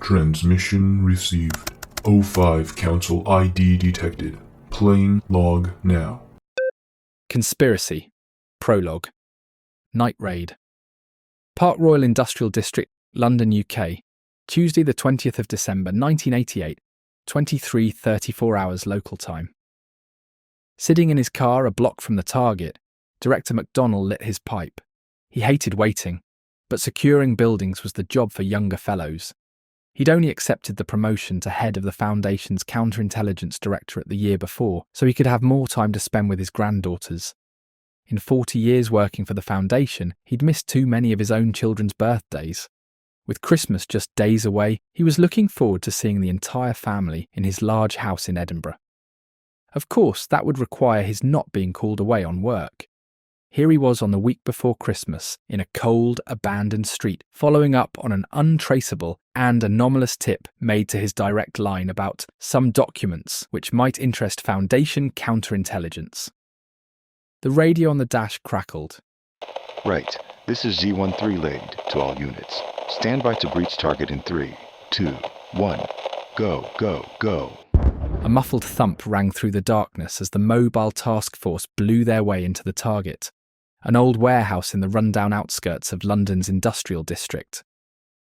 Transmission received. O5 Council ID detected. Playing log now. Conspiracy. Prologue. Night Raid. Park Royal Industrial District, London, UK. Tuesday the 20th of December 1988, 23:34 hours local time. Sitting in his car a block from the target, Director McDonnell lit his pipe. He hated waiting, but securing buildings was the job for younger fellows. He'd only accepted the promotion to head of the Foundation's counterintelligence directorate the year before, so he could have more time to spend with his granddaughters. In 40 years working for the Foundation, he'd missed too many of his own children's birthdays. With Christmas just days away, he was looking forward to seeing the entire family in his large house in Edinburgh. Of course, that would require his not being called away on work. Here he was on the week before Christmas, in a cold, abandoned street, following up on an untraceable and anomalous tip made to his direct line about some documents which might interest Foundation counterintelligence. The radio on the dash crackled. Right. This is Z13 laid to all units. Stand by to breach target in 3, 2, 1. Go, go, go. A muffled thump rang through the darkness as the mobile task force blew their way into the target, an old warehouse in the rundown outskirts of London's industrial district.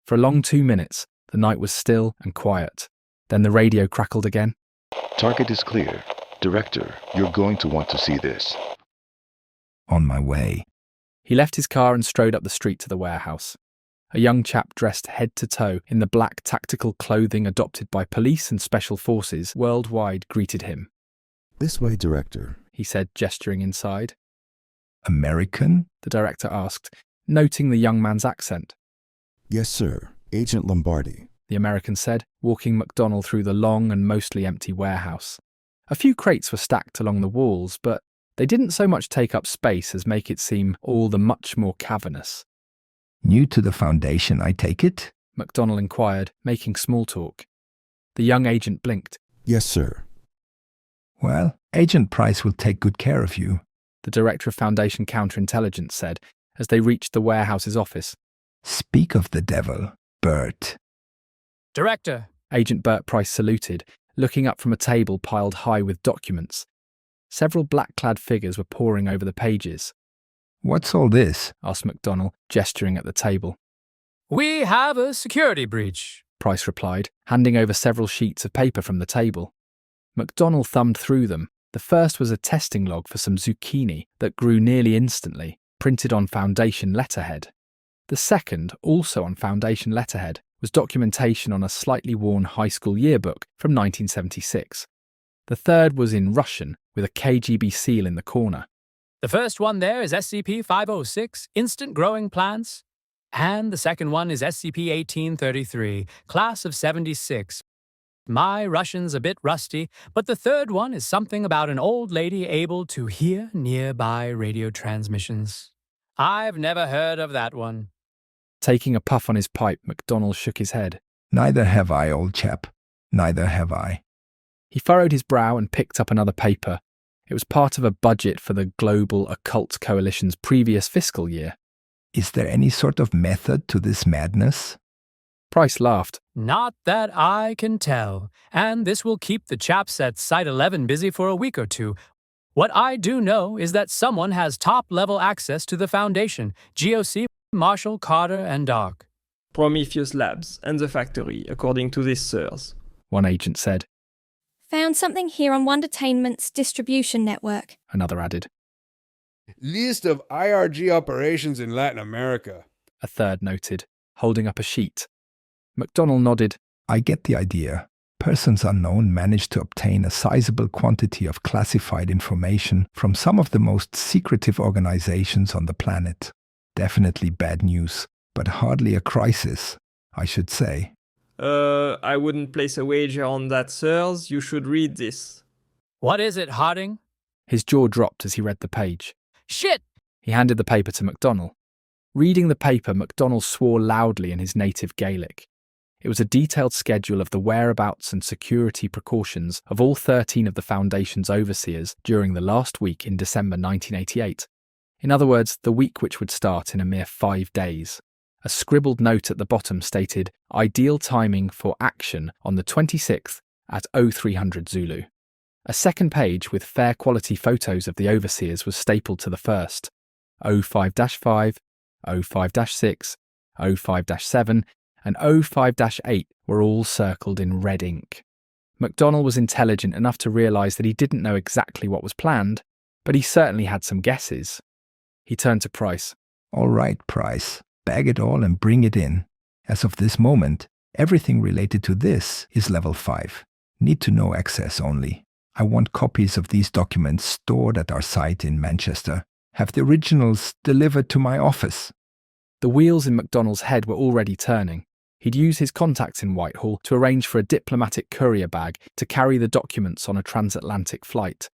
For a long 2 minutes, the night was still and quiet. Then the radio crackled again. Target is clear. Director, you're going to want to see this. On my way. He left his car and strode up the street to the warehouse. A young chap dressed head to toe in the black tactical clothing adopted by police and special forces worldwide greeted him. This way, Director, he said, gesturing inside. American? The director asked, noting the young man's accent. Yes, sir. Agent Lombardi, the American said, walking McDonnell through the long and mostly empty warehouse. A few crates were stacked along the walls, but they didn't so much take up space as make it seem all the much more cavernous. New to the Foundation, I take it? McDonnell inquired, making small talk. The young agent blinked. Yes, sir. Well, Agent Price will take good care of you, the Director of Foundation Counterintelligence said, as they reached the warehouse's office. Speak of the devil, Bert. Director! Agent Bert Price saluted, looking up from a table piled high with documents. Several black-clad figures were poring over the pages. What's all this? Asked McDonnell, gesturing at the table. We have a security breach, Price replied, handing over several sheets of paper from the table. McDonnell thumbed through them. The first was a testing log for some zucchini that grew nearly instantly, printed on Foundation letterhead. The second, also on Foundation letterhead, was documentation on a slightly worn high school yearbook from 1976. The third was in Russian, with a KGB seal in the corner. The first one there is SCP-506, Instant Growing Plants, and the second one is SCP-1833, Class of 76. My Russian's a bit rusty, but the third one is something about an old lady able to hear nearby radio transmissions. I've never heard of that one. Taking a puff on his pipe, McDonnell shook his head. Neither have I, old chap. Neither have I. He furrowed his brow and picked up another paper. It was part of a budget for the Global Occult Coalition's previous fiscal year. Is there any sort of method to this madness? Price laughed. Not that I can tell, and this will keep the chaps at Site 11 busy for a week or two. What I do know is that someone has top-level access to the Foundation, GOC, Marshall, Carter, and Dark. Prometheus Labs and the factory, according to this sirs, one agent said. Found something here on Wondertainment's distribution network, another added. List of IRG operations in Latin America, a third noted, holding up a sheet. McDonnell nodded. I get the idea. Persons unknown managed to obtain a sizable quantity of classified information from some of the most secretive organizations on the planet. Definitely bad news, but hardly a crisis, I should say. I wouldn't place a wager on that, sirs. You should read this. What is it, Harding? His jaw dropped as he read the page. Shit! He handed the paper to McDonnell. Reading the paper, McDonnell swore loudly in his native Gaelic. It was a detailed schedule of the whereabouts and security precautions of all 13 of the Foundation's overseers during the last week in December 1988. In other words, the week which would start in a mere 5 days. A scribbled note at the bottom stated, "Ideal timing for action on the 26th at 0300 Zulu." A second page with fair quality photos of the overseers was stapled to the first. 05-5, 05-6, 05-7, and 05-8 were all circled in red ink. MacDonald was intelligent enough to realise that he didn't know exactly what was planned, but he certainly had some guesses. He turned to Price. All right, Price. Bag it all and bring it in. As of this moment, everything related to this is level 5. Need to know access only. I want copies of these documents stored at our site in Manchester. Have the originals delivered to my office. The wheels in MacDonald's head were already turning. He'd use his contacts in Whitehall to arrange for a diplomatic courier bag to carry the documents on a transatlantic flight.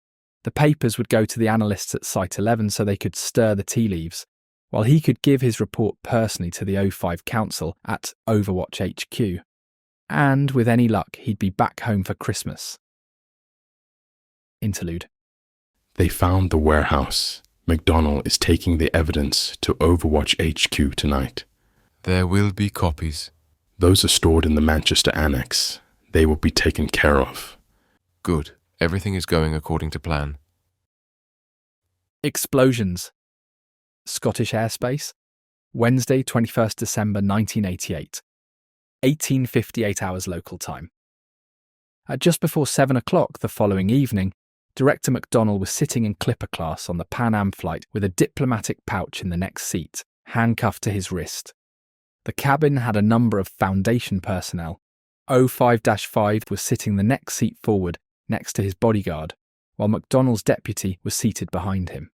The papers would go to the analysts at Site 11 so they could stir the tea leaves, while he could give his report personally to the O5 Council at Overwatch HQ. And with any luck, he'd be back home for Christmas. Interlude. They found the warehouse. MacDonald is taking the evidence to Overwatch HQ tonight. There will be copies. Those are stored in the Manchester Annex. They will be taken care of. Good. Everything is going according to plan. Explosions. Scottish airspace. Wednesday, 21st December 1988. 18:58 hours local time. At just before 7 o'clock the following evening, Director MacDonald was sitting in Clipper class on the Pan Am flight with a diplomatic pouch in the next seat, handcuffed to his wrist. The cabin had a number of Foundation personnel. 05-5 was sitting the next seat forward next to his bodyguard, while MacDonald's deputy was seated behind him.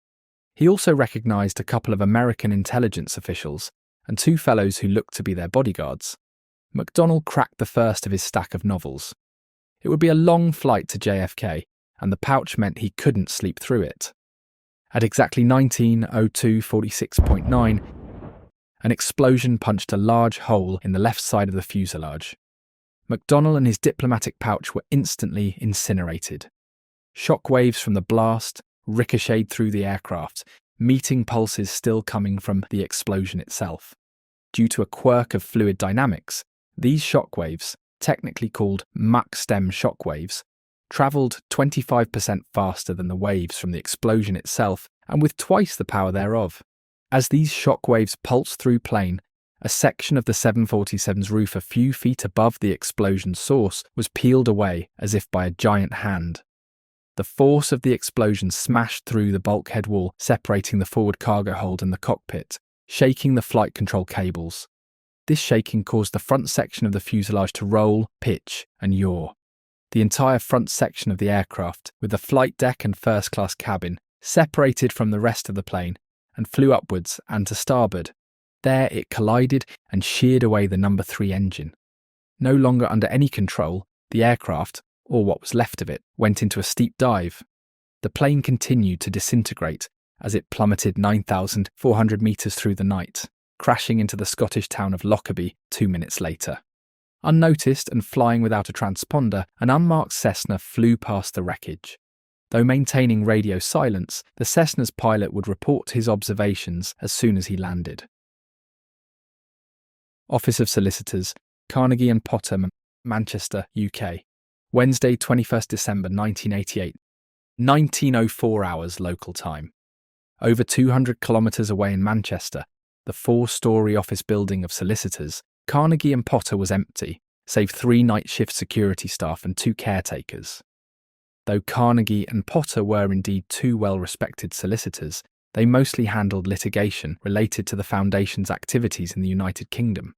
He also recognised a couple of American intelligence officials and 2 fellows who looked to be their bodyguards. MacDonald cracked the first of his stack of novels. It would be a long flight to JFK, and the pouch meant he couldn't sleep through it. At exactly 19:02:46.9, an explosion punched a large hole in the left side of the fuselage. MacDonald and his diplomatic pouch were instantly incinerated. Shock waves from the blast ricocheted through the aircraft, meeting pulses still coming from the explosion itself. Due to a quirk of fluid dynamics, these shock waves, technically called Mach stem shock waves, travelled 25% faster than the waves from the explosion itself and with twice the power thereof. As these shock waves pulsed through plane, a section of the 747's roof a few feet above the explosion source was peeled away as if by a giant hand. The force of the explosion smashed through the bulkhead wall separating the forward cargo hold and the cockpit, shaking the flight control cables. This shaking caused the front section of the fuselage to roll, pitch, and yaw. The entire front section of the aircraft, with the flight deck and first-class cabin, separated from the rest of the plane and flew upwards and to starboard. There it collided and sheared away the No. 3 engine. No longer under any control, the aircraft, or what was left of it, went into a steep dive. The plane continued to disintegrate as it plummeted 9,400 metres through the night, crashing into the Scottish town of Lockerbie 2 minutes later. Unnoticed and flying without a transponder, an unmarked Cessna flew past the wreckage. Though maintaining radio silence, the Cessna's pilot would report his observations as soon as he landed. Office of Solicitors, Carnegie and Potter, Manchester, UK. Wednesday, 21st December 1988. 19:04 hours local time. Over 200 kilometres away in Manchester, the 4-storey office building of solicitors, Carnegie and Potter was empty, save 3 night shift security staff and 2 caretakers. Though Carnegie and Potter were indeed 2 well-respected solicitors, they mostly handled litigation related to the Foundation's activities in the United Kingdom.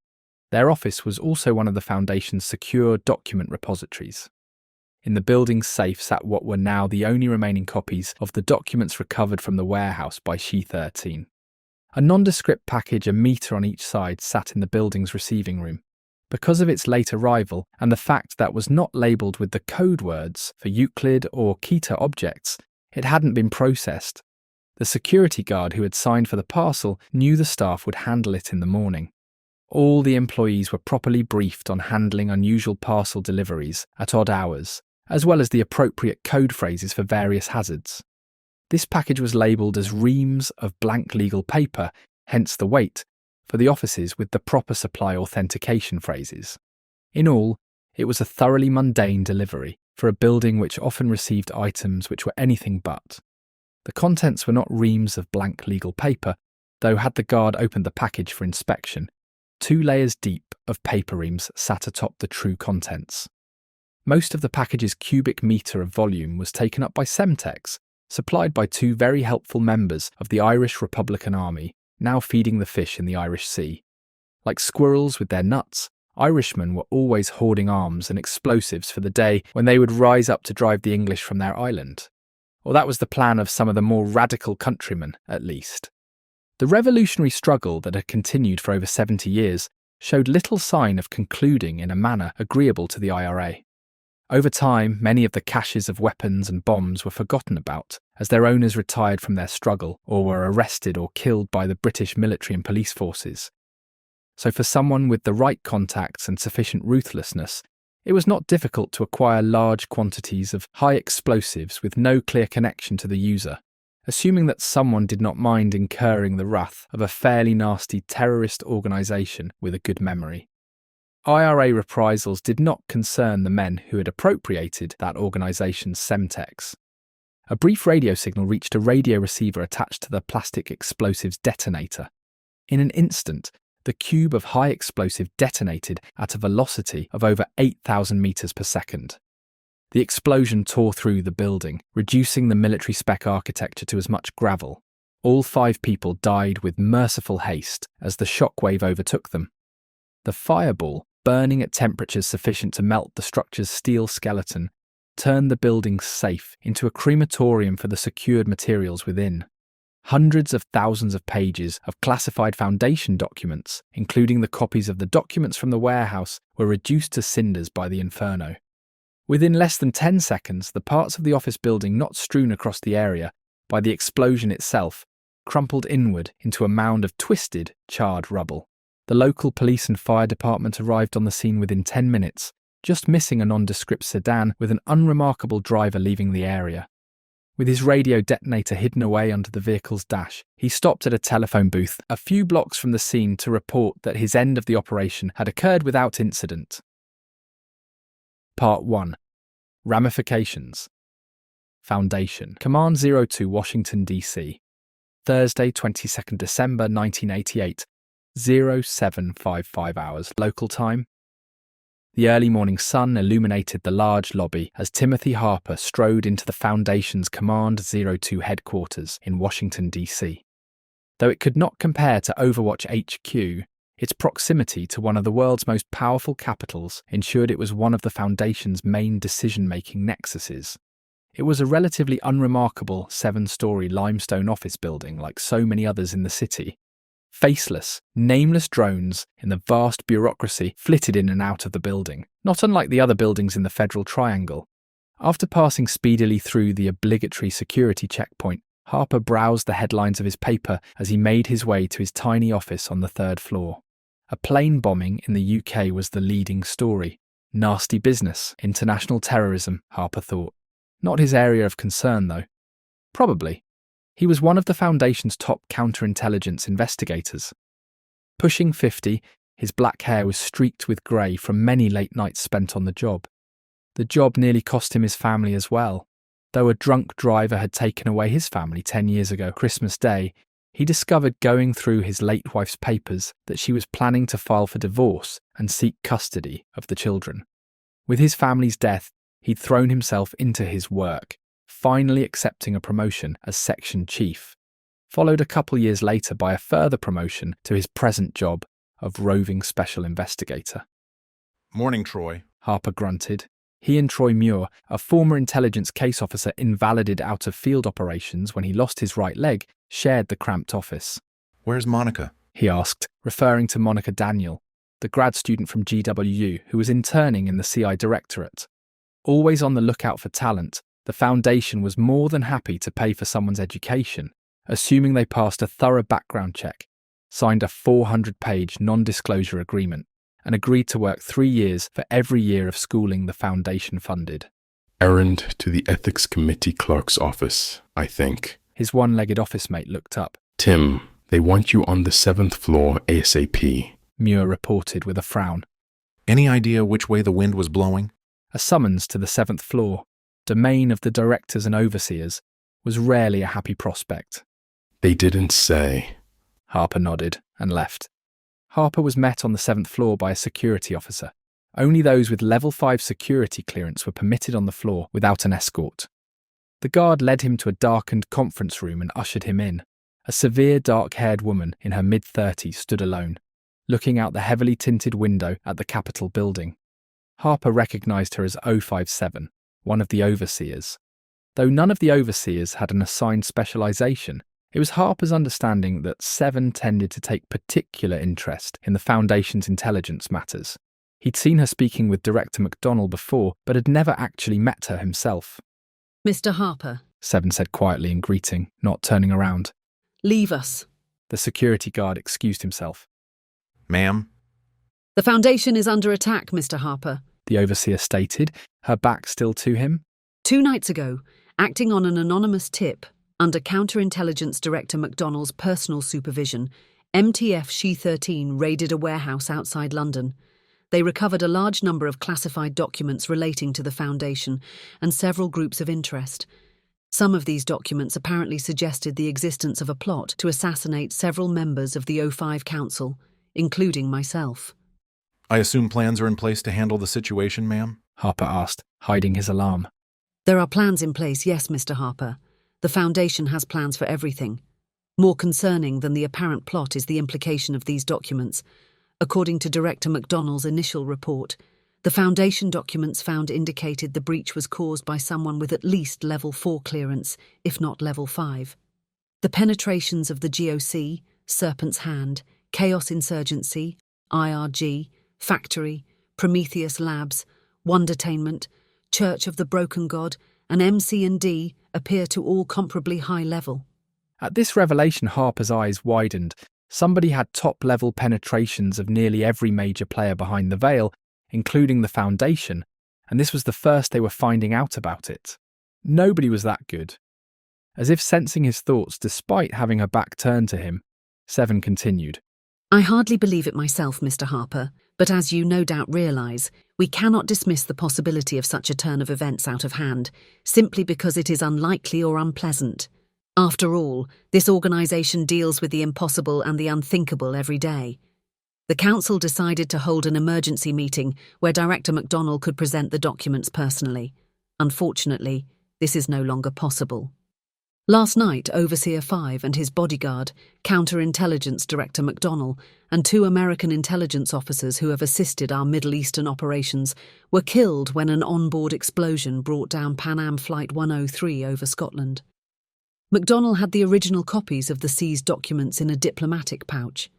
Their office was also one of the Foundation's secure document repositories. In the building's safe sat what were now the only remaining copies of the documents recovered from the warehouse by She 13. A nondescript package a metre on each side sat in the building's receiving room. Because of its late arrival and the fact that was not labelled with the code words for Euclid or Kita objects, it hadn't been processed. The security guard who had signed for the parcel knew the staff would handle it in the morning. All the employees were properly briefed on handling unusual parcel deliveries at odd hours, as well as the appropriate code phrases for various hazards. This package was labelled as reams of blank legal paper, hence the weight, for the offices with the proper supply authentication phrases. In all, it was a thoroughly mundane delivery for a building which often received items which were anything but. The contents were not reams of blank legal paper, though had the guard opened the package for inspection, 2 layers deep of paper reams sat atop the true contents. Most of the package's cubic metre of volume was taken up by Semtex, supplied by 2 very helpful members of the Irish Republican Army, now feeding the fish in the Irish Sea. Like squirrels with their nuts, Irishmen were always hoarding arms and explosives for the day when they would rise up to drive the English from their island. Or that was the plan of some of the more radical countrymen, at least. The revolutionary struggle that had continued for over 70 years showed little sign of concluding in a manner agreeable to the IRA. Over time, many of the caches of weapons and bombs were forgotten about, as their owners retired from their struggle or were arrested or killed by the British military and police forces. So for someone with the right contacts and sufficient ruthlessness, it was not difficult to acquire large quantities of high explosives with no clear connection to the user, assuming that someone did not mind incurring the wrath of a fairly nasty terrorist organisation with a good memory. IRA reprisals did not concern the men who had appropriated that organisation's Semtex. A brief radio signal reached a radio receiver attached to the plastic explosives detonator. In an instant, the cube of high explosive detonated at a velocity of over 8,000 metres per second. The explosion tore through the building, reducing the military spec architecture to as much gravel. All 5 people died with merciful haste as the shockwave overtook them. The fireball, burning at temperatures sufficient to melt the structure's steel skeleton, turned the building safe into a crematorium for the secured materials within. Hundreds of thousands of pages of classified Foundation documents, including the copies of the documents from the warehouse, were reduced to cinders by the inferno. Within less than 10 seconds, the parts of the office building not strewn across the area by the explosion itself crumpled inward into a mound of twisted, charred rubble. The local police and fire department arrived on the scene within 10 minutes, just missing a nondescript sedan with an unremarkable driver leaving the area. With his radio detonator hidden away under the vehicle's dash, he stopped at a telephone booth a few blocks from the scene to report that his end of the operation had occurred without incident. Part 1. Ramifications. Foundation. Command 02, Washington, D.C. Thursday, 22nd December 1988, 0755 hours local time. The early morning sun illuminated the large lobby as Timothy Harper strode into the Foundation's Command 02 headquarters in Washington, D.C. Though it could not compare to Overwatch HQ, its proximity to one of the world's most powerful capitals ensured it was one of the Foundation's main decision-making nexuses. It was a relatively unremarkable 7-story limestone office building like so many others in the city. Faceless, nameless drones in the vast bureaucracy flitted in and out of the building, not unlike the other buildings in the Federal Triangle. After passing speedily through the obligatory security checkpoint, Harper browsed the headlines of his paper as he made his way to his tiny office on the 3rd floor. A plane bombing in the UK was the leading story. Nasty business, international terrorism, Harper thought. Not his area of concern, though. Probably. He was one of the Foundation's top counterintelligence investigators. Pushing 50, his black hair was streaked with grey from many late nights spent on the job. The job nearly cost him his family as well. Though a drunk driver had taken away his family 10 years ago, Christmas Day, he discovered going through his late wife's papers that she was planning to file for divorce and seek custody of the children. With his family's death, he'd thrown himself into his work, finally accepting a promotion as section chief, followed a couple years later by a further promotion to his present job of roving special investigator. "Morning, Troy," Harper grunted. He and Troy Muir, a former intelligence case officer invalided out of field operations when he lost his right leg, shared the cramped office. "Where's Monica?" he asked, referring to Monica Daniel, the grad student from GWU who was interning in the CI Directorate. Always on the lookout for talent, the Foundation was more than happy to pay for someone's education, assuming they passed a thorough background check, signed a 400-page non-disclosure agreement, and agreed to work 3 years for every year of schooling the Foundation funded. Errand to the Ethics Committee clerk's office, I think. His one-legged office mate looked up. Tim, They want you on the 7th floor ASAP. Muir reported with a frown. Any idea which way the wind was blowing? A summons to the 7th floor, domain of the directors and overseers, was rarely a happy prospect. They didn't say. Harper nodded and left. Harper was met on the 7th floor by a security officer. Only those with level 5 security clearance were permitted on the floor without an escort. The guard led him to a darkened conference room and ushered him in. A severe dark-haired woman in her mid-30s stood alone, looking out the heavily tinted window at the Capitol building. Harper recognized her as 057, one of the overseers. Though none of the overseers had an assigned specialization, it was Harper's understanding that 7 tended to take particular interest in the Foundation's intelligence matters. He'd seen her speaking with Director McDonnell before, but had never actually met her himself. Mr. Harper, 7 said quietly in greeting, not turning around. Leave us. The security guard excused himself. Ma'am? The Foundation is under attack, Mr. Harper, the overseer stated, her back still to him. 2 nights ago, acting on an anonymous tip, under Counterintelligence Director McDonnell's personal supervision, MTF She-13 raided a warehouse outside London. They recovered a large number of classified documents relating to the Foundation and several groups of interest. Some of these documents apparently suggested the existence of a plot to assassinate several members of the O5 Council, including myself. I assume plans are in place to handle the situation, ma'am? Harper asked, hiding his alarm. There are plans in place, yes, Mr. Harper. The Foundation has plans for everything. More concerning than the apparent plot is the implication of these documents. According to Director McDonnell's initial report, the Foundation documents found indicated the breach was caused by someone with at least level 4 clearance, if not level 5. The penetrations of the GOC, Serpent's Hand, Chaos Insurgency, IRG, Factory, Prometheus Labs, Wondertainment, Church of the Broken God, and MC&D appear to all comparably high level. At this revelation, Harper's eyes widened. Somebody had top-level penetrations of nearly every major player behind the veil, including the Foundation, and this was the first they were finding out about it. Nobody was that good. As if sensing his thoughts despite having her back turned to him, 7 continued. I hardly believe it myself, Mr. Harper, but as you no doubt realise, we cannot dismiss the possibility of such a turn of events out of hand, simply because it is unlikely or unpleasant. After all, this organisation deals with the impossible and the unthinkable every day. The Council decided to hold an emergency meeting where Director McDonnell could present the documents personally. Unfortunately, this is no longer possible. Last night, Overseer 5 and his bodyguard, Counterintelligence Director McDonnell, and 2 American intelligence officers who have assisted our Middle Eastern operations were killed when an onboard explosion brought down Pan Am Flight 103 over Scotland. McDonnell had the original copies of the seized documents in a diplomatic pouch.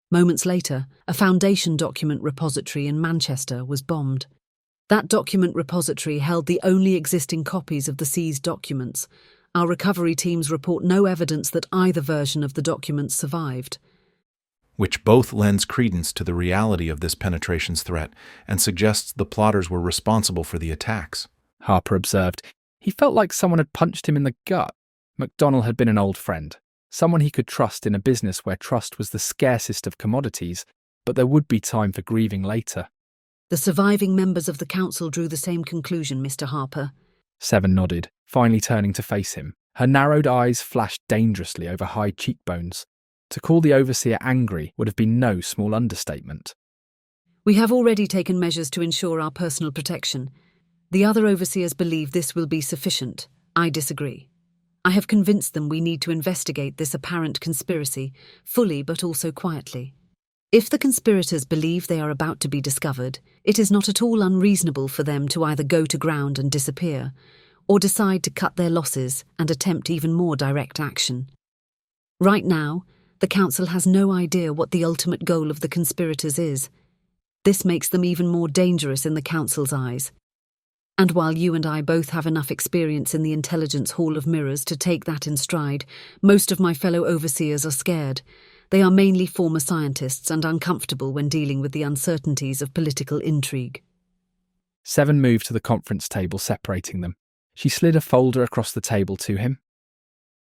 Moments later, a Foundation document repository in Manchester was bombed. That document repository held the only existing copies of the seized documents. Our recovery teams report no evidence that either version of the documents survived. Which both lends credence to the reality of this penetrations threat and suggests the plotters were responsible for the attacks, Harper observed. He felt like someone had punched him in the gut. McDonnell had been an old friend, someone he could trust in a business where trust was the scarcest of commodities, but there would be time for grieving later. The surviving members of the Council drew the same conclusion, Mr. Harper. 7 nodded, finally turning to face him. Her narrowed eyes flashed dangerously over high cheekbones. To call the Overseer angry would have been no small understatement. We have already taken measures to ensure our personal protection. The other Overseers believe this will be sufficient. I disagree. I have convinced them we need to investigate this apparent conspiracy, fully but also quietly. If the conspirators believe they are about to be discovered, it is not at all unreasonable for them to either go to ground and disappear, or decide to cut their losses and attempt even more direct action. Right now, the Council has no idea what the ultimate goal of the conspirators is. This makes them even more dangerous in the Council's eyes. And while you and I both have enough experience in the Intelligence Hall of Mirrors to take that in stride, most of my fellow Overseers are scared. They are mainly former scientists and uncomfortable when dealing with the uncertainties of political intrigue. 7 moved to the conference table separating them. She slid a folder across the table to him.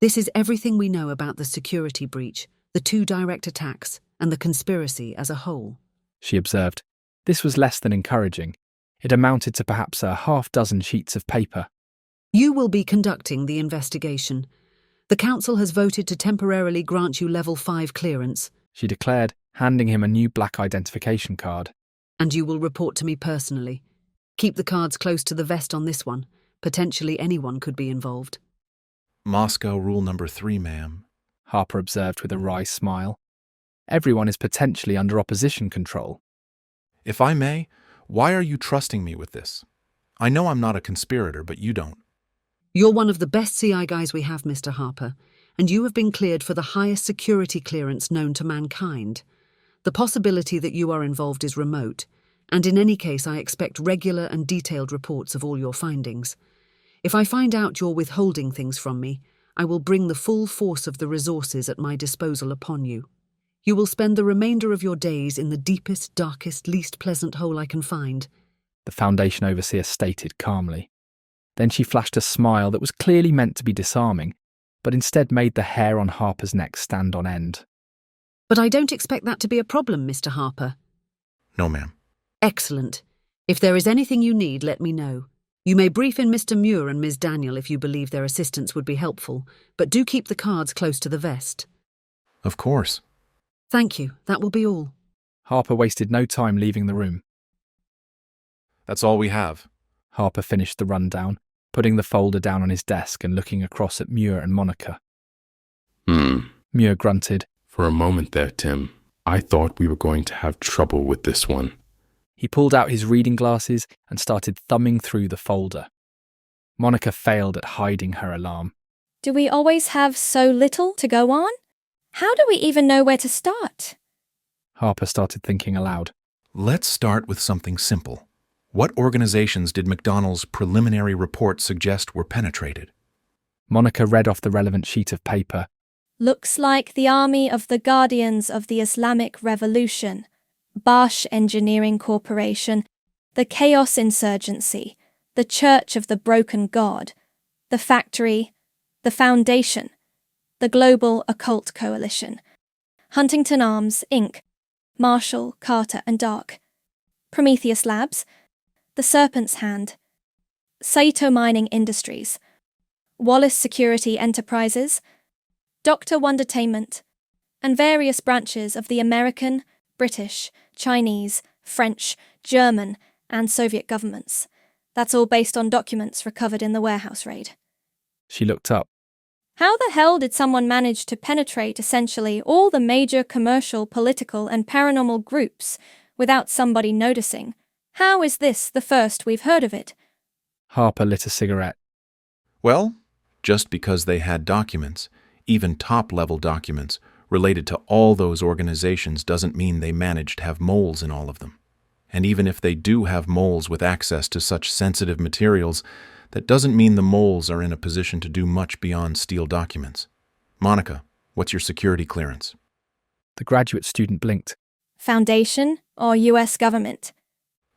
This is everything we know about the security breach. the 2 direct attacks, and the conspiracy as a whole. She observed. This was less than encouraging. It amounted to perhaps a half-dozen sheets of paper. You will be conducting the investigation. The Council has voted to temporarily grant you Level 5 clearance, She declared, handing him a new black identification card. and you will report to me personally. Keep the cards close to the vest on this one. Potentially anyone could be involved. Moscow rule number 3, ma'am. Harper observed with a wry smile. Everyone is potentially under opposition control. If I may, why are you trusting me with this? I know I'm not a conspirator, but you don't. You're one of the best CI guys we have, Mr. Harper, and you have been cleared for the highest security clearance known to mankind. The possibility that you are involved is remote, and in any case I expect regular and detailed reports of all your findings. If I find out you're withholding things from me, I will bring the full force of the resources at my disposal upon you. You will spend the remainder of your days in the deepest, darkest, least pleasant hole I can find. The Foundation overseer stated calmly. Then she flashed a smile that was clearly meant to be disarming, but instead made the hair on Harper's neck stand on end. But I don't expect that to be a problem, Mr. Harper. No, ma'am. Excellent. If there is anything you need, let me know. You may brief in Mr. Muir and Ms. Daniel if you believe their assistance would be helpful, but do keep the cards close to the vest. Of course. Thank you. That will be all. Harper wasted no time leaving the room. That's all we have. Harper finished the rundown, putting the folder down on his desk and looking across at Muir and Monica. Muir grunted. For a moment there, Tim, I thought we were going to have trouble with this one. He pulled out his reading glasses and started thumbing through the folder. Monica failed at hiding her alarm. Do we always have so little to go on? How do we even know where to start? Harper started thinking aloud. Let's start with something simple. What organizations did McDonnell's preliminary report suggest were penetrated? Monica read off the relevant sheet of paper. Looks like the Army of the Guardians of the Islamic Revolution, Bosch Engineering Corporation, the Chaos Insurgency, the Church of the Broken God, the Factory, the Foundation, the Global Occult Coalition, Huntington Arms, Inc., Marshall, Carter and Dark, Prometheus Labs, the Serpent's Hand, Saito Mining Industries, Wallace Security Enterprises, Dr. Wondertainment, and various branches of the American, British, Chinese, French, German, and Soviet governments. That's all based on documents recovered in the warehouse raid. She looked up. How the hell did someone manage to penetrate essentially all the major commercial, political, and paranormal groups without somebody noticing? How is this the first we've heard of it? Harper lit a cigarette. Well, just because they had documents, even top-level documents, related to all those organizations doesn't mean they managed to have moles in all of them. And even if they do have moles with access to such sensitive materials, that doesn't mean the moles are in a position to do much beyond steal documents. Monica, what's your security clearance? The graduate student blinked. Foundation or US government?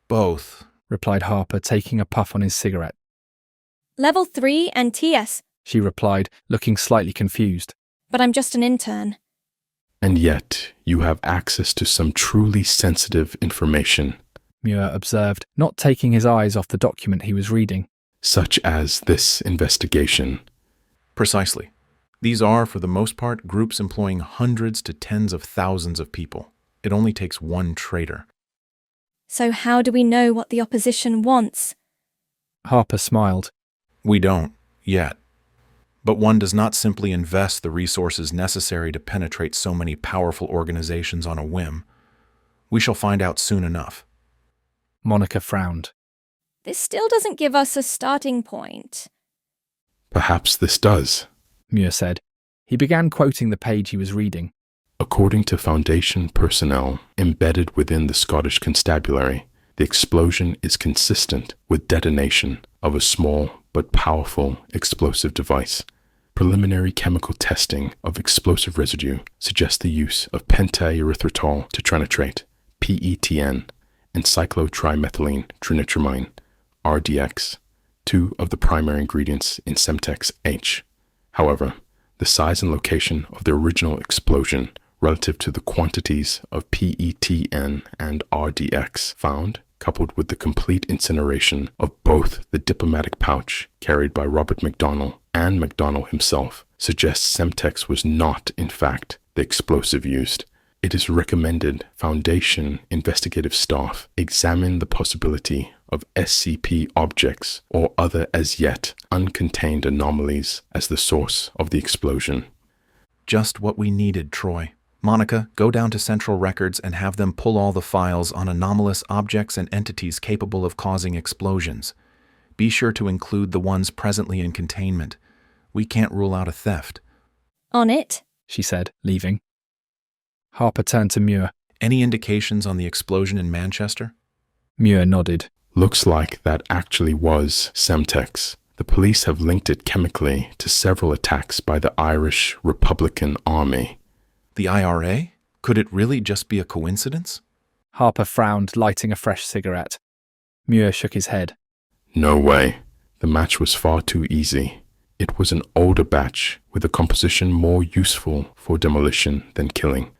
Both, replied Harper, taking a puff on his cigarette. Level 3 and TS. She replied, looking slightly confused. But I'm just an intern. And yet, you have access to some truly sensitive information. Muir observed, not taking his eyes off the document he was reading. Such as this investigation. Precisely. These are, for the most part, groups employing hundreds to tens of thousands of people. It only takes one traitor. So how do we know what the opposition wants? Harper smiled. We don't, yet. But one does not simply invest the resources necessary to penetrate so many powerful organizations on a whim. We shall find out soon enough. Monica frowned. This still doesn't give us a starting point. Perhaps this does, Muir said. He began quoting the page he was reading. According to Foundation personnel embedded within the Scottish Constabulary, the explosion is consistent with detonation of a small but powerful explosive device. Preliminary chemical testing of explosive residue suggests the use of pentaerythritol tetranitrate, PETN, and cyclotrimethylene trinitramine, RDX, two of the primary ingredients in Semtex H. However, the size and location of the original explosion relative to the quantities of PETN and RDX found, coupled with the complete incineration of both the diplomatic pouch carried by Robert McDonnell and McDonnell himself, suggests Semtex was not, in fact, the explosive used. It is recommended Foundation investigative staff examine the possibility of SCP objects or other as yet uncontained anomalies as the source of the explosion. Just what we needed, Troy. Monica, go down to Central Records and have them pull all the files on anomalous objects and entities capable of causing explosions. Be sure to include the ones presently in containment. We can't rule out a theft. On it, she said, leaving. Harper turned to Muir. Any indications on the explosion in Manchester? Muir nodded. Looks like that actually was Semtex. The police have linked it chemically to several attacks by the Irish Republican Army. The IRA? Could it really just be a coincidence? Harper frowned, lighting a fresh cigarette. Muir shook his head. No way. The match was far too easy. It was an older batch with a composition more useful for demolition than killing.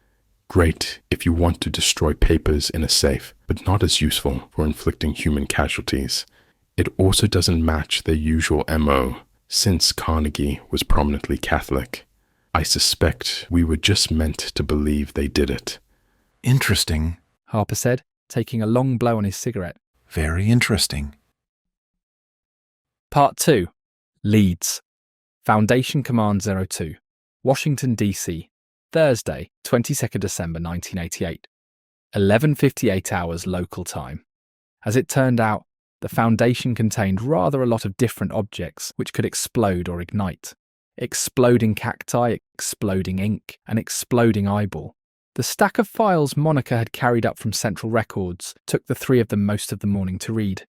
Great if you want to destroy papers in a safe, but not as useful for inflicting human casualties. It also doesn't match their usual MO, since Carnegie was prominently Catholic. I suspect we were just meant to believe they did it. Interesting, Harper said, taking a long blow on his cigarette. Very interesting. Part 2. Leads. Foundation Command 02, Washington, D.C., Thursday, 22nd December 1988. 11:58 hours local time. As it turned out, the Foundation contained rather a lot of different objects which could explode or ignite. Exploding cacti, exploding ink, an exploding eyeball. The stack of files Monica had carried up from Central Records took the three of them most of the morning to read.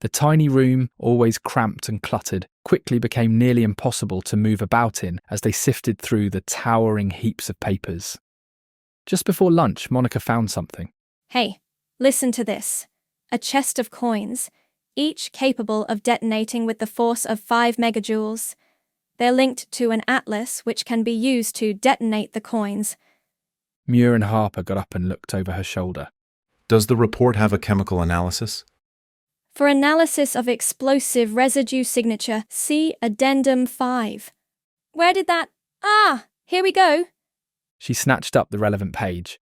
The tiny room, always cramped and cluttered, quickly became nearly impossible to move about in as they sifted through the towering heaps of papers. Just before lunch, Monica found something. Hey, listen to this. A chest of coins, each capable of detonating with the force of 5 megajoules. They're linked to an atlas which can be used to detonate the coins. Muir and Harper got up and looked over her shoulder. Does the report have a chemical analysis? For analysis of explosive residue signature, see Addendum 5. Where did that... here we go. She snatched up the relevant page.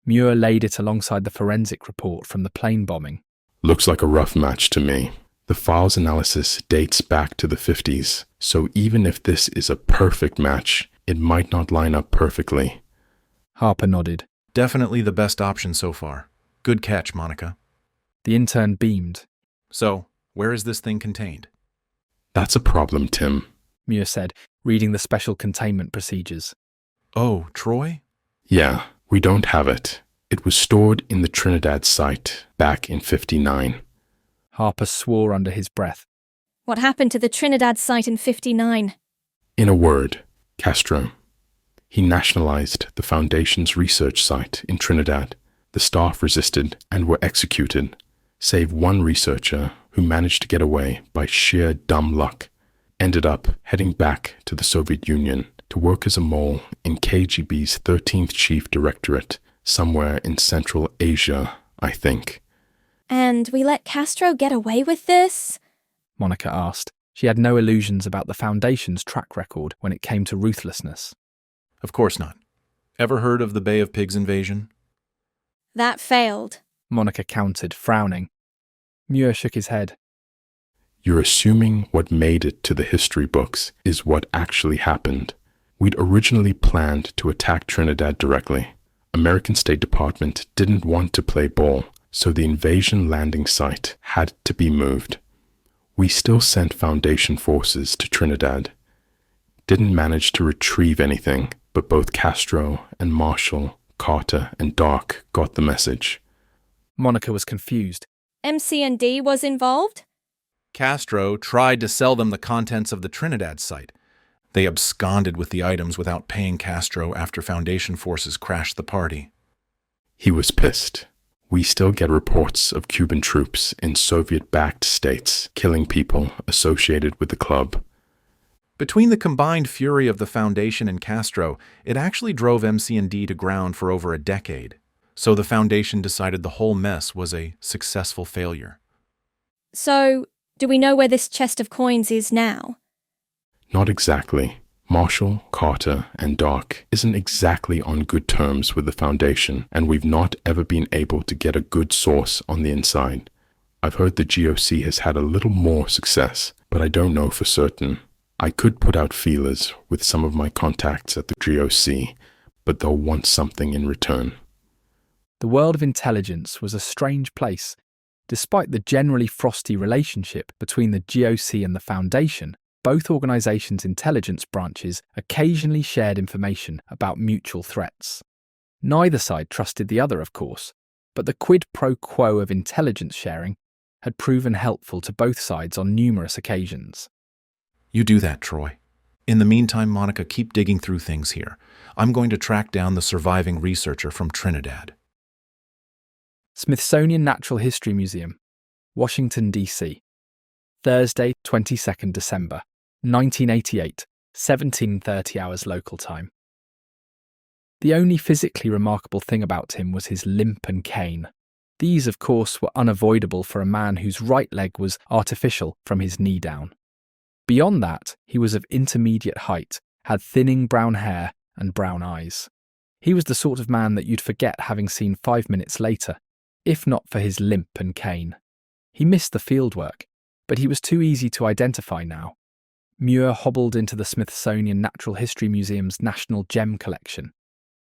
Muir laid it alongside the forensic report from the plane bombing. Looks like a rough match to me. The files analysis dates back to the 50s, so even if this is a perfect match, it might not line up perfectly. Harper nodded. Definitely the best option so far. Good catch, Monica. The intern beamed. So, where is this thing contained? That's a problem, Tim, Muir said, reading the special containment procedures. Oh, Troy? Yeah, we don't have it. It was stored in the Trinidad site back in '59. Harper swore under his breath. What happened to the Trinidad site in '59? In a word, Castro. He nationalized the Foundation's research site in Trinidad. The staff resisted and were executed, save one researcher who managed to get away by sheer dumb luck, ended up heading back to the Soviet Union to work as a mole in KGB's 13th Chief Directorate, somewhere in Central Asia, I think. And we let Castro get away with this? Monica asked. She had no illusions about the Foundation's track record when it came to ruthlessness. Of course not. Ever heard of the Bay of Pigs invasion? That failed. Monica countered, frowning. Muir shook his head. You're assuming what made it to the history books is what actually happened. We'd originally planned to attack Trinidad directly. American State Department didn't want to play ball, so the invasion landing site had to be moved. We still sent Foundation forces to Trinidad. Didn't manage to retrieve anything, but both Castro and Marshall, Carter and Dark got the message. Monica was confused. MC&D was involved? Castro tried to sell them the contents of the Trinidad site. They absconded with the items without paying Castro after Foundation forces crashed the party. He was pissed. We still get reports of Cuban troops in Soviet-backed states killing people associated with the club. Between the combined fury of the Foundation and Castro, it actually drove MC&D to ground for over a decade. So the Foundation decided the whole mess was a successful failure. So, do we know where this chest of coins is now? Not exactly. Marshall, Carter, and Doc isn't exactly on good terms with the Foundation, and we've not ever been able to get a good source on the inside. I've heard the GOC has had a little more success, but I don't know for certain. I could put out feelers with some of my contacts at the GOC, but they'll want something in return. The world of intelligence was a strange place. Despite the generally frosty relationship between the GOC and the Foundation, both organizations' intelligence branches occasionally shared information about mutual threats. Neither side trusted the other, of course, but the quid pro quo of intelligence sharing had proven helpful to both sides on numerous occasions. You do that, Troy. In the meantime, Monica, keep digging through things here. I'm going to track down the surviving researcher from Trinidad. Smithsonian Natural History Museum, Washington, D.C. Thursday, 22nd December, 1988, 17:30 hours local time. The only physically remarkable thing about him was his limp and cane. These, of course, were unavoidable for a man whose right leg was artificial from his knee down. Beyond that, he was of intermediate height, had thinning brown hair and brown eyes. He was the sort of man that you'd forget having seen 5 minutes later, if not for his limp and cane. He missed the fieldwork, but he was too easy to identify now. Muir hobbled into the Smithsonian Natural History Museum's National Gem Collection.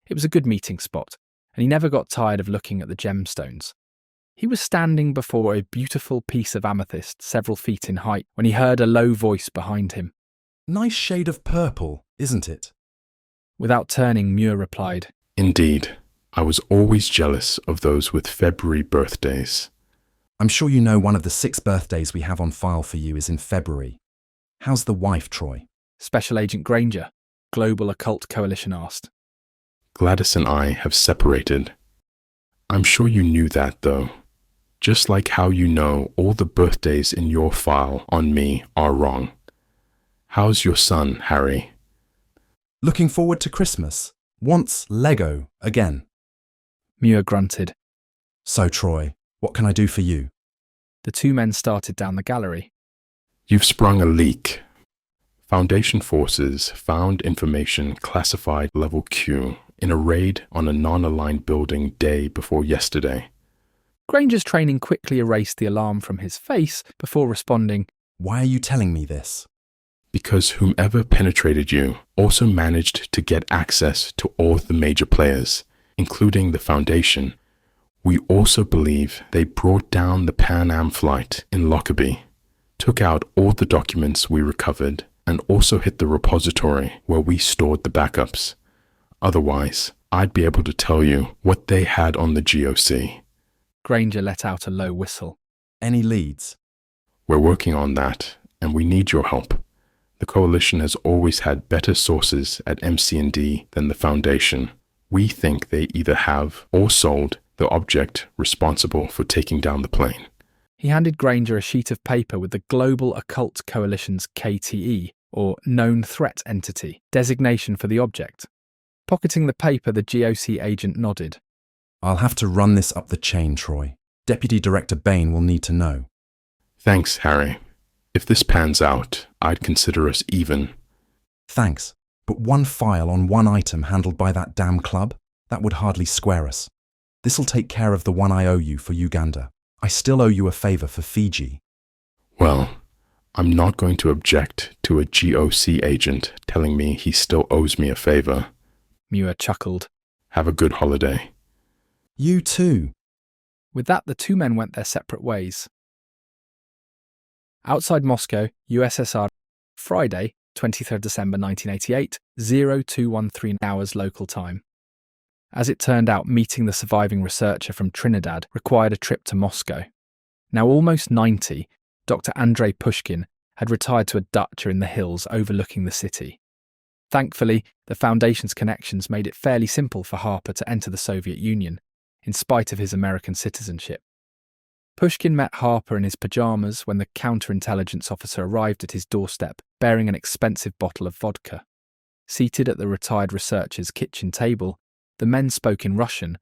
It was a good meeting spot, and he never got tired of looking at the gemstones. He was standing before a beautiful piece of amethyst several feet in height when he heard a low voice behind him. Nice shade of purple, isn't it? Without turning, Muir replied, Indeed. I was always jealous of those with February birthdays. I'm sure you know one of the 6 birthdays we have on file for you is in February. How's the wife, Troy? Special Agent Granger, Global Occult Coalition asked. Gladys and I have separated. I'm sure you knew that, though. Just like how you know all the birthdays in your file on me are wrong. How's your son, Harry? Looking forward to Christmas. Wants Lego again. Muir grunted. So, Troy, what can I do for you? The two men started down the gallery. You've sprung a leak. Foundation forces found information classified level Q in a raid on a non-aligned building day before yesterday. Granger's training quickly erased the alarm from his face before responding, Why are you telling me this? Because whomever penetrated you also managed to get access to all the major players, including the Foundation. We also believe they brought down the Pan Am flight in Lockerbie, took out all the documents we recovered, and also hit the repository where we stored the backups. Otherwise, I'd be able to tell you what they had on the GOC. Granger let out a low whistle. Any leads? We're working on that, and we need your help. The Coalition has always had better sources at MC&D than the Foundation. We think they either have or sold the object responsible for taking down the plane. He handed Granger a sheet of paper with the Global Occult Coalition's KTE, or Known Threat Entity, designation for the object. Pocketing the paper, the GOC agent nodded. I'll have to run this up the chain, Troy. Deputy Director Bain will need to know. Thanks, Harry. If this pans out, I'd consider us even. Thanks, but one file on one item handled by that damn club? That would hardly square us. This'll take care of the one I owe you for Uganda. I still owe you a favor for Fiji. Well, I'm not going to object to a GOC agent telling me he still owes me a favor. Muir chuckled. Have a good holiday. You too. With that, the two men went their separate ways. Outside Moscow, USSR, Friday, 23rd December 1988, 0213 hours local time. As it turned out, meeting the surviving researcher from Trinidad required a trip to Moscow. Now almost 90, Dr. Andrei Pushkin had retired to a dacha in the hills overlooking the city. Thankfully, the Foundation's connections made it fairly simple for Harper to enter the Soviet Union, in spite of his American citizenship. Pushkin met Harper in his pajamas when the counterintelligence officer arrived at his doorstep bearing an expensive bottle of vodka. Seated at the retired researcher's kitchen table, the men spoke in Russian,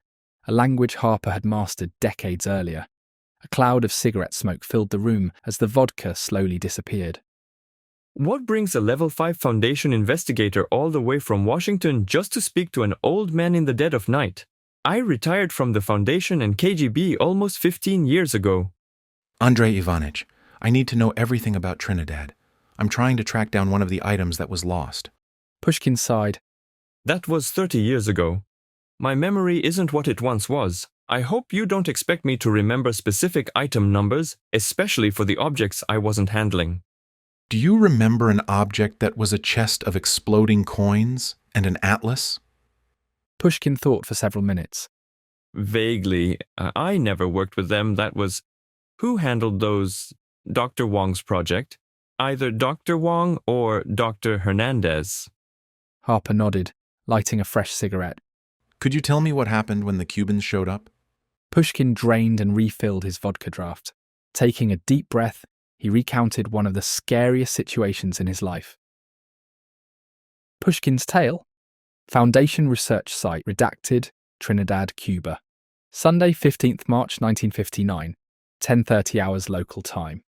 a language Harper had mastered decades earlier. A cloud of cigarette smoke filled the room as the vodka slowly disappeared. What brings a Level 5 Foundation investigator all the way from Washington just to speak to an old man in the dead of night? I retired from the Foundation and KGB almost 15 years ago. Andrei Ivanich, I need to know everything about Trinidad. I'm trying to track down one of the items that was lost. Pushkin sighed. That was 30 years ago. My memory isn't what it once was. I hope you don't expect me to remember specific item numbers, especially for the objects I wasn't handling. Do you remember an object that was a chest of exploding coins and an atlas? Pushkin thought for several minutes. Vaguely. I never worked with them. That was... Who handled those? Dr. Wong's project? Either Dr. Wong or Dr. Hernandez. Harper nodded, lighting a fresh cigarette. Could you tell me what happened when the Cubans showed up? Pushkin drained and refilled his vodka draft. Taking a deep breath, he recounted one of the scariest situations in his life. Pushkin's Tale? Foundation Research Site, redacted, Trinidad, Cuba. Sunday, 15th March 1959, 10:30 hours local time.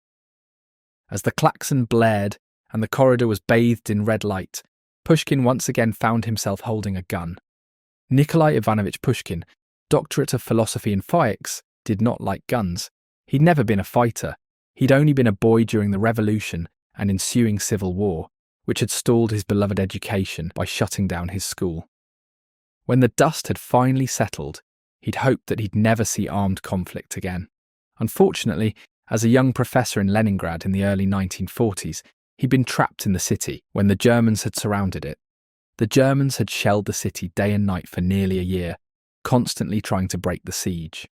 As the klaxon blared and the corridor was bathed in red light, Pushkin once again found himself holding a gun. Nikolai Ivanovich Pushkin, doctorate of philosophy in physics, did not like guns. He'd never been a fighter. He'd only been a boy during the revolution and ensuing civil war, which had stalled his beloved education by shutting down his school. When the dust had finally settled, he'd hoped that he'd never see armed conflict again. Unfortunately, as a young professor in Leningrad in the early 1940s, he'd been trapped in the city when the Germans had surrounded it. The Germans had shelled the city day and night for nearly a year, constantly trying to break the siege.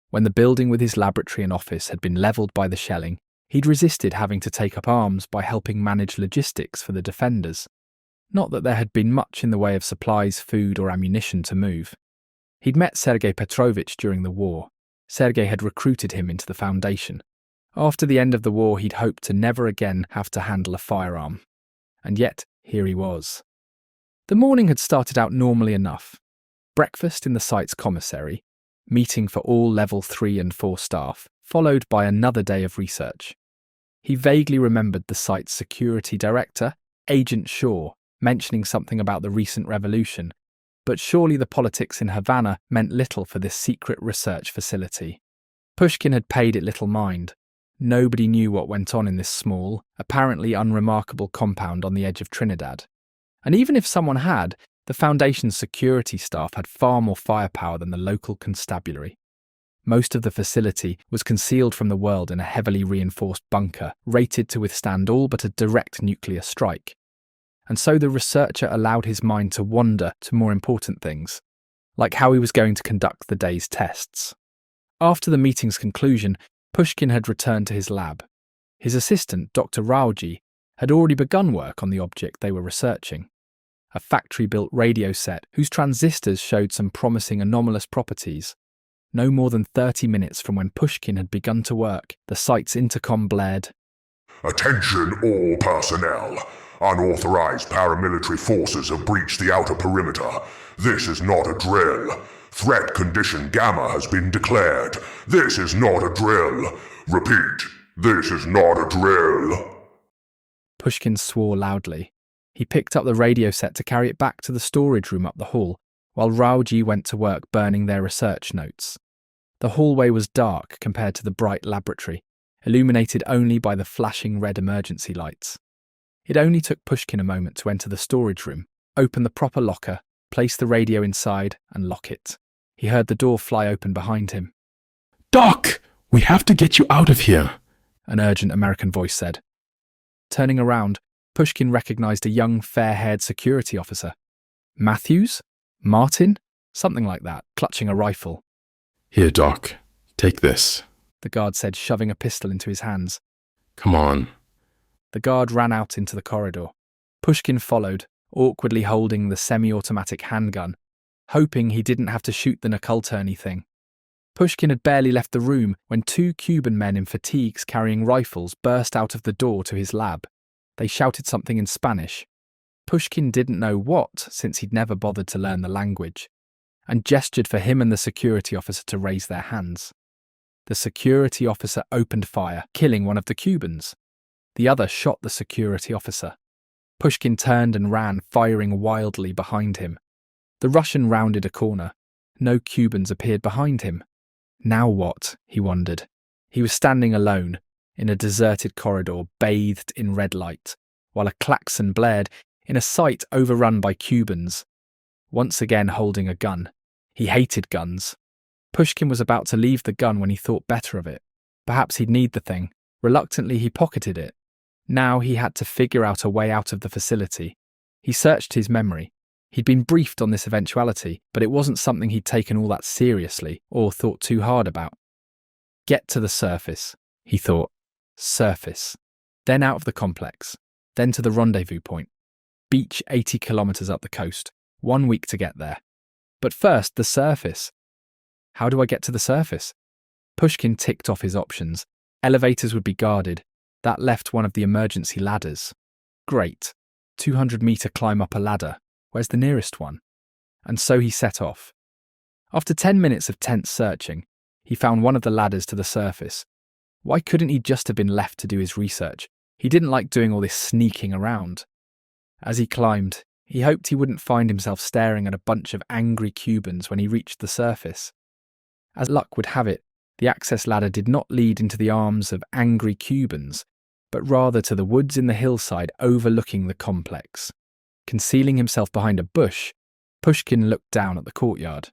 When the building with his laboratory and office had been levelled by the shelling, he'd resisted having to take up arms by helping manage logistics for the defenders. Not that there had been much in the way of supplies, food or ammunition to move. He'd met Sergei Petrovich during the war. Sergei had recruited him into the Foundation. After the end of the war, he'd hoped to never again have to handle a firearm. And yet, here he was. The morning had started out normally enough. Breakfast in the site's commissary, meeting for all level 3 and 4 staff, followed by another day of research. He vaguely remembered the site's security director, Agent Shaw, mentioning something about the recent revolution, but surely the politics in Havana meant little for this secret research facility. Pushkin had paid it little mind. Nobody knew what went on in this small, apparently unremarkable compound on the edge of Trinidad. And even if someone had, the Foundation's security staff had far more firepower than the local constabulary. Most of the facility was concealed from the world in a heavily reinforced bunker, rated to withstand all but a direct nuclear strike. And so the researcher allowed his mind to wander to more important things, like how he was going to conduct the day's tests. After the meeting's conclusion, Pushkin had returned to his lab. His assistant, Dr. Raoji, had already begun work on the object they were researching. A factory-built radio set whose transistors showed some promising anomalous properties. No more than 30 minutes from when Pushkin had begun to work, the site's intercom blared. Attention all personnel. Unauthorized paramilitary forces have breached the outer perimeter. This is not a drill. Threat condition Gamma has been declared. This is not a drill. Repeat, this is not a drill. Pushkin swore loudly. He picked up the radio set to carry it back to the storage room up the hall, while Raoji went to work burning their research notes. The hallway was dark compared to the bright laboratory, illuminated only by the flashing red emergency lights. It only took Pushkin a moment to enter the storage room, open the proper locker, place the radio inside, and lock it. He heard the door fly open behind him. "Doc, we have to get you out of here," an urgent American voice said. Turning around, Pushkin recognized a young, fair-haired security officer. Matthews? Martin? Something like that, clutching a rifle. "Here, Doc. Take this," the guard said, shoving a pistol into his hands. "Come on." The guard ran out into the corridor. Pushkin followed, awkwardly holding the semi-automatic handgun, hoping he didn't have to shoot the Nakulturny thing. Pushkin had barely left the room when two Cuban men in fatigues carrying rifles burst out of the door to his lab. They shouted something in Spanish. Pushkin didn't know what, since he'd never bothered to learn the language, and gestured for him and the security officer to raise their hands. The security officer opened fire, killing one of the Cubans. The other shot the security officer. Pushkin turned and ran, firing wildly behind him. The Russian rounded a corner. No Cubans appeared behind him. Now what? He wondered. He was standing alone, in a deserted corridor bathed in red light, while a klaxon blared in a site overrun by Cubans, once again holding a gun. He hated guns. Pushkin was about to leave the gun when he thought better of it. Perhaps he'd need the thing. Reluctantly, he pocketed it. Now he had to figure out a way out of the facility. He searched his memory. He'd been briefed on this eventuality, but it wasn't something he'd taken all that seriously or thought too hard about. Get to the surface, he thought. Surface. Then out of the complex. Then to the rendezvous point. Beach 80 kilometers up the coast. 1 week to get there. But first, the surface. How do I get to the surface? Pushkin ticked off his options. Elevators would be guarded. That left one of the emergency ladders. Great. 200-meter climb up a ladder. Where's the nearest one? And so he set off. After 10 minutes of tense searching, he found one of the ladders to the surface. Why couldn't he just have been left to do his research? He didn't like doing all this sneaking around. As he climbed, he hoped he wouldn't find himself staring at a bunch of angry Cubans when he reached the surface. As luck would have it, the access ladder did not lead into the arms of angry Cubans, but rather to the woods in the hillside overlooking the complex. Concealing himself behind a bush, Pushkin looked down at the courtyard.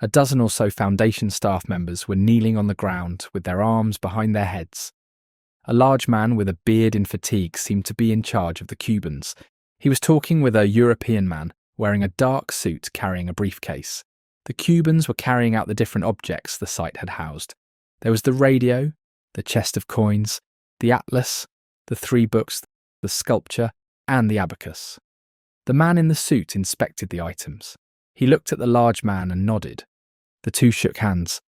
A dozen or so Foundation staff members were kneeling on the ground with their arms behind their heads. A large man with a beard in fatigue seemed to be in charge of the Cubans. He was talking with a European man wearing a dark suit carrying a briefcase. The Cubans were carrying out the different objects the site had housed. There was the radio, the chest of coins, the atlas, the 3 books, the sculpture, and the abacus. The man in the suit inspected the items. He looked at the large man and nodded. The two shook hands.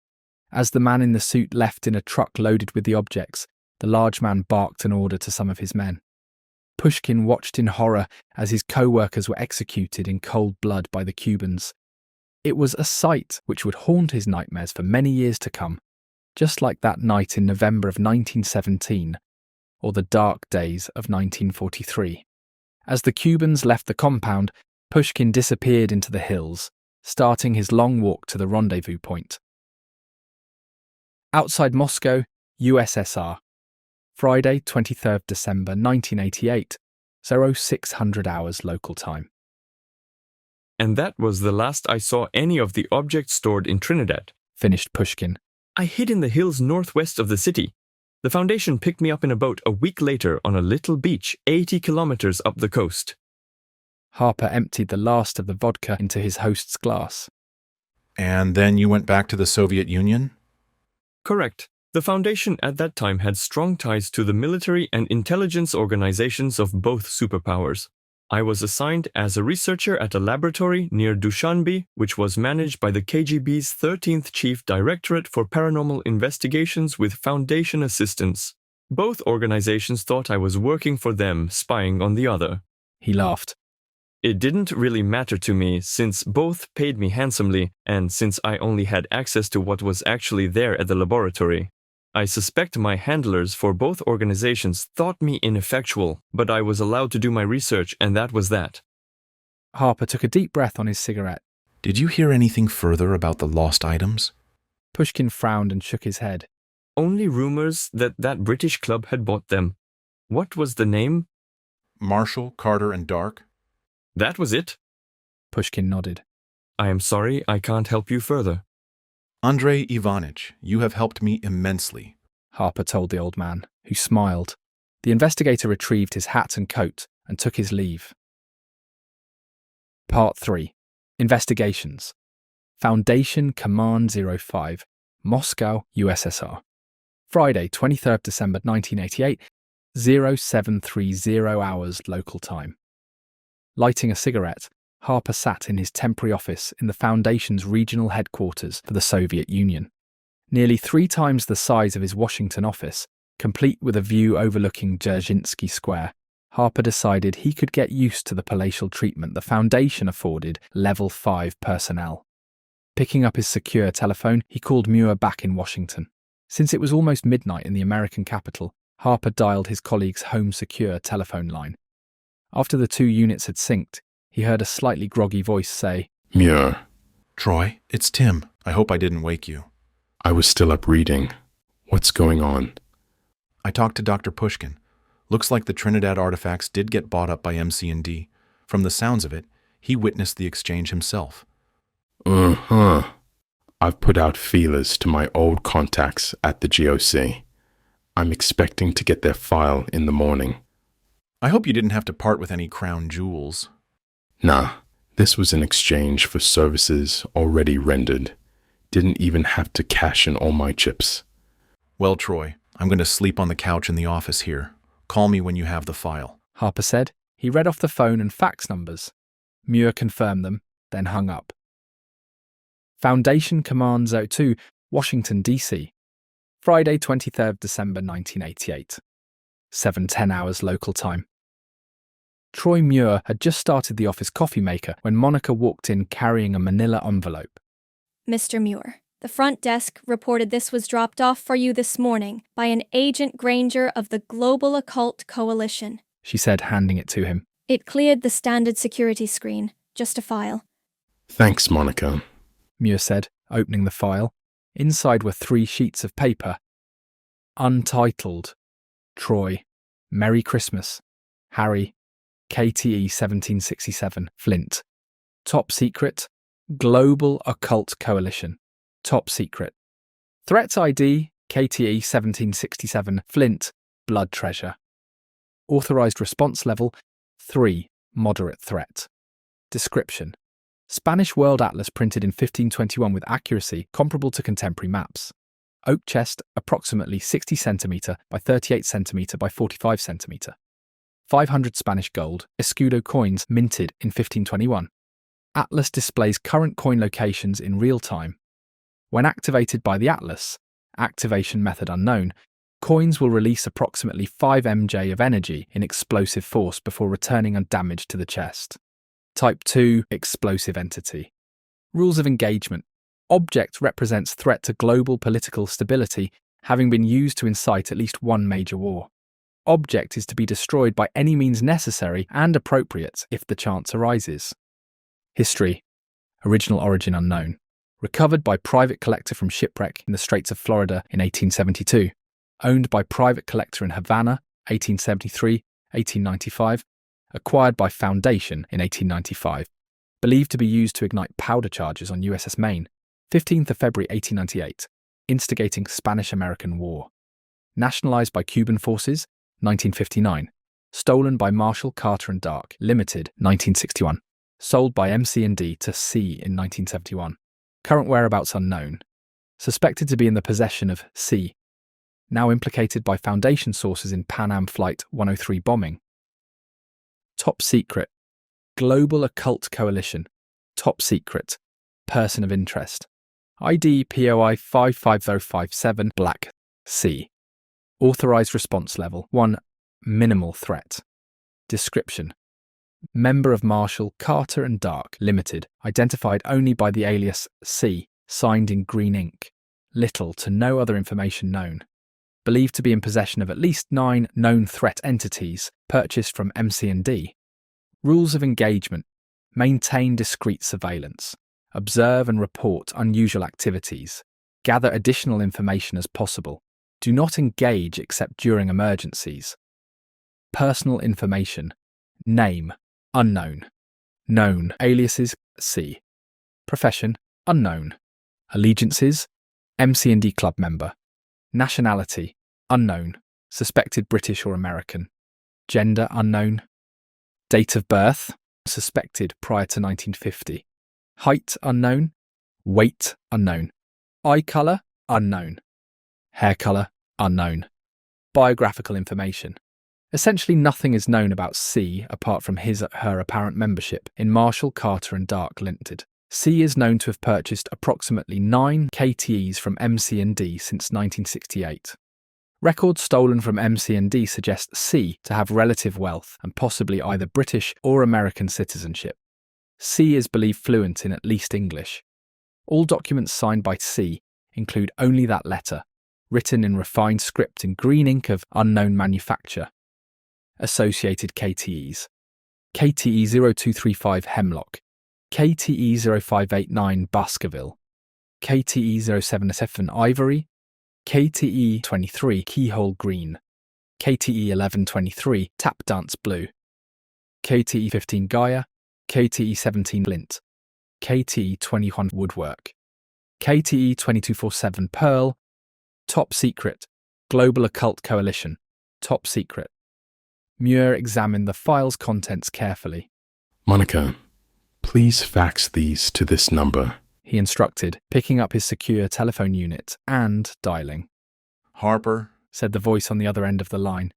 As the man in the suit left in a truck loaded with the objects, the large man barked an order to some of his men. Pushkin watched in horror as his co-workers were executed in cold blood by the Cubans. It was a sight which would haunt his nightmares for many years to come, just like that night in November of 1917, or the dark days of 1943. As the Cubans left the compound, Pushkin disappeared into the hills, starting his long walk to the rendezvous point. Outside Moscow, USSR. Friday, 23rd December 1988, 0600 hours local time. And that was the last I saw any of the objects stored in Trinidad, finished Pushkin. I hid in the hills northwest of the city. The Foundation picked me up in a boat a week later on a little beach 80 kilometers up the coast. Harper emptied the last of the vodka into his host's glass. And then you went back to the Soviet Union? Correct. The Foundation at that time had strong ties to the military and intelligence organizations of both superpowers. I was assigned as a researcher at a laboratory near Dushanbe, which was managed by the KGB's 13th Chief Directorate for Paranormal Investigations with Foundation assistance. Both organizations thought I was working for them, spying on the other. He laughed. It didn't really matter to me, since both paid me handsomely, and since I only had access to what was actually there at the laboratory. I suspect my handlers for both organizations thought me ineffectual, but I was allowed to do my research, and that was that. Harper took a deep breath on his cigarette. Did you hear anything further about the lost items? Pushkin frowned and shook his head. Only rumors that that British club had bought them. What was the name? Marshall, Carter, and Dark? That was it. Pushkin nodded. I am sorry I can't help you further. Andrei Ivanich, you have helped me immensely, Harper told the old man, who smiled. The investigator retrieved his hat and coat and took his leave. Part 3. Investigations. Foundation Command 05, Moscow, USSR. Friday, 23rd December 1988, 0730 hours local time. Lighting a cigarette, Harper sat in his temporary office in the Foundation's regional headquarters for the Soviet Union. nearly 3 times the size of his Washington office, complete with a view overlooking Dzerzhinsky Square. Harper decided he could get used to the palatial treatment the Foundation afforded Level 5 personnel. Picking up his secure telephone, he called Muir back in Washington. Since it was almost midnight in the American capital, Harper dialed his colleague's home secure telephone line. After the 2 units had synced, he heard a slightly groggy voice say, Muir. Troy, it's Tim. I hope I didn't wake you. I was still up reading. What's going on? I talked to Dr. Pushkin. Looks like the Trinidad artifacts did get bought up by MC&D. From the sounds of it, he witnessed the exchange himself. I've put out feelers to my old contacts at the GOC. I'm expecting to get their file in the morning. I hope you didn't have to part with any crown jewels. Nah, this was in exchange for services already rendered. Didn't even have to cash in all my chips. Well, Troy, I'm going to sleep on the couch in the office here. Call me when you have the file. Harper said. He read off the phone and fax numbers. Muir confirmed them, then hung up. Foundation Command 02, Washington, D.C. Friday, 23rd December 1988. 7:10 hours local time. Troy Muir had just started the office coffee maker when Monica walked in carrying a manila envelope. Mr. Muir, the front desk reported this was dropped off for you this morning by an Agent Granger of the Global Occult Coalition, she said, handing it to him. It cleared the standard security screen. Just a file. Thanks, Monica, Muir said, opening the file. Inside were 3 sheets of paper. Untitled. Troy. Merry Christmas. Harry. KTE 1767. Flint. Top secret. Global Occult Coalition. Top secret. Threat ID. KTE 1767. Flint. Blood treasure. Authorized response level 3. Moderate threat. Description. Spanish World Atlas printed in 1521 with accuracy comparable to contemporary maps. Oak chest approximately 60 cm by 38 cm by 45 cm. 500 Spanish gold, escudo coins minted in 1521. Atlas displays current coin locations in real time. When activated by the Atlas, activation method unknown, coins will release approximately 5 mJ of energy in explosive force before returning undamaged to the chest. Type 2 Explosive Entity. Rules of engagement. Object represents threat to global political stability, having been used to incite at least one major war. Object is to be destroyed by any means necessary and appropriate if the chance arises. History. Original origin unknown. Recovered by private collector from shipwreck in the Straits of Florida in 1872. Owned by private collector in Havana, 1873, 1895. Acquired by Foundation in 1895. Believed to be used to ignite powder charges on USS Maine, 15th of February 1898, instigating Spanish-American War. Nationalized by Cuban forces, 1959. Stolen by Marshall, Carter and Dark, Limited, 1961. Sold by MC&D to C in 1971. Current whereabouts unknown. Suspected to be in the possession of C. Now implicated by Foundation sources in Pan Am Flight 103 bombing. Top secret. Global Occult Coalition. Top secret. Person of interest. ID POI 55057 Black C. Authorized response level 1. Minimal threat. Description. Member of Marshall, Carter and Dark, Limited, identified only by the alias C, signed in green ink. Little to no other information known. Believed to be in possession of at least 9 known threat entities purchased from MC&D. Rules of engagement. Maintain discreet surveillance. Observe and report unusual activities. Gather additional information as possible. Do not engage except during emergencies. Personal information. Name. Unknown. Known. Aliases. C. Profession. Unknown. Allegiances. MC&D club member. Nationality. Unknown. Suspected British or American. Gender. Unknown. Date of birth. Suspected prior to 1950. Height. Unknown. Weight. Unknown. Eye colour. Unknown. Hair colour. Unknown. Biographical information. Essentially nothing is known about C apart from his/her apparent membership in Marshall, Carter and Dark Limited. C is known to have purchased approximately 9 KTEs from MC&D since 1968. Records stolen from MC&D suggest C to have relative wealth and possibly either British or American citizenship. C is believed fluent in at least English. All documents signed by C include only that letter, written in refined script in green ink of unknown manufacture. Associated KTEs: KTE 0235 Hemlock, KTE 0589 Baskerville, KTE 077 Ivory, KTE 23 Keyhole Green, KTE 1123 Tap Dance Blue, KTE 15 Gaia, KTE 17 Flint, KTE 21 Woodwork, KTE 2247 Pearl, Top Secret, Global Occult Coalition, Top Secret. Muir examined the file's contents carefully. Monica, please fax these to this number, he instructed, picking up his secure telephone unit and dialing. Harper, said the voice on the other end of the line.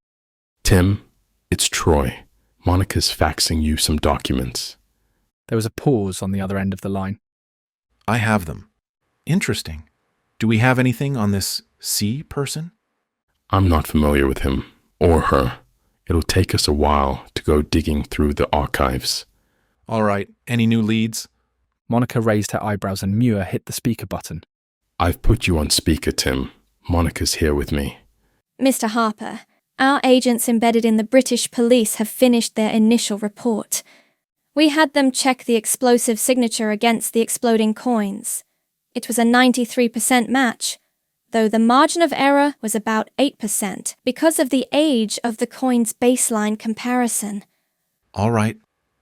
Tim, it's Troy. Monica's faxing you some documents. There was a pause on the other end of the line. I have them. Interesting. Do we have anything on this C person? I'm not familiar with him or her. It'll take us a while to go digging through the archives. All right. Any new leads? Monica raised her eyebrows and Muir hit the speaker button. I've put you on speaker, Tim. Monica's here with me. Mr. Harper, our agents embedded in the British police have finished their initial report. We had them check the explosive signature against the exploding coins. It was a 93% match, though the margin of error was about 8% because of the age of the coin's baseline comparison. All right.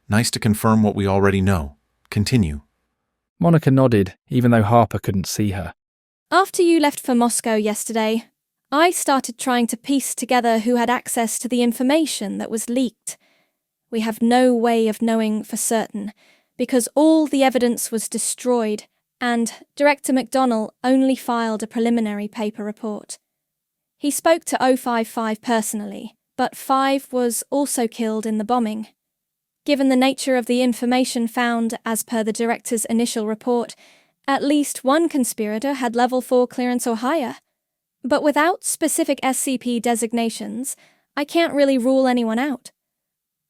Nice to confirm what we already know. Continue. Monica nodded, even though Harper couldn't see her. After you left for Moscow yesterday, I started trying to piece together who had access to the information that was leaked. We have no way of knowing for certain, because all the evidence was destroyed, and Director McDonnell only filed a preliminary paper report. He spoke to 055 personally, but 5 was also killed in the bombing. Given the nature of the information found as per the Director's initial report, at least one conspirator had level 4 clearance or higher. But without specific SCP designations, I can't really rule anyone out.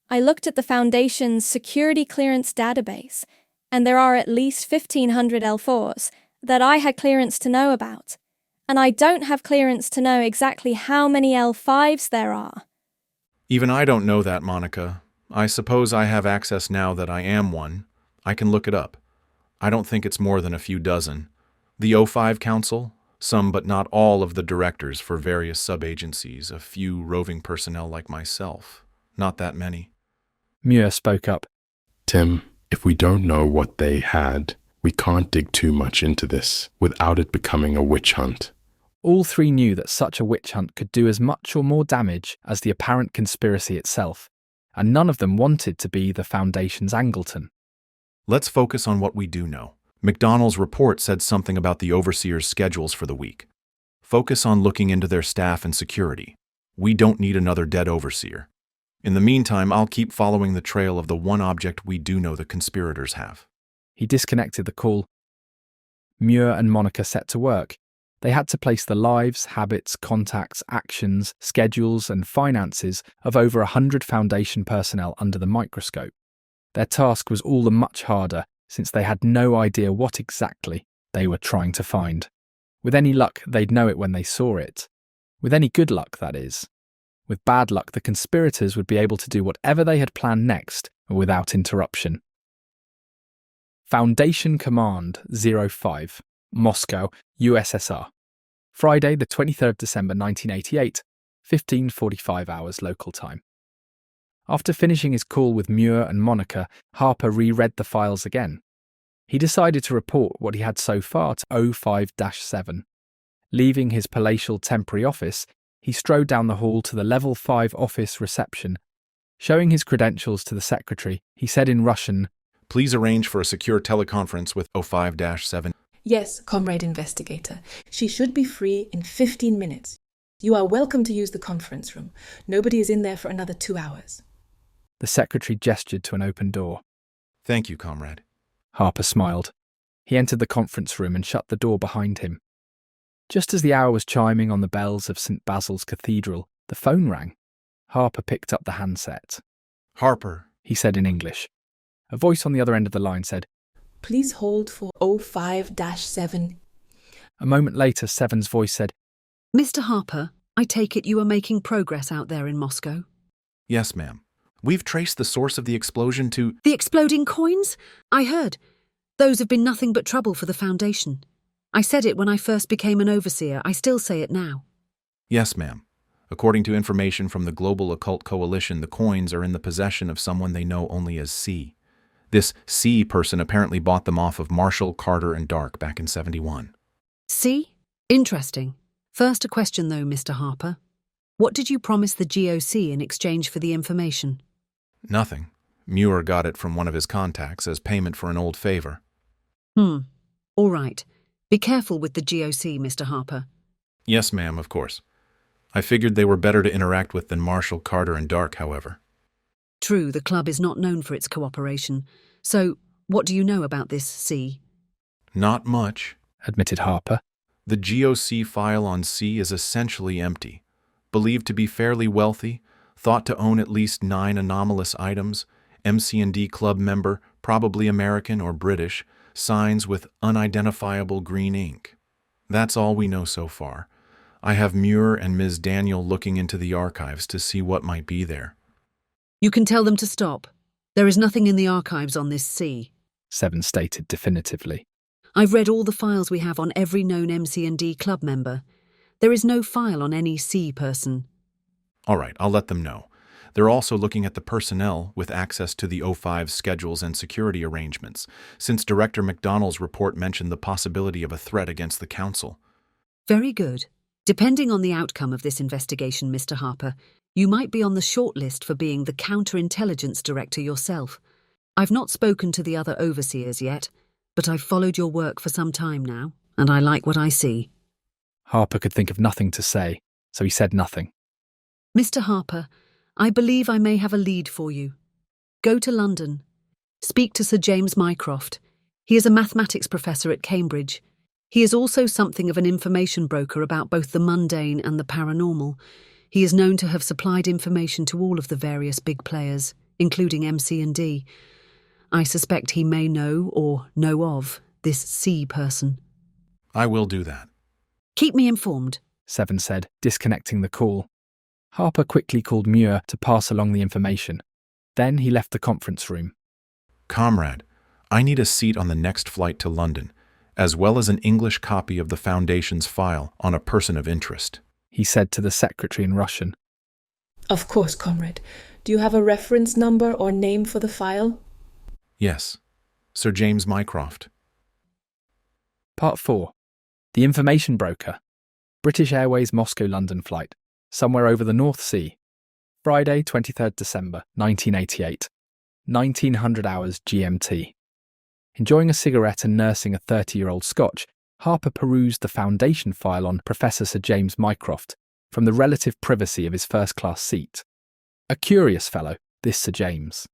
I looked at the Foundation's security clearance database, and there are at least 1,500 L4s that I had clearance to know about, and I don't have clearance to know exactly how many L5s there are. Even I don't know that, Monica. I suppose I have access now that I am one. I can look it up. I don't think it's more than a few dozen. The O5 Council, some but not all of the directors for various sub-agencies, a few roving personnel like myself. Not that many. Muir spoke up. Tim, if we don't know what they had, we can't dig too much into this without it becoming a witch hunt. All three knew that such a witch hunt could do as much or more damage as the apparent conspiracy itself, and none of them wanted to be the Foundation's Angleton. Let's focus on what we do know. McDonnell's report said something about the overseer's schedules for the week. Focus on looking into their staff and security. We don't need another dead overseer. In the meantime, I'll keep following the trail of the one object we do know the conspirators have. He disconnected the call. Muir and Monica set to work. They had to place the lives, habits, contacts, actions, schedules, and finances of over 100 Foundation personnel under the microscope. Their task was all the much harder, since they had no idea what exactly they were trying to find. With any luck, they'd know it when they saw it. With any good luck, that is. With bad luck, the conspirators would be able to do whatever they had planned next without interruption. Foundation Command 05, Moscow, USSR. Friday, the 23rd of December 1988, 15:45 hours local time. After finishing his call with Muir and Monica, Harper reread the files again. He decided to report what he had so far to 05-7. Leaving his palatial temporary office, he strode down the hall to the Level 5 office reception. Showing his credentials to the secretary, he said in Russian, "Please arrange for a secure teleconference with 05-7. Yes, Comrade Investigator. She should be free in 15 minutes. You are welcome to use the conference room. Nobody is in there for another 2 hours. The secretary gestured to an open door. Thank you, Comrade. Harper smiled. He entered the conference room and shut the door behind him. Just as the hour was chiming on the bells of St. Basil's Cathedral, the phone rang. Harper picked up the handset. Harper, he said in English. A voice on the other end of the line said, Please hold for 05-7. A moment later, Seven's voice said, Mr. Harper, I take it you are making progress out there in Moscow? Yes, ma'am. We've traced the source of the explosion to... The exploding coins? I heard. Those have been nothing but trouble for the Foundation. I said it when I first became an overseer. I still say it now. Yes, ma'am. According to information from the Global Occult Coalition, the coins are in the possession of someone they know only as C. This C person apparently bought them off of Marshall, Carter, and Dark back in '71. C? Interesting. First a question though, Mr. Harper. What did you promise the GOC in exchange for the information? Nothing. Muir got it from one of his contacts as payment for an old favor. All right. Be careful with the GOC, Mr. Harper. Yes, ma'am, of course. I figured they were better to interact with than Marshall, Carter, and Dark, however. True, the club is not known for its cooperation. So, what do you know about this C? Not much, admitted Harper. The GOC file on C is essentially empty. Believed to be fairly wealthy, thought to own at least 9 anomalous items, MC&D club member, probably American or British, signs with unidentifiable green ink. That's all we know so far. I have Muir and Ms. Daniel looking into the archives to see what might be there. You can tell them to stop. There is nothing in the archives on this C. Seven stated definitively. I've read all the files we have on every known MC&D club member. There is no file on any C person. All right, I'll let them know. They're also looking at the personnel with access to the O5 schedules and security arrangements, since Director McDonnell's report mentioned the possibility of a threat against the Council. Very good. Depending on the outcome of this investigation, Mr. Harper, you might be on the shortlist for being the counterintelligence director yourself. I've not spoken to the other overseers yet, but I've followed your work for some time now, and I like what I see. Harper could think of nothing to say, so he said nothing. Mr. Harper, I believe I may have a lead for you. Go to London. Speak to Sir James Mycroft. He is a mathematics professor at Cambridge. He is also something of an information broker about both the mundane and the paranormal. He is known to have supplied information to all of the various big players, including MC&D. I suspect he may know or know of this C person. I will do that. Keep me informed, Seven said, disconnecting the call. Harper quickly called Muir to pass along the information. Then he left the conference room. Comrade, I need a seat on the next flight to London, as well as an English copy of the Foundation's file on a person of interest, he said to the secretary in Russian. Of course, comrade. Do you have a reference number or name for the file? Yes. Sir James Mycroft. Part 4. The Information Broker. British Airways Moscow-London flight. Somewhere over the North Sea. Friday, 23rd December, 1988. 1900 hours GMT. Enjoying a cigarette and nursing a 30-year-old Scotch, Harper perused the Foundation file on Professor Sir James Mycroft from the relative privacy of his first-class seat. A curious fellow, this Sir James.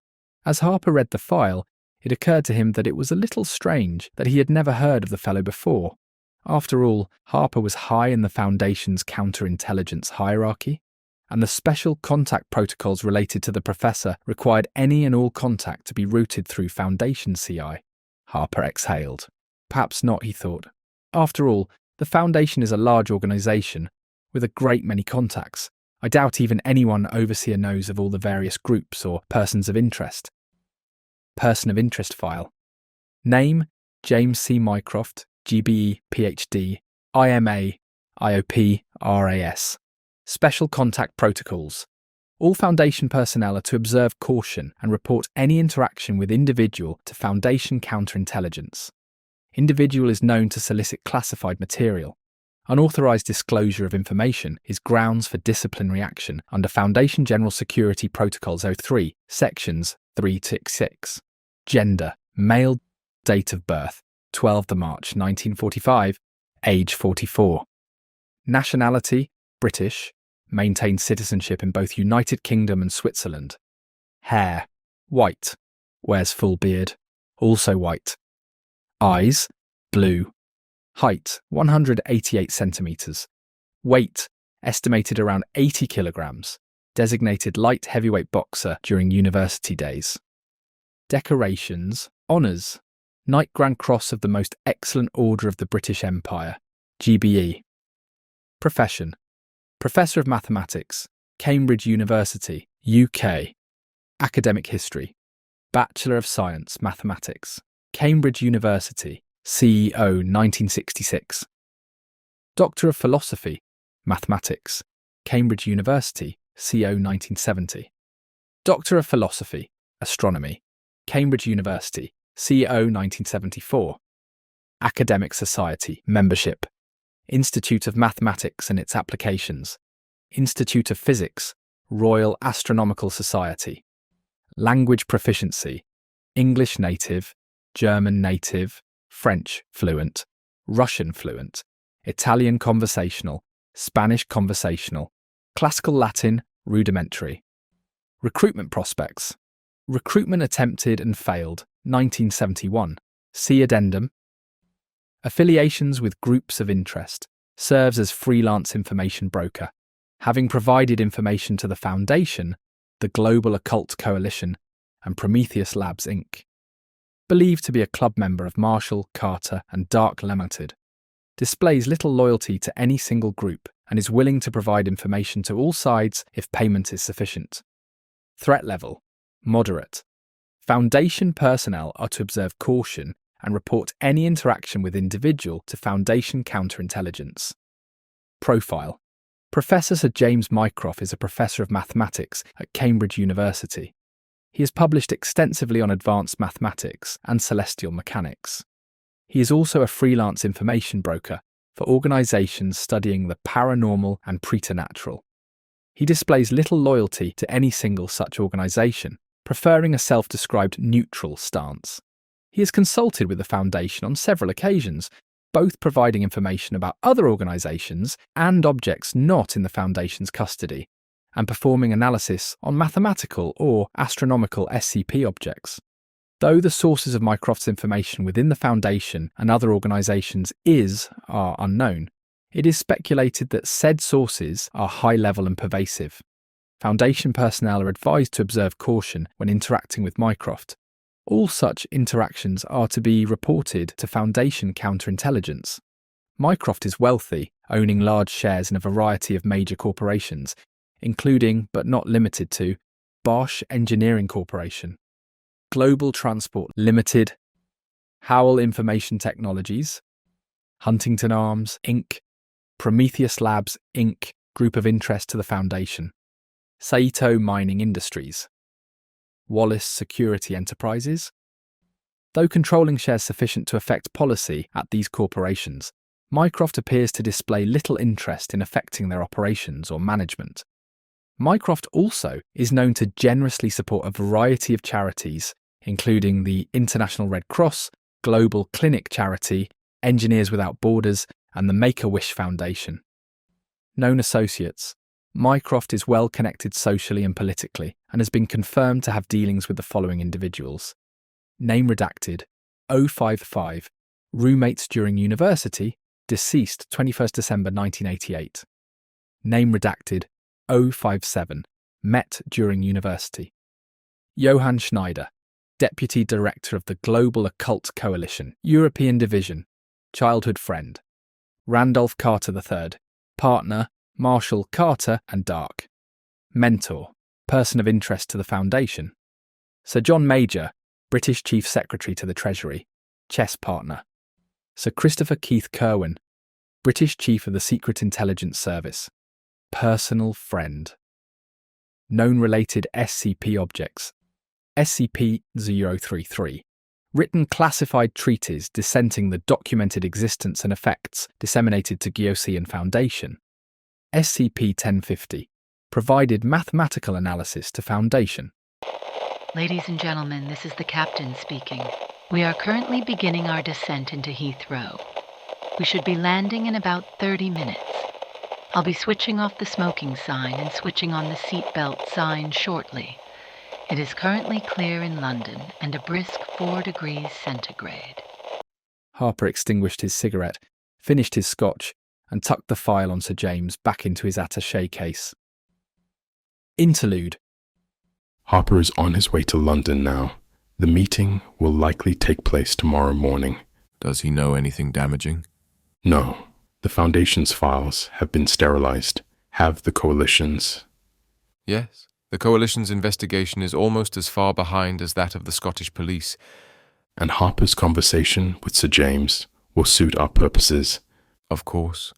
As Harper read the file, it occurred to him that it was a little strange that he had never heard of the fellow before. After all, Harper was high in the Foundation's counterintelligence hierarchy, and the special contact protocols related to the professor required any and all contact to be routed through Foundation CI. Harper exhaled. Perhaps not, he thought. After all, the Foundation is a large organisation with a great many contacts. I doubt even anyone overseer knows of all the various groups or persons of interest. Person of interest file. Name, James C. Mycroft, GBE, PhD, IMA, IOP, RAS. Special contact protocols. All Foundation personnel are to observe caution and report any interaction with individual to Foundation counterintelligence. Individual is known to solicit classified material. Unauthorized disclosure of information is grounds for disciplinary action under Foundation General Security Protocols 03, Sections 3-6. Gender, male. Date of birth, 12 March 1945, age 44. Nationality, British, maintains citizenship in both United Kingdom and Switzerland. Hair, white, wears full beard, also white. Eyes, blue. Height, 188 centimeters. Weight, estimated around 80 kilograms. Designated light heavyweight boxer during university days. Decorations, honours. Knight Grand Cross of the Most Excellent Order of the British Empire, GBE. Profession, Professor of Mathematics, Cambridge University, UK. Academic history, Bachelor of Science, Mathematics, Cambridge University, CEO 1966. Doctor of Philosophy, Mathematics, Cambridge University, CO 1970. Doctor of Philosophy, Astronomy, Cambridge University, CO 1974. Academic Society, Membership, Institute of Mathematics and its Applications, Institute of Physics, Royal Astronomical Society. Language proficiency, English native, German native, French fluent, Russian fluent, Italian conversational, Spanish conversational, Classical Latin rudimentary. Recruitment prospects. Recruitment attempted and failed, 1971. See addendum. Affiliations with groups of interest. Serves as freelance information broker. Having provided information to the Foundation, the Global Occult Coalition, and Prometheus Labs Inc. Believed to be a club member of Marshall, Carter, and Dark Limited. Displays little loyalty to any single group and is willing to provide information to all sides if payment is sufficient. Threat level, moderate. Foundation personnel are to observe caution and report any interaction with individual to Foundation counterintelligence. Profile. Professor Sir James Mycroft is a professor of mathematics at Cambridge University. He has published extensively on advanced mathematics and celestial mechanics. He is also a freelance information broker for organisations studying the paranormal and preternatural. He displays little loyalty to any single such organisation, preferring a self-described neutral stance. He has consulted with the Foundation on several occasions, both providing information about other organisations and objects not in the Foundation's custody, and performing analysis on mathematical or astronomical SCP objects. Though the sources of Mycroft's information within the Foundation and other organisations are unknown, it is speculated that said sources are high-level and pervasive. Foundation personnel are advised to observe caution when interacting with Mycroft. All such interactions are to be reported to Foundation counterintelligence. Mycroft is wealthy, owning large shares in a variety of major corporations, including, but not limited to, Bosch Engineering Corporation, Global Transport Limited, Howell Information Technologies, Huntington Arms, Inc., Prometheus Labs, Inc., Group of Interest to the Foundation, Saito Mining Industries, Wallace Security Enterprises. Though controlling shares sufficient to affect policy at these corporations, Mycroft appears to display little interest in affecting their operations or management. Mycroft also is known to generously support a variety of charities, including the International Red Cross, Global Clinic Charity, Engineers Without Borders, and the Make-A-Wish Foundation. Known associates. Mycroft is well connected socially and politically, and has been confirmed to have dealings with the following individuals. Name redacted, 055, roommates during university, deceased 21st December 1988. Name redacted, 057, met during university. Johann Schneider, Deputy Director of the Global Occult Coalition, European Division, childhood friend. Randolph Carter III, partner, Marshall, Carter and Dark. Mentor, person of interest to the Foundation. Sir John Major, British Chief Secretary to the Treasury, chess partner. Sir Christopher Keith Kerwin, British Chief of the Secret Intelligence Service, personal friend. Known related SCP objects. SCP-033, written classified treatise dissenting the documented existence and effects disseminated to Geocean Foundation. SCP-1050, provided mathematical analysis to Foundation. Ladies and gentlemen, this is the captain speaking. We are currently beginning our descent into Heathrow. We should be landing in about 30 minutes. I'll be switching off the smoking sign and switching on the seatbelt sign shortly. It is currently clear in London and a brisk 4 degrees centigrade. Harper extinguished his cigarette, finished his scotch, and tucked the file on Sir James back into his attaché case. Interlude. Harper is on his way to London now. The meeting will likely take place tomorrow morning. Does he know anything damaging? No. The Foundation's files have been sterilized. Have the Coalition's? Yes. The Coalition's investigation is almost as far behind as that of the Scottish police. And Harper's conversation with Sir James will suit our purposes. Of course.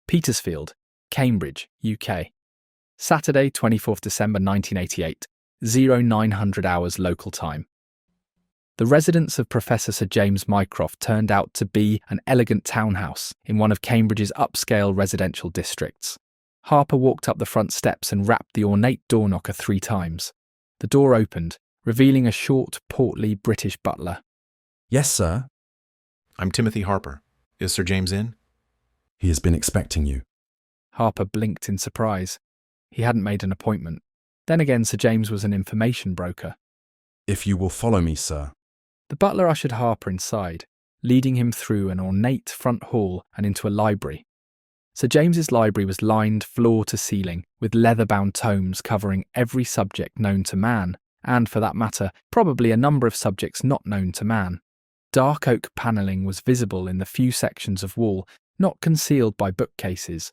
Petersfield, Cambridge, UK. Saturday, 24th December 1988, 0900 hours local time. The residence of Professor Sir James Mycroft turned out to be an elegant townhouse in one of Cambridge's upscale residential districts. Harper walked up the front steps and rapped the ornate door knocker 3 times. The door opened, revealing a short, portly British butler. Yes, sir. I'm Timothy Harper. Is Sir James in? He has been expecting you. Harper blinked in surprise. He hadn't made an appointment. Then again, Sir James was an information broker. If you will follow me, sir. The butler ushered Harper inside, leading him through an ornate front hall and into a library. Sir James's library was lined floor to ceiling with leather-bound tomes covering every subject known to man, and, for that matter, probably a number of subjects not known to man. Dark oak panelling was visible in the few sections of wall, not concealed by bookcases.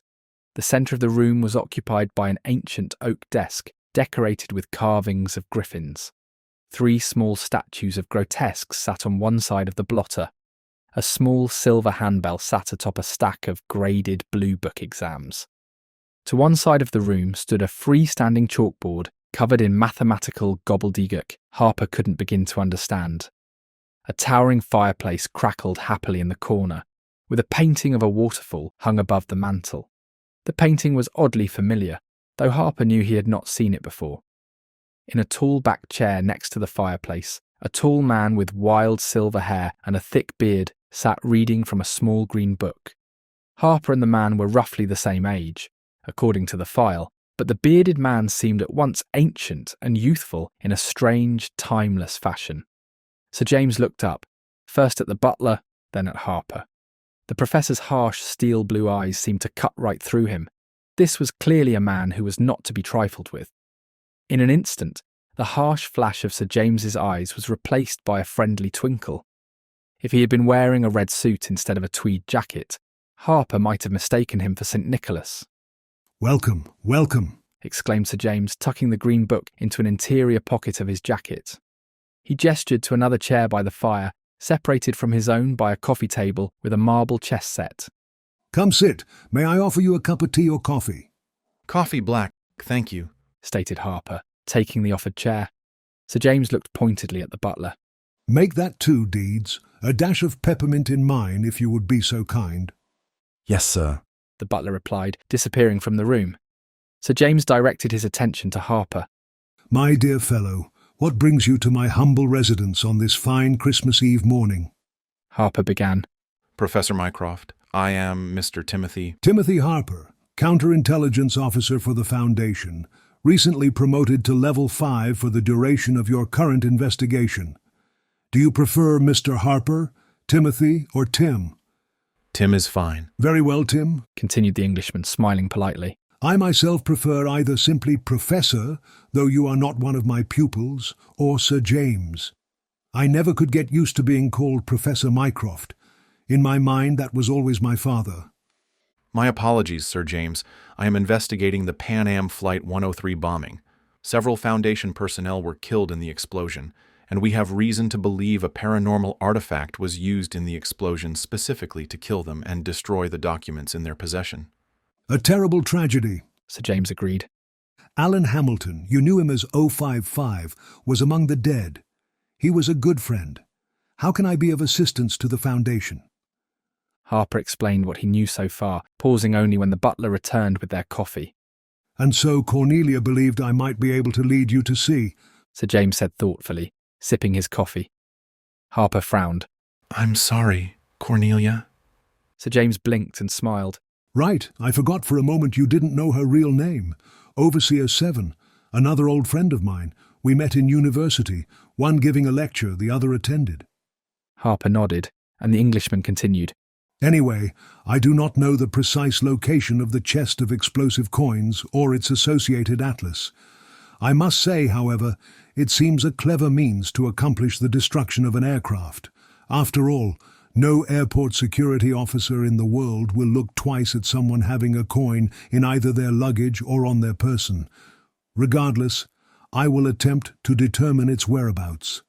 The centre of the room was occupied by an ancient oak desk, decorated with carvings of griffins. 3 small statues of grotesques sat on one side of the blotter. A small silver handbell sat atop a stack of graded blue book exams. To one side of the room stood a freestanding chalkboard covered in mathematical gobbledygook Harper couldn't begin to understand. A towering fireplace crackled happily in the corner, with a painting of a waterfall hung above the mantel. The painting was oddly familiar, though Harper knew he had not seen it before. In a tall back chair next to the fireplace, a tall man with wild silver hair and a thick beard sat reading from a small green book. Harper and the man were roughly the same age, according to the file, but the bearded man seemed at once ancient and youthful in a strange, timeless fashion. Sir James looked up, first at the butler, then at Harper. The professor's harsh steel blue eyes seemed to cut right through him. This was clearly a man who was not to be trifled with. In an instant, the harsh flash of Sir James's eyes was replaced by a friendly twinkle. If he had been wearing a red suit instead of a tweed jacket, Harper might have mistaken him for St. Nicholas. "Welcome, welcome," exclaimed Sir James, tucking the green book into an interior pocket of his jacket. He gestured to another chair by the fire, separated from his own by a coffee table with a marble chess set. "Come sit. May I offer you a cup of tea or coffee?" Coffee black, thank you, stated Harper, taking the offered chair. Sir James looked pointedly at the butler. "Make that 2 Deeds. A dash of peppermint in mine, if you would be so kind." Yes, sir, the butler replied, disappearing from the room. Sir James directed his attention to Harper. "My dear fellow, what brings you to my humble residence on this fine Christmas Eve morning?" Harper began. Professor Mycroft, I am Mr. Timothy Harper, Counterintelligence Officer for the Foundation, recently promoted to Level 5 for the duration of your current investigation. Do you prefer Mr. Harper, Timothy, or Tim? Tim is fine. Very well, Tim, continued the Englishman, smiling politely. I myself prefer either simply Professor, though you are not one of my pupils, or Sir James. I never could get used to being called Professor Mycroft. In my mind, that was always my father. My apologies, Sir James. I am investigating the Pan Am Flight 103 bombing. Several Foundation personnel were killed in the explosion, and we have reason to believe a paranormal artifact was used in the explosion specifically to kill them and destroy the documents in their possession. A terrible tragedy, Sir James agreed. Alan Hamilton, you knew him as 055, was among the dead. He was a good friend. How can I be of assistance to the Foundation? Harper explained what he knew so far, pausing only when the butler returned with their coffee. And so Cornelia believed I might be able to lead you to see, Sir James said thoughtfully, sipping his coffee. Harper frowned. I'm sorry, Cornelia. Sir James blinked and smiled. Right, I forgot for a moment you didn't know her real name. Overseer 7, another old friend of mine. We met in university, one giving a lecture, the other attended. Harper nodded. and the Englishman continued. Anyway, I do not know the precise location of the chest of explosive coins or its associated atlas. I must say, however, it seems a clever means to accomplish the destruction of an aircraft. After all, no airport security officer in the world will look twice at someone having a coin in either their luggage or on their person. Regardless, I will attempt to determine its whereabouts.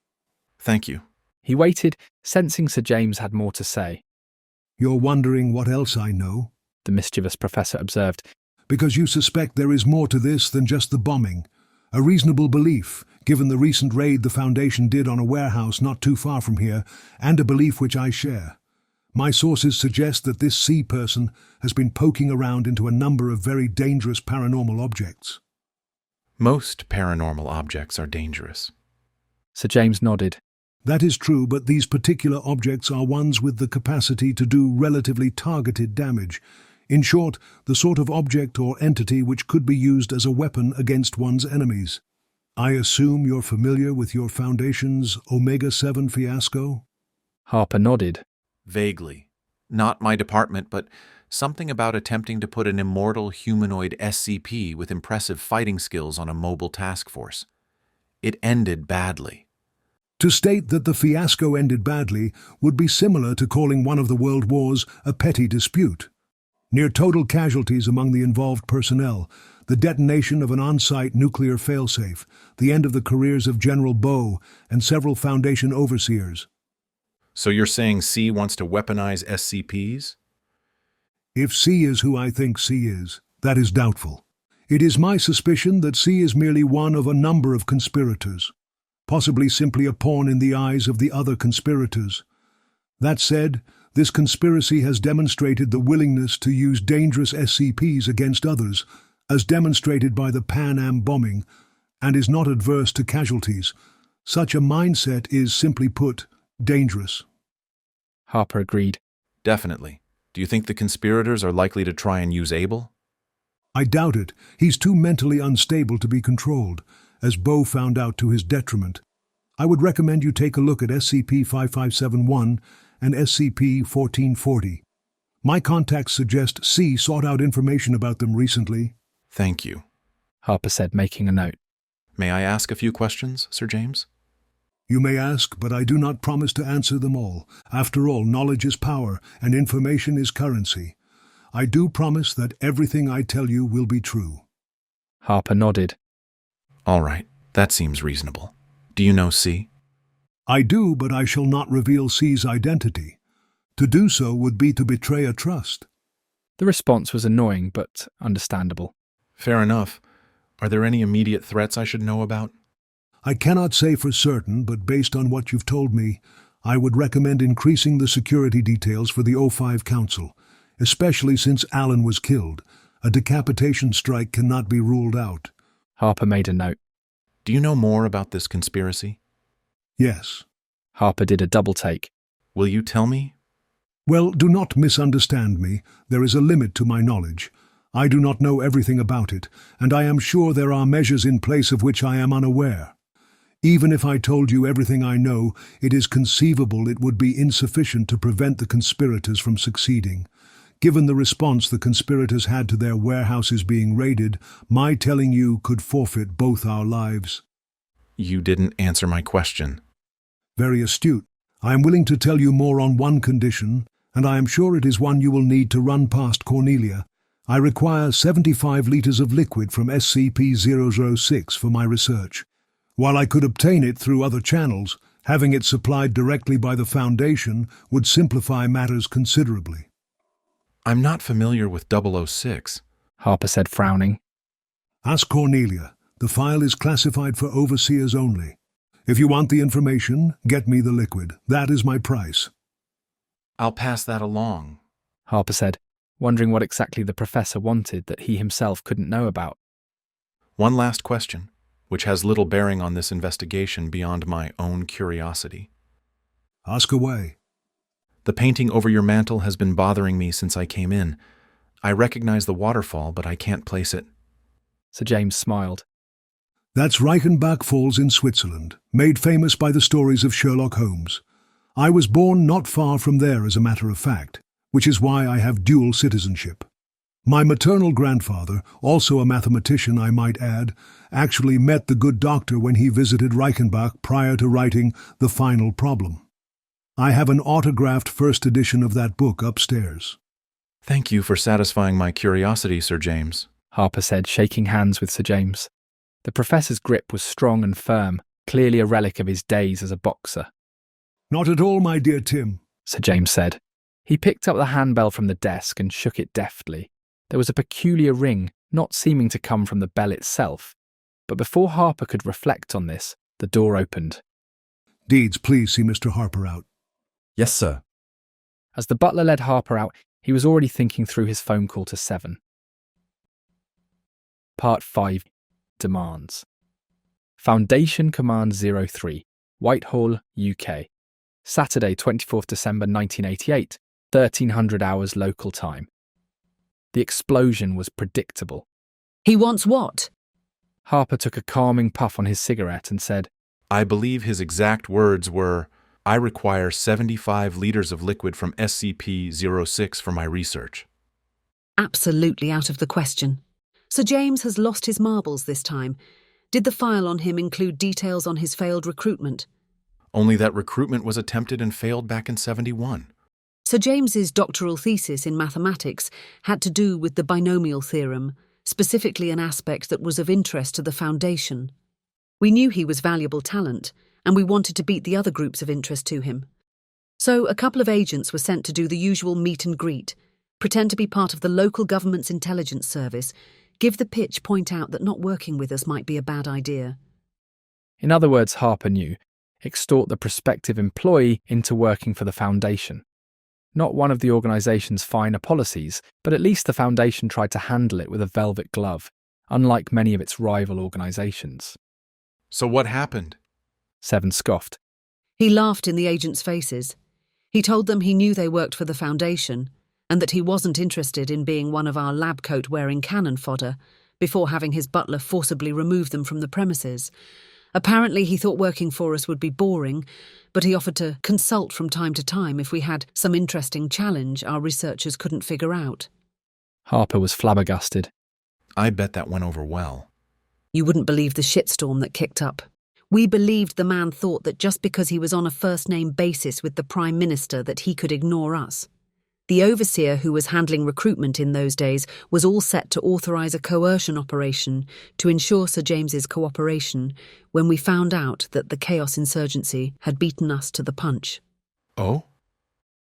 Thank you. He waited, sensing Sir James had more to say. You're wondering what else I know? The mischievous professor observed. Because you suspect there is more to this than just the bombing. A reasonable belief, given the recent raid the Foundation did on a warehouse not too far from here, and a belief which I share. My sources suggest that this C person has been poking around into a number of very dangerous paranormal objects. Most paranormal objects are dangerous. Sir James nodded. That is true, but these particular objects are ones with the capacity to do relatively targeted damage. In short, the sort of object or entity which could be used as a weapon against one's enemies. I assume you're familiar with your Foundation's Omega-7 fiasco? Harper nodded. Vaguely. Not my department, but something about attempting to put an immortal humanoid SCP with impressive fighting skills on a mobile task force. It ended badly. To state that the fiasco ended badly would be similar to calling one of the world wars a petty dispute. Near total casualties among the involved personnel, the detonation of an on-site nuclear failsafe, the end of the careers of General Bow and several Foundation overseers. So you're saying C wants to weaponize SCPs? If C is who I think C is, that is doubtful. It is my suspicion that C is merely one of a number of conspirators, possibly simply a pawn in the eyes of the other conspirators. That said, this conspiracy has demonstrated the willingness to use dangerous SCPs against others, as demonstrated by the Pan Am bombing, and is not adverse to casualties. Such a mindset is, simply put, dangerous. Harper agreed. Definitely. Do you think the conspirators are likely to try and use Abel? I doubt it. He's too mentally unstable to be controlled, as Bow found out to his detriment. I would recommend you take a look at SCP-5571 and SCP-1440. My contacts suggest C sought out information about them recently. Thank you, Harper said, making a note. May I ask a few questions, Sir James? You may ask, but I do not promise to answer them all. After all, knowledge is power, and information is currency. I do promise that everything I tell you will be true. Harper nodded. All right, that seems reasonable. Do you know C? I do, but I shall not reveal C's identity. To do so would be to betray a trust. The response was annoying, but understandable. Fair enough. Are there any immediate threats I should know about? I cannot say for certain, but based on what you've told me, I would recommend increasing the security details for the O5 Council, especially since Allen was killed. A decapitation strike cannot be ruled out. Harper made a note. Do you know more about this conspiracy? Yes. Harper did a double take. Will you tell me? Well, do not misunderstand me. There is a limit to my knowledge. I do not know everything about it, and I am sure there are measures in place of which I am unaware. Even if I told you everything I know, it is conceivable it would be insufficient to prevent the conspirators from succeeding. Given the response the conspirators had to their warehouses being raided, my telling you could forfeit both our lives. You didn't answer my question. Very astute. I am willing to tell you more on one condition, and I am sure it is one you will need to run past Cornelia. I require 75 liters of liquid from SCP-006 for my research. While I could obtain it through other channels, having it supplied directly by the Foundation would simplify matters considerably. I'm not familiar with 006, Harper said, frowning. Ask Cornelia. The file is classified for overseers only. If you want the information, get me the liquid. That is my price. I'll pass that along, Harper said, wondering what exactly the professor wanted that he himself couldn't know about. One last question, which has little bearing on this investigation beyond my own curiosity. Ask away. The painting over your mantel has been bothering me since I came in. I recognize the waterfall, but I can't place it. Sir James smiled. That's Reichenbach Falls in Switzerland, made famous by the stories of Sherlock Holmes. I was born not far from there, as a matter of fact, which is why I have dual citizenship. My maternal grandfather, also a mathematician I might add, actually met the good doctor when he visited Reichenbach prior to writing The Final Problem. I have an autographed first edition of that book upstairs. Thank you for satisfying my curiosity, Sir James, Harper said, shaking hands with Sir James. The professor's grip was strong and firm, clearly a relic of his days as a boxer. Not at all, my dear Tim, Sir James said. He picked up the handbell from the desk and shook it deftly. There was a peculiar ring, not seeming to come from the bell itself. But before Harper could reflect on this, the door opened. Deeds, please see Mr. Harper out. Yes, sir. As the butler led Harper out, he was already thinking through his phone call to Seven. Part 5. Demands. Foundation Command 03, Whitehall, UK. Saturday, 24th December 1988, 1300 hours local time. The explosion was predictable. He wants what? Harper took a calming puff on his cigarette and said, I believe his exact words were, I require 75 liters of liquid from SCP-06 for my research. Absolutely out of the question. Sir James has lost his marbles this time. Did the file on him include details on his failed recruitment? Only that recruitment was attempted and failed back in 71. Sir James's doctoral thesis in mathematics had to do with the binomial theorem, specifically an aspect that was of interest to the Foundation. We knew he was valuable talent, and we wanted to beat the other groups of interest to him. So a couple of agents were sent to do the usual meet and greet, pretend to be part of the local government's intelligence service, give the pitch, point out that not working with us might be a bad idea. In other words, Harper knew, extort the prospective employee into working for the Foundation. Not one of the organisation's finer policies, but at least the Foundation tried to handle it with a velvet glove, unlike many of its rival organisations. So what happened? Seven scoffed. He laughed in the agents' faces. He told them he knew they worked for the Foundation, and that he wasn't interested in being one of our lab coat-wearing cannon fodder, before having his butler forcibly remove them from the premises. Apparently he thought working for us would be boring, but he offered to consult from time to time if we had some interesting challenge our researchers couldn't figure out. Harper was flabbergasted. I bet that went over well. You wouldn't believe the shitstorm that kicked up. We believed the man thought that just because he was on a first-name basis with the Prime Minister that he could ignore us. The overseer who was handling recruitment in those days was all set to authorise a coercion operation to ensure Sir James's cooperation when we found out that the Chaos Insurgency had beaten us to the punch. Oh?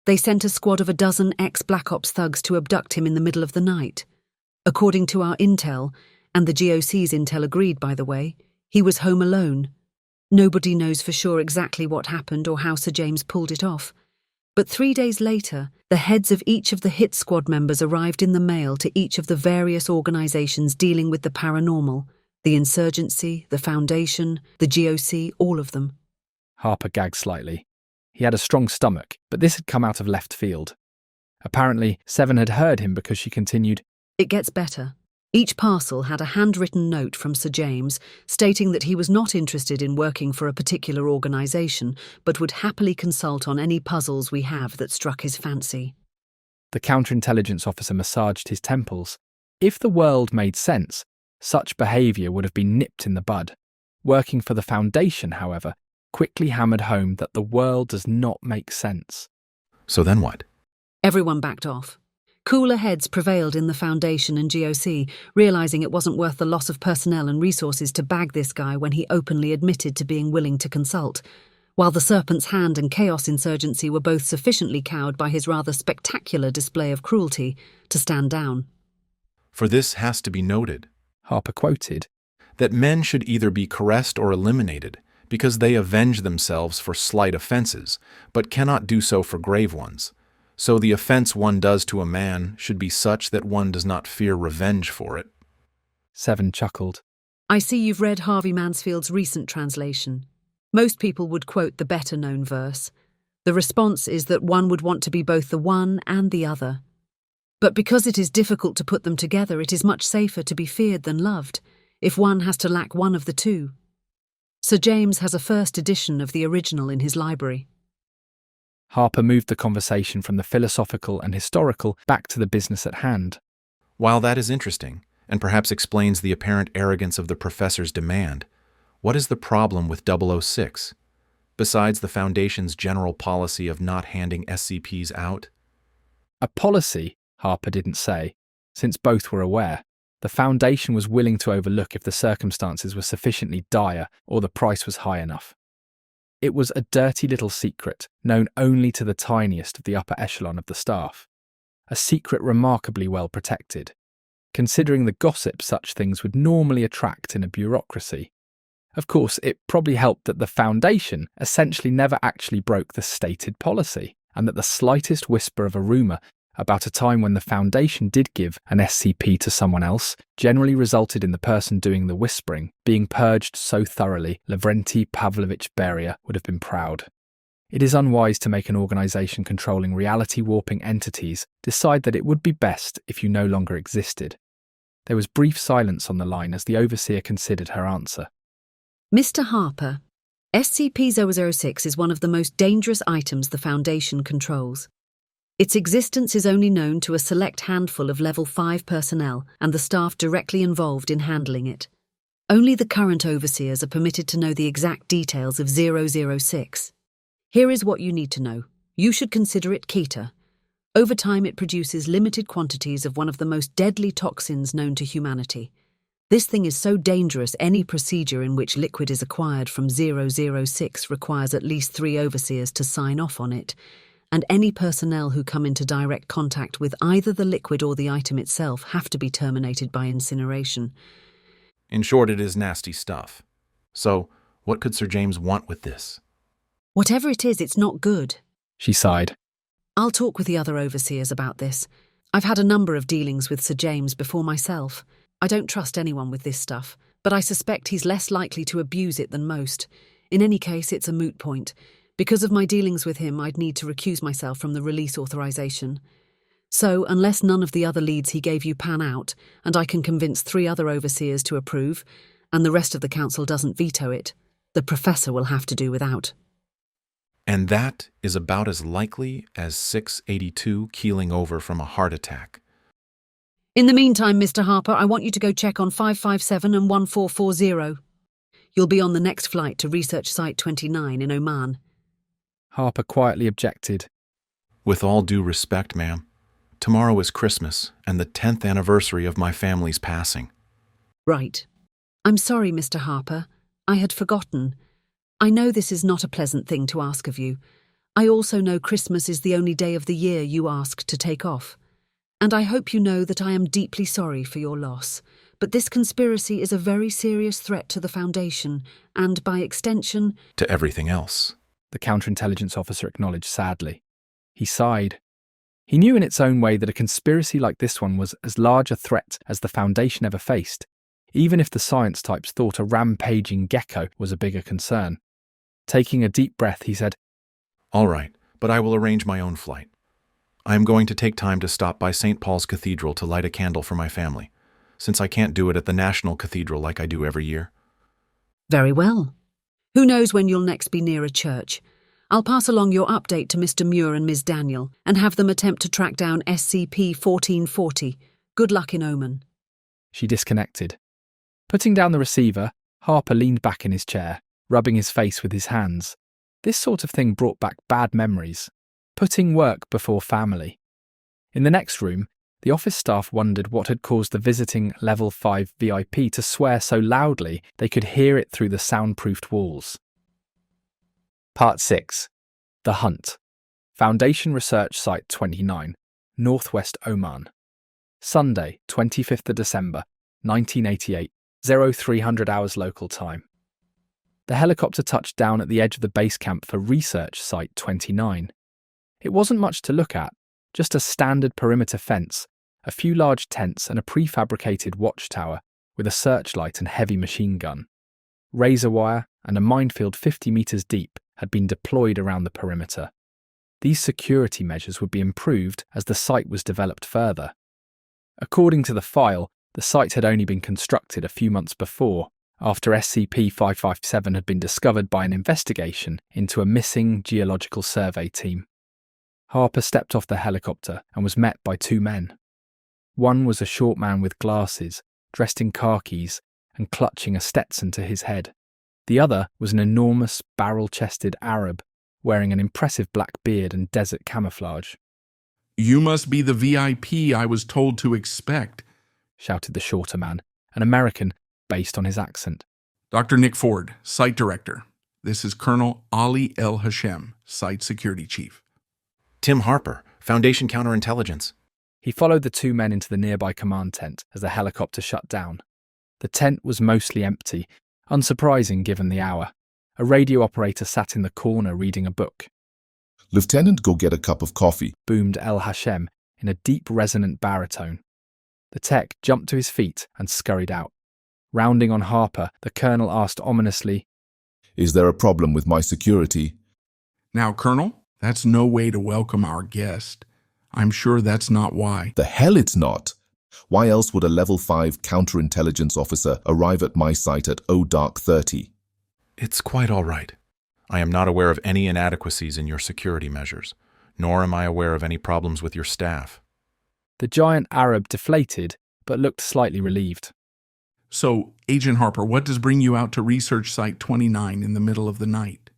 They sent a squad of 12 ex-Black Ops thugs to abduct him in the middle of the night. According to our intel, and the GOC's intel agreed, by the way, he was home alone. Nobody knows for sure exactly what happened or how Sir James pulled it off. But 3 days later, the heads of each of the hit squad members arrived in the mail to each of the various organisations dealing with the paranormal, the Insurgency, the Foundation, the GOC, all of them. Harper gagged slightly. He had a strong stomach, but this had come out of left field. Apparently, Seven had heard him because she continued, It gets better. Each parcel had a handwritten note from Sir James stating that he was not interested in working for a particular organisation, but would happily consult on any puzzles we have that struck his fancy. The counterintelligence officer massaged his temples. If the world made sense, such behaviour would have been nipped in the bud. Working for the Foundation, however, quickly hammered home that the world does not make sense. So then what? Everyone backed off. Cooler heads prevailed in the Foundation and GOC, realising it wasn't worth the loss of personnel and resources to bag this guy when he openly admitted to being willing to consult, while the Serpent's Hand and Chaos Insurgency were both sufficiently cowed by his rather spectacular display of cruelty to stand down. For this has to be noted, Harper quoted, that men should either be caressed or eliminated, because they avenge themselves for slight offences, but cannot do so for grave ones. So the offence one does to a man should be such that one does not fear revenge for it. Seven chuckled. I see you've read Harvey Mansfield's recent translation. Most people would quote the better-known verse. The response is that one would want to be both the one and the other. But because it is difficult to put them together, it is much safer to be feared than loved, if one has to lack one of the two. Sir James has a first edition of the original in his library. Harper moved the conversation from the philosophical and historical back to the business at hand. While that is interesting, and perhaps explains the apparent arrogance of the professor's demand, what is the problem with 006? Besides the Foundation's general policy of not handing SCPs out? A policy, Harper didn't say, since both were aware. The Foundation was willing to overlook if the circumstances were sufficiently dire or the price was high enough. It was a dirty little secret, known only to the tiniest of the upper echelon of the staff. A secret remarkably well protected, considering the gossip such things would normally attract in a bureaucracy. Of course, it probably helped that the Foundation essentially never actually broke the stated policy, and that the slightest whisper of a rumour about a time when the Foundation did give an SCP to someone else generally resulted in the person doing the whispering being purged so thoroughly Lavrenti Pavlovich Beria would have been proud. It is unwise to make an organisation controlling reality-warping entities decide that it would be best if you no longer existed. There was brief silence on the line as the overseer considered her answer. Mr. Harper, SCP-006 is one of the most dangerous items the Foundation controls. Its existence is only known to a select handful of Level 5 personnel and the staff directly involved in handling it. Only the current overseers are permitted to know the exact details of 006. Here is what you need to know. You should consider it Keter. Over time, it produces limited quantities of one of the most deadly toxins known to humanity. This thing is so dangerous, any procedure in which liquid is acquired from 006 requires at least 3 overseers to sign off on it, and any personnel who come into direct contact with either the liquid or the item itself have to be terminated by incineration. In short, it is nasty stuff. So, what could Sir James want with this? Whatever it is, it's not good. She sighed. I'll talk with the other overseers about this. I've had a number of dealings with Sir James before myself. I don't trust anyone with this stuff, but I suspect he's less likely to abuse it than most. In any case, it's a moot point. Because of my dealings with him, I'd need to recuse myself from the release authorization. So, unless none of the other leads he gave you pan out, and I can convince 3 other overseers to approve, and the rest of the council doesn't veto it, the professor will have to do without. And that is about as likely as 682 keeling over from a heart attack. In the meantime, Mr. Harper, I want you to go check on 557 and 1440. You'll be on the next flight to Research Site 29 in Oman. Harper quietly objected. With all due respect, ma'am, tomorrow is Christmas and the 10th anniversary of my family's passing. Right. I'm sorry, Mr. Harper. I had forgotten. I know this is not a pleasant thing to ask of you. I also know Christmas is the only day of the year you ask to take off. And I hope you know that I am deeply sorry for your loss. But this conspiracy is a very serious threat to the Foundation, and by extension, to everything else. The counterintelligence officer acknowledged sadly. He sighed. He knew in its own way that a conspiracy like this one was as large a threat as the Foundation ever faced, even if the science types thought a rampaging gecko was a bigger concern. Taking a deep breath, he said, All right, but I will arrange my own flight. I am going to take time to stop by St. Paul's Cathedral to light a candle for my family, since I can't do it at the National Cathedral like I do every year. Very well. Who knows when you'll next be near a church? I'll pass along your update to Mr. Muir and Ms. Daniel and have them attempt to track down SCP-1440. Good luck in Oman. She disconnected. Putting down the receiver, Harper leaned back in his chair, rubbing his face with his hands. This sort of thing brought back bad memories. Putting work before family. In the next room, the office staff wondered what had caused the visiting Level 5 VIP to swear so loudly they could hear it through the soundproofed walls. Part 6. The Hunt. Foundation Research Site 29, Northwest Oman. Sunday, 25th of December, 1988, 0300 hours local time. The helicopter touched down at the edge of the base camp for Research Site 29. It wasn't much to look at, just a standard perimeter fence, a few large tents and a prefabricated watchtower with a searchlight and heavy machine gun. Razor wire and a minefield 50 meters deep had been deployed around the perimeter. These security measures would be improved as the site was developed further. According to the file, the site had only been constructed a few months before, after SCP-557 had been discovered by an investigation into a missing geological survey team. Harper stepped off the helicopter and was met by two men. One was a short man with glasses, dressed in khakis and clutching a Stetson to his head. The other was an enormous, barrel-chested Arab, wearing an impressive black beard and desert camouflage. "You must be the VIP I was told to expect," shouted the shorter man, an American based on his accent. "Dr. Nick Ford, Site Director. This is Colonel Ali El Hashem, Site Security Chief." Tim Harper, Foundation Counterintelligence. He followed the two men into the nearby command tent as the helicopter shut down. The tent was mostly empty, unsurprising given the hour. A radio operator sat in the corner reading a book. "Lieutenant, go get a cup of coffee," boomed El Hashem in a deep resonant baritone. The tech jumped to his feet and scurried out. Rounding on Harper, the colonel asked ominously, "Is there a problem with my security?" "Now, Colonel, that's no way to welcome our guest. I'm sure that's not why." "The hell it's not. Why else would a Level 5 counterintelligence officer arrive at my site at dark 30? It's quite all right. I am not aware of any inadequacies in your security measures, nor am I aware of any problems with your staff." The giant Arab deflated, but looked slightly relieved. "So, Agent Harper, what does bring you out to Research Site 29 in the middle of the night?"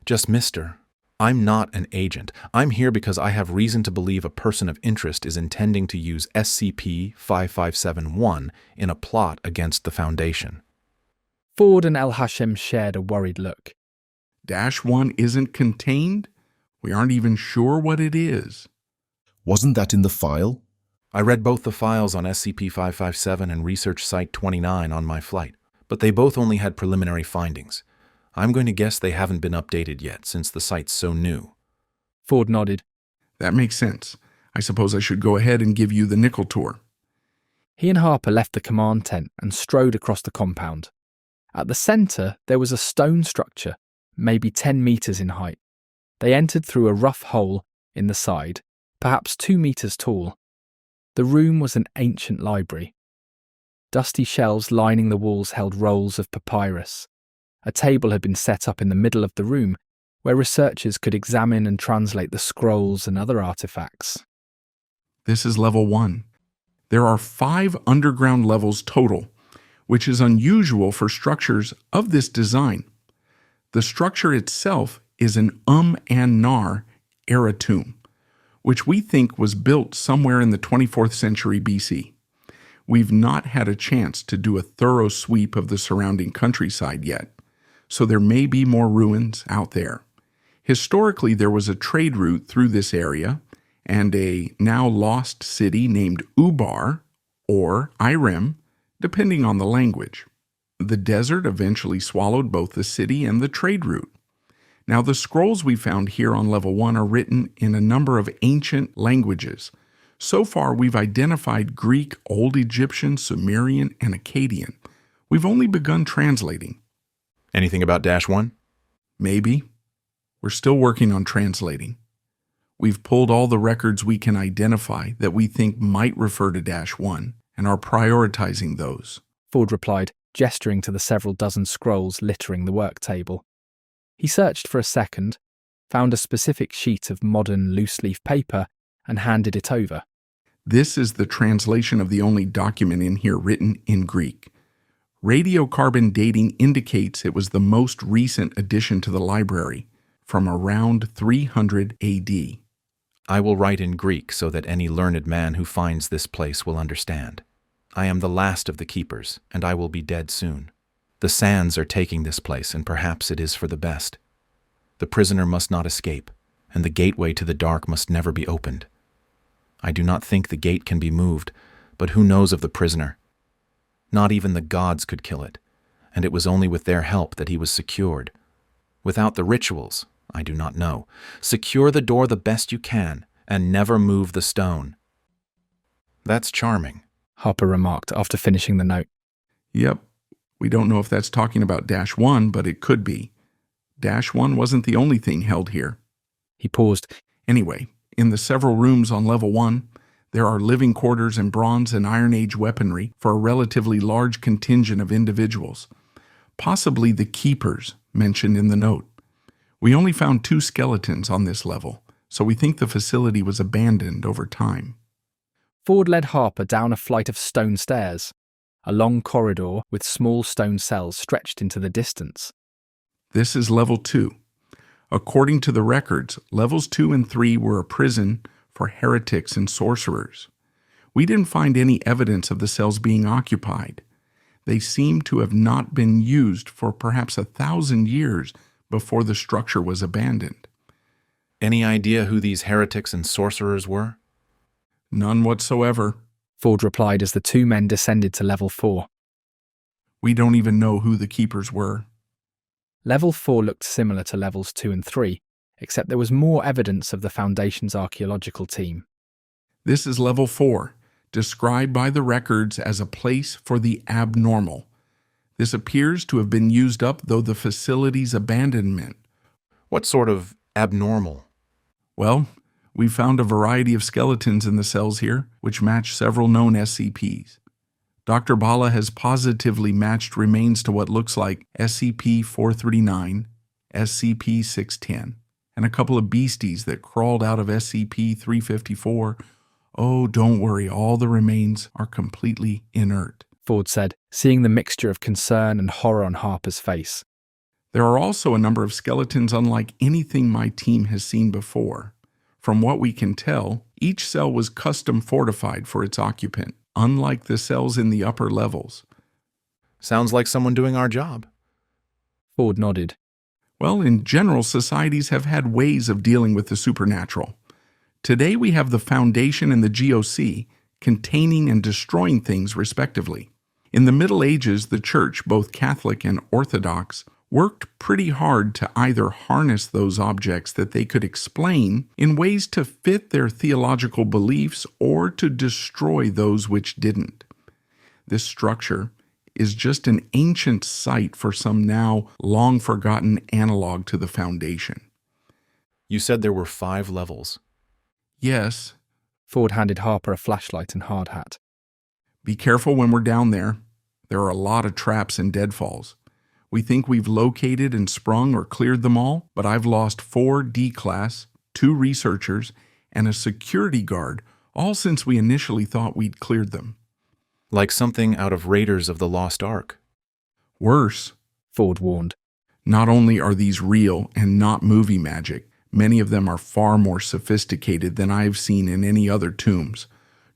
"Just mister. I'm not an agent. I'm here because I have reason to believe a person of interest is intending to use SCP-5571 in a plot against the Foundation." Ford and El Hashem shared a worried look. -1 isn't contained? We aren't even sure what it is. "Wasn't that in the file?" "I read both the files on SCP-557 and Research Site 29 on my flight, but they both only had preliminary findings. I'm going to guess they haven't been updated yet since the site's so new." Ford nodded. "That makes sense. I suppose I should go ahead and give you the nickel tour." He and Harper left the command tent and strode across the compound. At the centre, there was a stone structure, maybe 10 meters in height. They entered through a rough hole in the side, perhaps 2 meters tall. The room was an ancient library. Dusty shelves lining the walls held rolls of papyrus. A table had been set up in the middle of the room, where researchers could examine and translate the scrolls and other artifacts. "This is Level 1. There are 5 underground levels total, which is unusual for structures of this design. The structure itself is an and Nar era tomb, which we think was built somewhere in the 24th century BC. We've not had a chance to do a thorough sweep of the surrounding countryside yet, so there may be more ruins out there. Historically, there was a trade route through this area, and a now lost city named Ubar, or Irem, depending on the language. The desert eventually swallowed both the city and the trade route. Now, the scrolls we found here on Level 1 are written in a number of ancient languages. So far, we've identified Greek, Old Egyptian, Sumerian, and Akkadian. We've only begun translating. Anything about -1? Maybe. We're still working on translating. We've pulled all the records we can identify that we think might refer to -1 and are prioritizing those," Ford replied, gesturing to the several dozen scrolls littering the work table. He searched for a second, found a specific sheet of modern loose-leaf paper, and handed it over. "This is the translation of the only document in here written in Greek. Radiocarbon dating indicates it was the most recent addition to the library, from around 300 AD. "I will write in Greek so that any learned man who finds this place will understand. I am the last of the keepers, and I will be dead soon. The sands are taking this place, and perhaps it is for the best. The prisoner must not escape, and the gateway to the dark must never be opened. I do not think the gate can be moved, but who knows of the prisoner? Not even the gods could kill it, and it was only with their help that he was secured. Without the rituals, I do not know. Secure the door the best you can, and never move the stone." "That's charming," Harper remarked after finishing the note. "Yep. We don't know if that's talking about -1, but it could be. -1 wasn't the only thing held here." He paused. "Anyway, in the several rooms on Level 1, there are living quarters and Bronze and Iron Age weaponry for a relatively large contingent of individuals, possibly the keepers mentioned in the note. We only found 2 skeletons on this level, so we think the facility was abandoned over time. Ford led Harper down a flight of stone stairs, a long corridor with small stone cells stretched into the distance. This is level 2. According to the records, levels 2 and 3 were a prison for heretics and sorcerers. We didn't find any evidence of the cells being occupied. They seem to have not been used for perhaps 1,000 years before the structure was abandoned. Any idea who these heretics and sorcerers were? None whatsoever, Ford replied as the two men descended to level 4. We don't even know who the keepers were. Level 4 looked similar to levels 2 and 3, except there was more evidence of the Foundation's archaeological team. This is level 4, described by the records as a place for the abnormal. This appears to have been used up, though the facility's abandonment. What sort of abnormal? Well, we found a variety of skeletons in the cells here, which match several known SCPs. Dr. Bala has positively matched remains to what looks like SCP-439, SCP-610, and a couple of beasties that crawled out of SCP-354. Oh, don't worry, all the remains are completely inert, Ford said, seeing the mixture of concern and horror on Harper's face. There are also a number of skeletons unlike anything my team has seen before. From what we can tell, each cell was custom fortified for its occupant, unlike the cells in the upper levels. Sounds like someone doing our job. Ford nodded. Well, in general, societies have had ways of dealing with the supernatural. Today we have the Foundation and the GOC, containing and destroying things respectively. In the Middle Ages, the Church, both Catholic and Orthodox, worked pretty hard to either harness those objects that they could explain in ways to fit their theological beliefs or to destroy those which didn't. This structure is just an ancient site for some now long-forgotten analog to the Foundation. You said there were 5 levels. Yes. Ford handed Harper a flashlight and hard hat. Be careful when we're down there. There are a lot of traps and deadfalls. We think we've located and sprung or cleared them all, but I've lost 4 D-Class, 2 researchers, and a security guard, all since we initially thought we'd cleared them. Like something out of Raiders of the Lost Ark. Worse, Ford warned. Not only are these real and not movie magic, many of them are far more sophisticated than I've seen in any other tombs.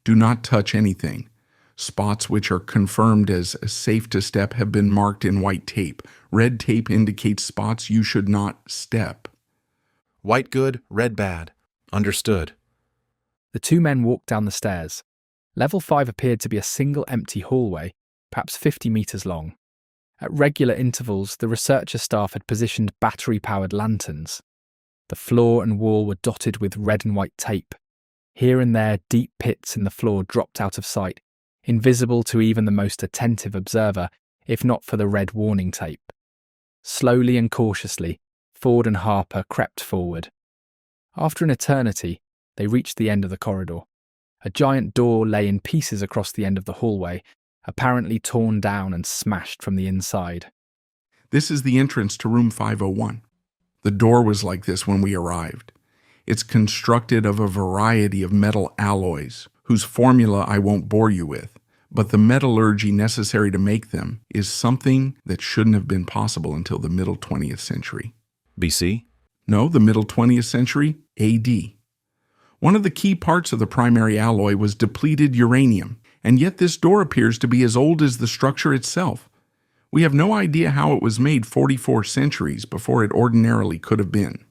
Do not touch anything. Spots which are confirmed as safe to step have been marked in white tape. Red tape indicates spots you should not step. White good, red bad. Understood. The two men walked down the stairs. Level 5 appeared to be a single empty hallway, perhaps 50 meters long. At regular intervals, the researcher staff had positioned battery-powered lanterns. The floor and wall were dotted with red and white tape. Here and there, deep pits in the floor dropped out of sight, invisible to even the most attentive observer, if not for the red warning tape. Slowly and cautiously, Ford and Harper crept forward. After an eternity, they reached the end of the corridor. A giant door lay in pieces across the end of the hallway, apparently torn down and smashed from the inside. This is the entrance to room 501. The door was like this when we arrived. It's constructed of a variety of metal alloys, whose formula I won't bore you with, but the metallurgy necessary to make them is something that shouldn't have been possible until the middle 20th century. BC? No, the middle 20th century, AD. One of the key parts of the primary alloy was depleted uranium, and yet this door appears to be as old as the structure itself. We have no idea how it was made 44 centuries before it ordinarily could have been.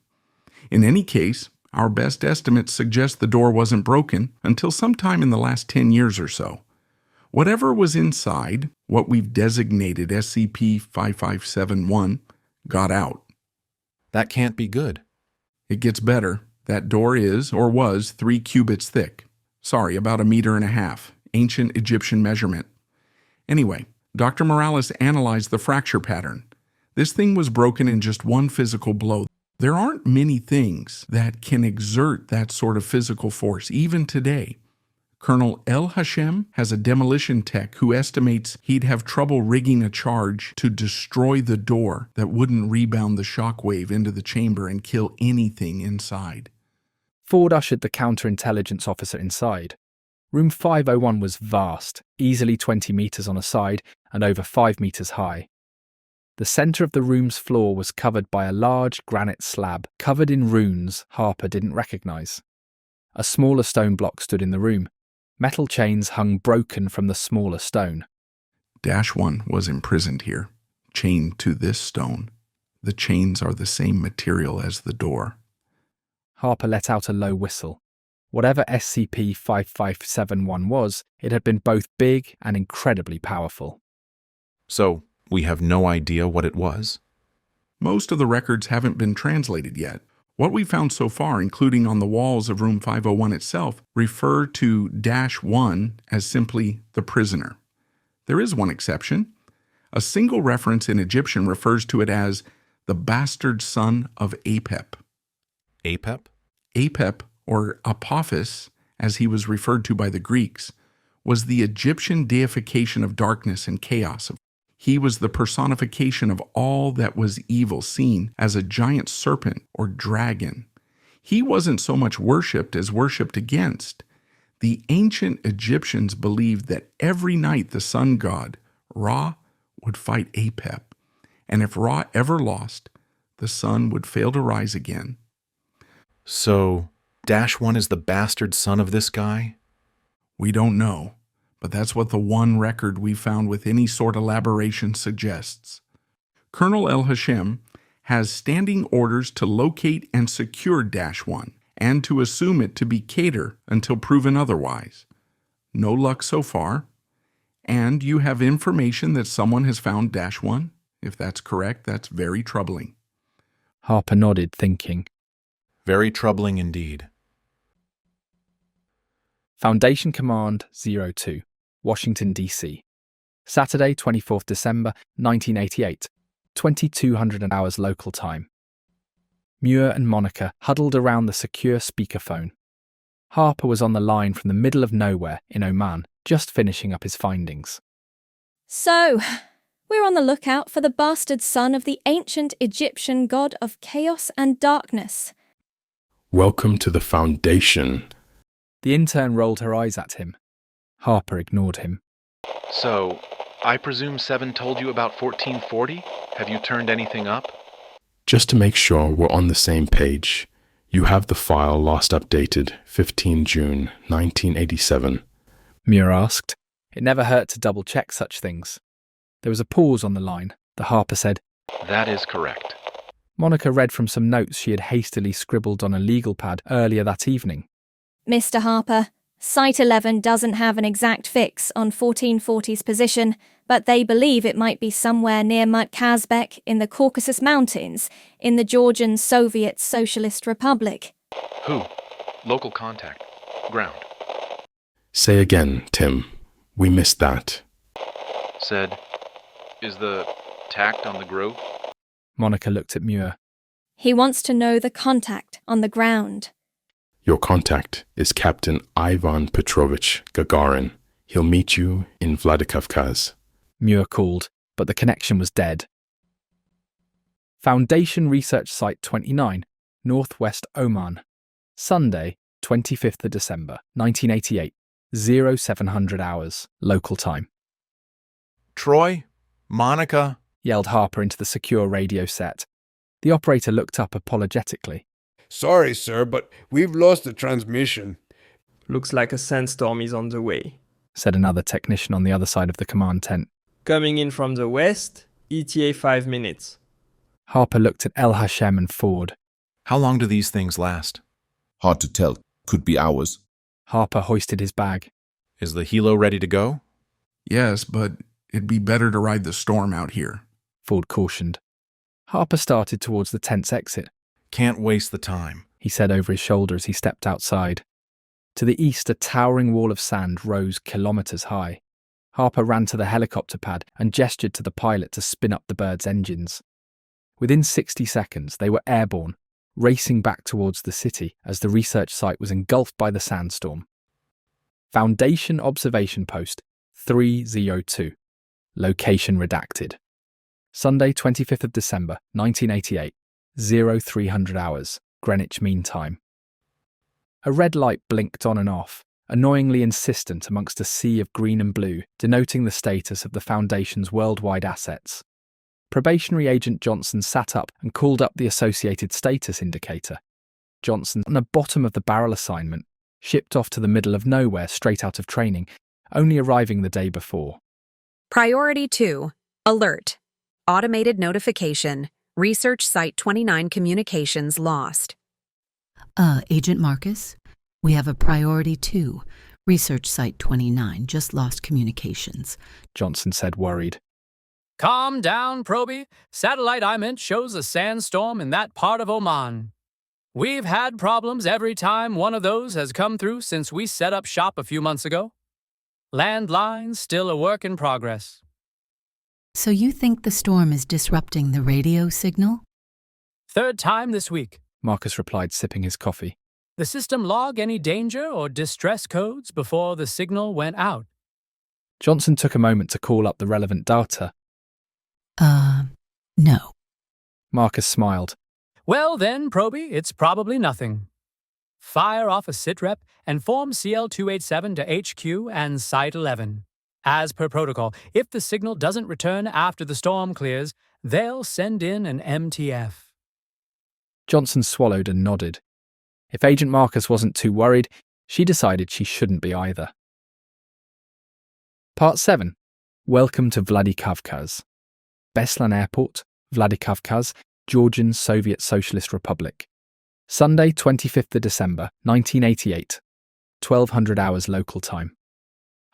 In any case, our best estimates suggest the door wasn't broken until sometime in the last 10 years or so. Whatever was inside, what we've designated SCP-5571, got out. That can't be good. It gets better. That door is, or was, 3 cubits thick. Sorry, about 1.5 meters, ancient Egyptian measurement. Anyway, Dr. Morales analyzed the fracture pattern. This thing was broken in just one physical blow. There aren't many things that can exert that sort of physical force, even today. Colonel El Hashem has a demolition tech who estimates he'd have trouble rigging a charge to destroy the door that wouldn't rebound the shockwave into the chamber and kill anything inside. Ford ushered the counterintelligence officer inside. Room 501 was vast, easily 20 meters on a side and over 5 meters high. The center of the room's floor was covered by a large granite slab covered in runes Harper didn't recognize. A smaller stone block stood in the room. Metal chains hung broken from the smaller stone. -1 was imprisoned here, chained to this stone. The chains are the same material as the door. Harper let out a low whistle. Whatever SCP-5571 was, it had been both big and incredibly powerful. So, we have no idea what it was? Most of the records haven't been translated yet. What we found so far, including on the walls of room 501 itself, refer to -1 as simply the prisoner. There is one exception. A single reference in Egyptian refers to it as the bastard son of Apep. Apep? Apep, or Apophis, as he was referred to by the Greeks, was the Egyptian deification of darkness and chaos. He was the personification of all that was evil, seen as a giant serpent or dragon. He wasn't so much worshipped as worshipped against. The ancient Egyptians believed that every night the sun god, Ra, would fight Apep, and if Ra ever lost, the sun would fail to rise again. So, -1 is the bastard son of this guy? We don't know, but that's what the one record we found with any sort of elaboration suggests. Colonel El Hashem has standing orders to locate and secure -1 and to assume it to be Cater until proven otherwise. No luck so far. And you have information that someone has found -1? If that's correct, that's very troubling. Harper nodded, thinking. Very troubling indeed. Foundation Command 02, Washington, D.C. Saturday, 24th December, 1988, 2200 hours local time. Muir and Monica huddled around the secure speakerphone. Harper was on the line from the middle of nowhere in Oman, just finishing up his findings. So, we're on the lookout for the bastard son of the ancient Egyptian god of chaos and darkness. Welcome to the Foundation. The intern rolled her eyes at him. Harper ignored him. So, I presume Seven told you about 1440? Have you turned anything up? Just to make sure we're on the same page, you have the file last updated 15 June 1987. Muir asked. It never hurt to double-check such things. There was a pause on the line. The Harper said, That is correct. Monica read from some notes she had hastily scribbled on a legal pad earlier that evening. Mr. Harper, Site 11 doesn't have an exact fix on 1440's position, but they believe it might be somewhere near Kazbek in the Caucasus Mountains, in the Georgian Soviet Socialist Republic. Who? Local contact. Ground. Say again, Tim. We missed that. Said, is the tact on the grove? Monica looked at Muir. He wants to know the contact on the ground. Your contact is Captain Ivan Petrovich Gagarin. He'll meet you in Vladikavkaz. Muir called, but the connection was dead. Foundation Research Site 29, Northwest Oman. Sunday, 25th of December, 1988, 0700 hours, local time. Troy? Monica? Yelled Harper into the secure radio set. The operator looked up apologetically. Sorry, sir, but we've lost the transmission. Looks like a sandstorm is on the way, said another technician on the other side of the command tent. Coming in from the west, ETA 5 minutes. Harper looked at El Hashem and Ford. How long do these things last? Hard to tell. Could be hours. Harper hoisted his bag. Is the helo ready to go? Yes, but it'd be better to ride the storm out here, Ford cautioned. Harper started towards the tent's exit. Can't waste the time, he said over his shoulder as he stepped outside. To the east, a towering wall of sand rose kilometers high. Harper ran to the helicopter pad and gestured to the pilot to spin up the bird's engines. Within 60 seconds, they were airborne, racing back towards the city as the research site was engulfed by the sandstorm. Foundation Observation Post 302. Location redacted. Sunday, 25th of December, 1988, 0300 hours, Greenwich Mean Time. A red light blinked on and off, annoyingly insistent amongst a sea of green and blue, denoting the status of the Foundation's worldwide assets. Probationary Agent Johnson sat up and called up the associated status indicator. Johnson, on a bottom-of-the-barrel assignment, shipped off to the middle of nowhere straight out of training, only arriving the day before. Priority 2. Alert. Automated notification. Research Site 29 communications lost. Agent Marcus, we have a Priority 2. Research Site 29 just lost communications, Johnson said, worried. Calm down, Proby. Satellite I meant shows a sandstorm in that part of Oman. We've had problems every time one of those has come through since we set up shop a few months ago. Landline's still a work in progress. So you think the storm is disrupting the radio signal? Third time this week. Marcus replied, sipping his coffee. The system log any danger or distress codes before the signal went out? Johnson took a moment to call up the relevant data. No. Marcus smiled. Well then, Proby, it's probably nothing. Fire off a sitrep and form CL287 to HQ and Site 11. As per protocol, if the signal doesn't return after the storm clears, they'll send in an MTF. Johnson swallowed and nodded. If Agent Marcus wasn't too worried, she decided she shouldn't be either. Part 7. Welcome to Vladikavkaz. Beslan Airport, Vladikavkaz, Georgian Soviet Socialist Republic. Sunday, 25th of December, 1988, 1200 hours local time.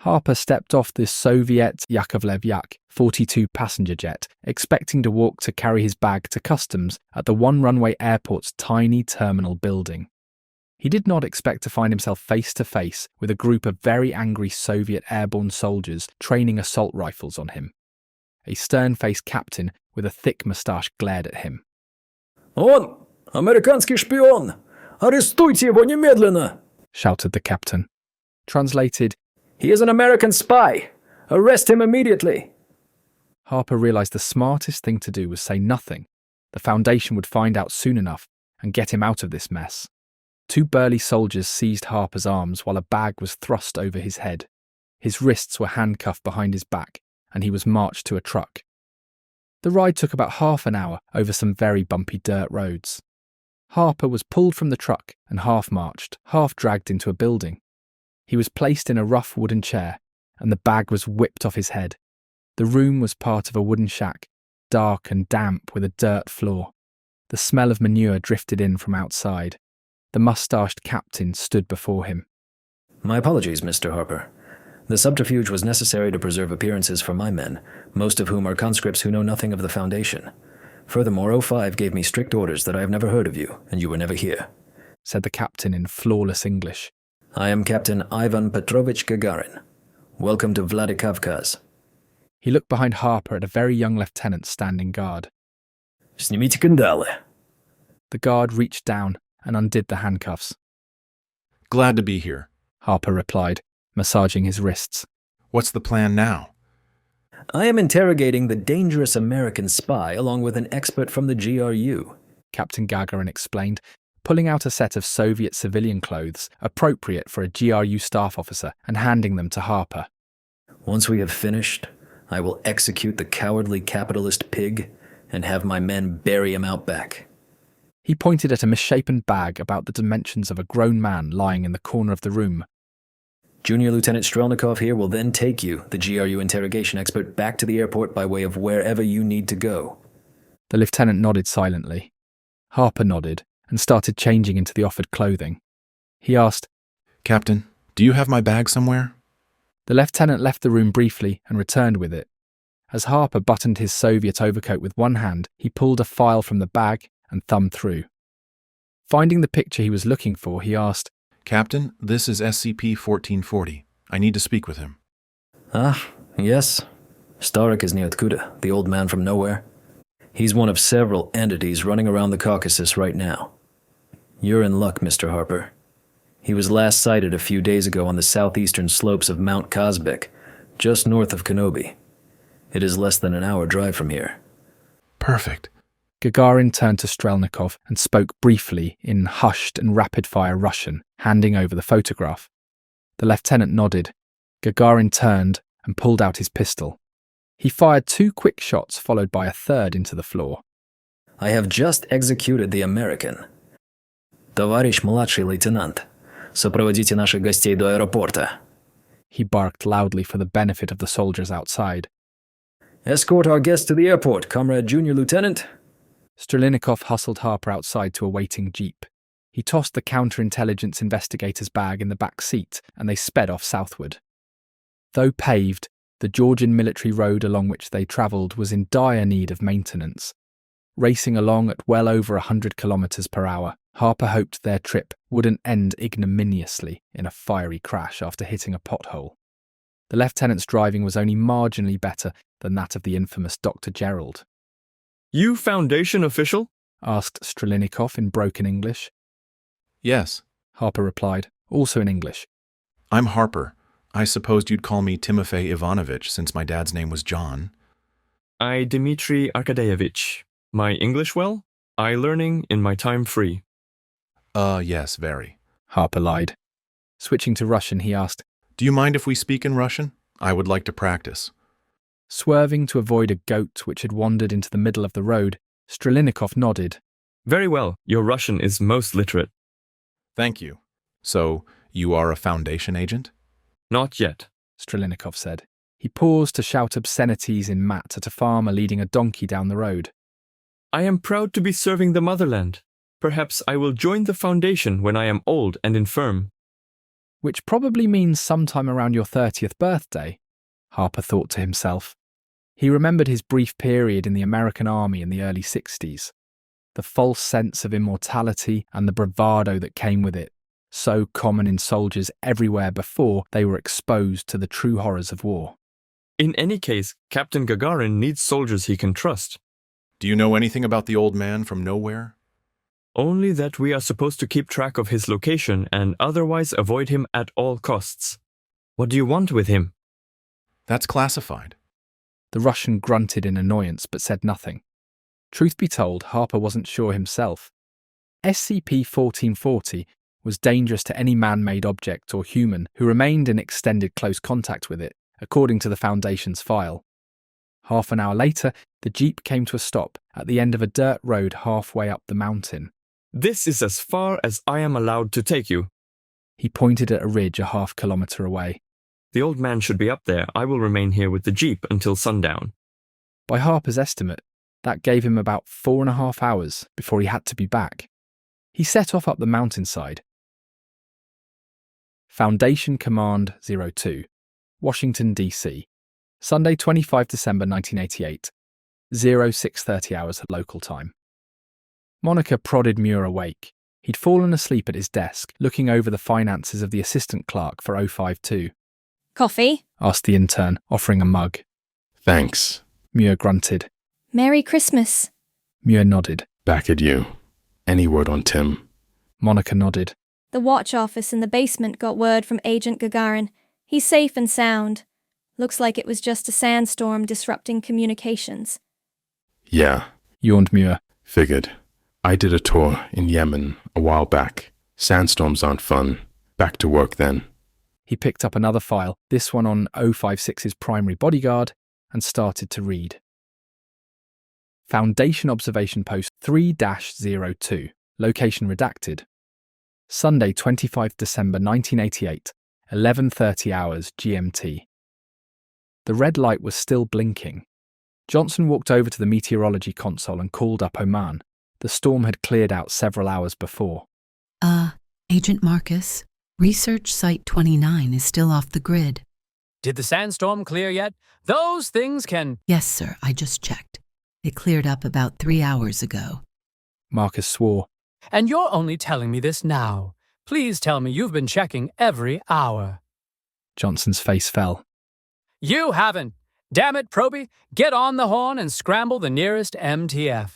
Harper stepped off the Soviet Yakovlev Yak 42 passenger jet, expecting to walk to carry his bag to customs at the One Runway Airport's tiny terminal building. He did not expect to find himself face to face with a group of very angry Soviet airborne soldiers training assault rifles on him. A stern-faced captain with a thick moustache glared at him. «Он! Американский шпион! Арестуйте его немедленно!» shouted the captain. Translated, «He is an American spy! Arrest him immediately!» Harper realized the smartest thing to do was say nothing. The Foundation would find out soon enough and get him out of this mess. Two burly soldiers seized Harper's arms while a bag was thrust over his head. His wrists were handcuffed behind his back, and he was marched to a truck. The ride took about half an hour over some very bumpy dirt roads. Harper was pulled from the truck and half-marched, half-dragged into a building. He was placed in a rough wooden chair, and the bag was whipped off his head. The room was part of a wooden shack, dark and damp with a dirt floor. The smell of manure drifted in from outside. The mustached captain stood before him. «My apologies, Mr. Harper. The subterfuge was necessary to preserve appearances for my men, most of whom are conscripts who know nothing of the Foundation. Furthermore, O5 gave me strict orders that I have never heard of you, and you were never here," said the captain in flawless English. "I am Captain Ivan Petrovich Gagarin. Welcome to Vladikavkaz." He looked behind Harper at a very young lieutenant standing guard. «Снимите кандалы!» The guard reached down and undid the handcuffs. Glad to be here, Harper replied, massaging his wrists. What's the plan now? "I am interrogating the dangerous American spy along with an expert from the GRU," Captain Gagarin explained, pulling out a set of Soviet civilian clothes appropriate for a GRU staff officer and handing them to Harper. "Once we have finished, I will execute the cowardly capitalist pig and have my men bury him out back." He pointed at a misshapen bag about the dimensions of a grown man lying in the corner of the room. "Junior Lieutenant Strelnikov here will then take you, the GRU interrogation expert, back to the airport by way of wherever you need to go." The lieutenant nodded silently. Harper nodded and started changing into the offered clothing. He asked, "Captain, do you have my bag somewhere?" The lieutenant left the room briefly and returned with it. As Harper buttoned his Soviet overcoat with one hand, he pulled a file from the bag and thumbed through. Finding the picture he was looking for, he asked, "Captain, this is SCP-1440. I need to speak with him." "Ah, yes. Starik is Niotkuda, the old man from nowhere. He's one of several entities running around the Caucasus right now. You're in luck, Mr. Harper. He was last sighted a few days ago on the southeastern slopes of Mount Kazbek, just north of Kenobi. It is less than an hour drive from here." "Perfect." Gagarin turned to Strelnikov and spoke briefly in hushed and rapid-fire Russian, handing over the photograph. The lieutenant nodded. Gagarin turned and pulled out his pistol. He fired 2 quick shots, followed by a third into the floor. I have just executed the American. Товарищ младший лейтенант, сопроводите наших гостей до аэропорта. He barked loudly for the benefit of the soldiers outside. Escort our guests to the airport, Comrade Junior Lieutenant. Strelinikov hustled Harper outside to a waiting jeep. He tossed the counterintelligence investigator's bag in the back seat, and they sped off southward. Though paved, the Georgian military road along which they travelled was in dire need of maintenance. Racing along at well over 100 kilometres per hour, Harper hoped their trip wouldn't end ignominiously in a fiery crash after hitting a pothole. The lieutenant's driving was only marginally better than that of the infamous Dr. Gerald. You Foundation official? Asked Strelinikov in broken English. Yes, Harper replied, also in English. I'm Harper. I supposed you'd call me Timofey Ivanovich since my dad's name was John. I Dmitry Arkadeyevich. My English well? I learning in my time free. Yes, very. Harper lied. Switching to Russian, he asked, Do you mind if we speak in Russian? I would like to practice. Swerving to avoid a goat which had wandered into the middle of the road, Strelinikov nodded. Very well. Your Russian is most literate. Thank you. So, you are a Foundation agent? Not yet, Strelinikov said. He paused to shout obscenities in Mat at a farmer leading a donkey down the road. I am proud to be serving the motherland. Perhaps I will join the Foundation when I am old and infirm. Which probably means sometime around your 30th birthday, Harper thought to himself. He remembered his brief period in the American Army in the early 60s. The false sense of immortality and the bravado that came with it, so common in soldiers everywhere before they were exposed to the true horrors of war. In any case, Captain Gagarin needs soldiers he can trust. Do you know anything about the old man from nowhere? Only that we are supposed to keep track of his location and otherwise avoid him at all costs. What do you want with him? That's classified. The Russian grunted in annoyance but said nothing. Truth be told, Harper wasn't sure himself. SCP-1440 was dangerous to any man-made object or human who remained in extended close contact with it, according to the Foundation's file. Half an hour later, the jeep came to a stop at the end of a dirt road halfway up the mountain. This is as far as I am allowed to take you. He pointed at a ridge a half-kilometre away. The old man should be up there. I will remain here with the jeep until sundown. By Harper's estimate, that gave him about 4.5 hours before he had to be back. He set off up the mountainside. Foundation Command 02, Washington, D.C., Sunday, 25 December 1988, 0630 hours local time. Monica prodded Muir awake. He'd fallen asleep at his desk, looking over the finances of the assistant clerk for 052. Coffee? Asked the intern, offering a mug. Thanks. Muir grunted. Merry Christmas. Muir nodded. Back at you. Any word on Tim? Monica nodded. The watch office in the basement got word from Agent Gagarin. He's safe and sound. Looks like it was just a sandstorm disrupting communications. Yeah, yawned Muir. Figured. I did a tour in Yemen a while back. Sandstorms aren't fun. Back to work then. He picked up another file, this one on 056's primary bodyguard, and started to read. Foundation Observation Post 3-02, location redacted. Sunday, 25 December 1988, 11:30 hours GMT. The red light was still blinking. Johnson walked over to the meteorology console and called up Oman. The storm had cleared out several hours before. Agent Marcus, Research Site 29 is still off the grid. Did the sandstorm clear yet? Those things can... Yes, sir, I just checked. It cleared up about 3 hours ago. Marcus swore. And you're only telling me this now. Please tell me you've been checking every hour. Johnson's face fell. You haven't. Damn it, Proby. Get on the horn and scramble the nearest MTF.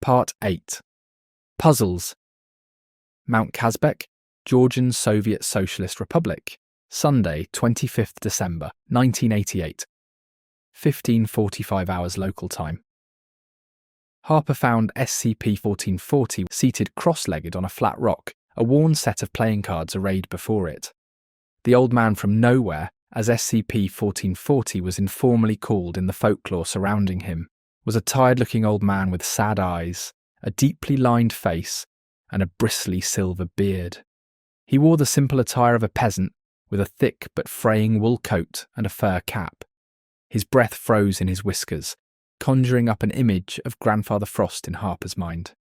Part 8. Puzzles. Mount Kazbek, Georgian Soviet Socialist Republic. Sunday, 25th December, 1988. 15:45 hours local time. Harper found SCP-1440 seated cross-legged on a flat rock A worn set of playing cards arrayed before it. The old man from nowhere, as SCP-1440 was informally called in the folklore surrounding him, was a tired-looking old man with sad eyes, a deeply lined face, and a bristly silver beard. He wore the simple attire of a peasant, with a thick but fraying wool coat and a fur cap. His breath froze in his whiskers, conjuring up an image of Grandfather Frost in Harper's mind.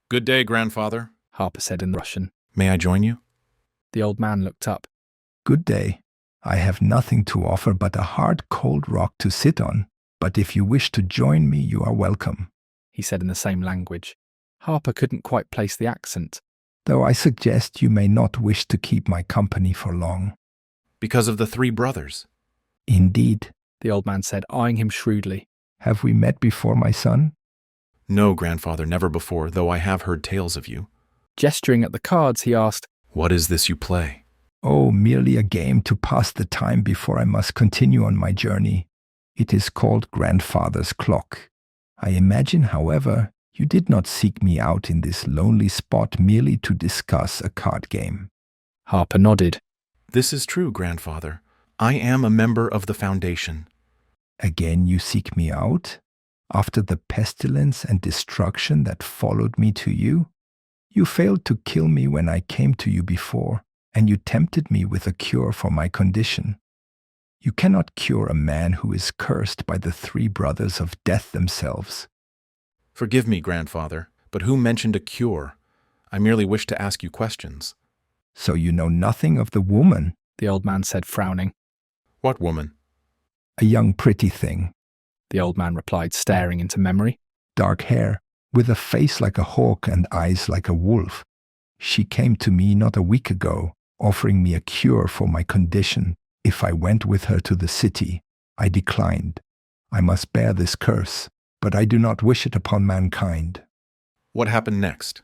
Good day, Grandfather, Harper said in Russian. May I join you? The old man looked up. Good day. I have nothing to offer but a hard, cold rock to sit on, but if you wish to join me, you are welcome, he said in the same language. Harper couldn't quite place the accent. Though I suggest you may not wish to keep my company for long. Because of the three brothers. Indeed, the old man said, eyeing him shrewdly. Have we met before, my son? No, Grandfather, never before, though I have heard tales of you. Gesturing at the cards, he asked, What is this you play? Oh, merely a game to pass the time before I must continue on my journey. It is called Grandfather's Clock. I imagine, however, you did not seek me out in this lonely spot merely to discuss a card game. Harper nodded. This is true, Grandfather. I am a member of the Foundation. Again you seek me out? After the pestilence and destruction that followed me to you? You failed to kill me when I came to you before, and you tempted me with a cure for my condition. You cannot cure a man who is cursed by the three brothers of death themselves. Forgive me, Grandfather, but who mentioned a cure? I merely wish to ask you questions. So you know nothing of the woman? The old man said, frowning. What woman? A young pretty thing, the old man replied, staring into memory. Dark hair, with a face like a hawk and eyes like a wolf. She came to me not a week ago, offering me a cure for my condition. If I went with her to the city, I declined. I must bear this curse, but I do not wish it upon mankind. What happened next?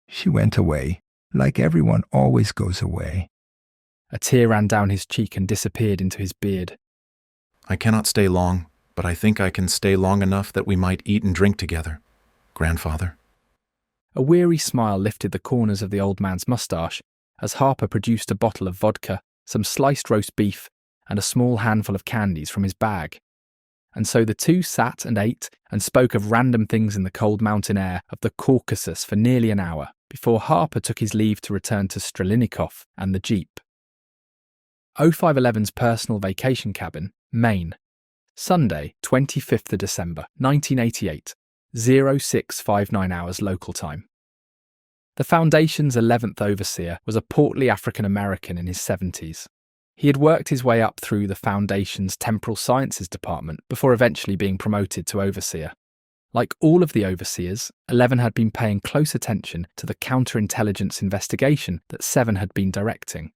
She went away, like everyone always goes away. A tear ran down his cheek and disappeared into his beard. I cannot stay long, but I think I can stay long enough that we might eat and drink together, Grandfather. A weary smile lifted the corners of the old man's moustache as Harper produced a bottle of vodka, some sliced roast beef, and a small handful of candies from his bag. And so the two sat and ate and spoke of random things in the cold mountain air of the Caucasus for nearly an hour, before Harper took his leave to return to Strelinikov and the Jeep. 0511's personal vacation cabin, Maine. Sunday, 25th of December, 1988, 0659 hours local time. The Foundation's 11th overseer was a portly African-American in his 70s. He had worked his way up through the Foundation's Temporal Sciences department before eventually being promoted to overseer. Like all of the overseers, 11 had been paying close attention to the counterintelligence investigation that 7 had been directing.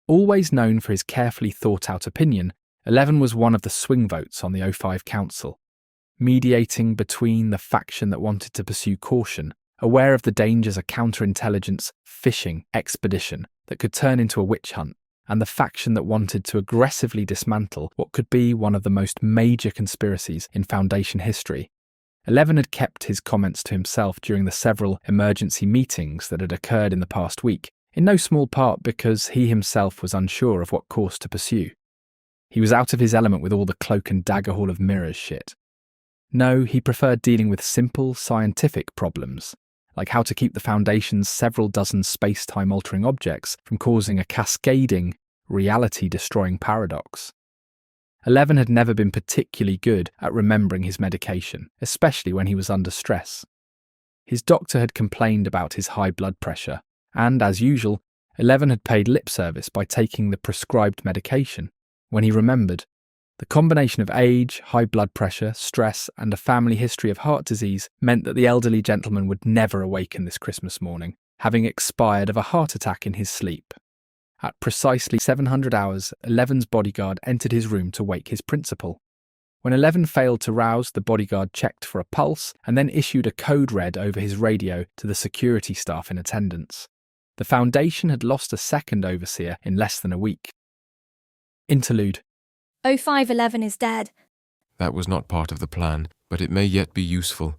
Always known for his carefully thought-out opinion, 11 was one of the swing votes on the 05 Council, mediating between the faction that wanted to pursue caution, aware of the dangers a counterintelligence fishing expedition that could turn into a witch hunt, and the faction that wanted to aggressively dismantle what could be one of the most major conspiracies in Foundation history. 11 had kept his comments to himself during the several emergency meetings that had occurred in the past week, in no small part because he himself was unsure of what course to pursue. He was out of his element with all the cloak and dagger hall of mirrors shit. No, he preferred dealing with simple, scientific problems, like how to keep the Foundation's several dozen space-time altering objects from causing a cascading, reality-destroying paradox. 11 had never been particularly good at remembering his medication, especially when he was under stress. His doctor had complained about his high blood pressure, and, as usual, 11 had paid lip service by taking the prescribed medication. When he remembered, the combination of age, high blood pressure, stress, and a family history of heart disease meant that the elderly gentleman would never awaken this Christmas morning, having expired of a heart attack in his sleep. At precisely 700 hours, 11's bodyguard entered his room to wake his principal. When 11 failed to rouse, the bodyguard checked for a pulse and then issued a code red over his radio to the security staff in attendance. The Foundation had lost a second overseer in less than a week. Interlude. 0511 is dead. That was not part of the plan, but it may yet be useful.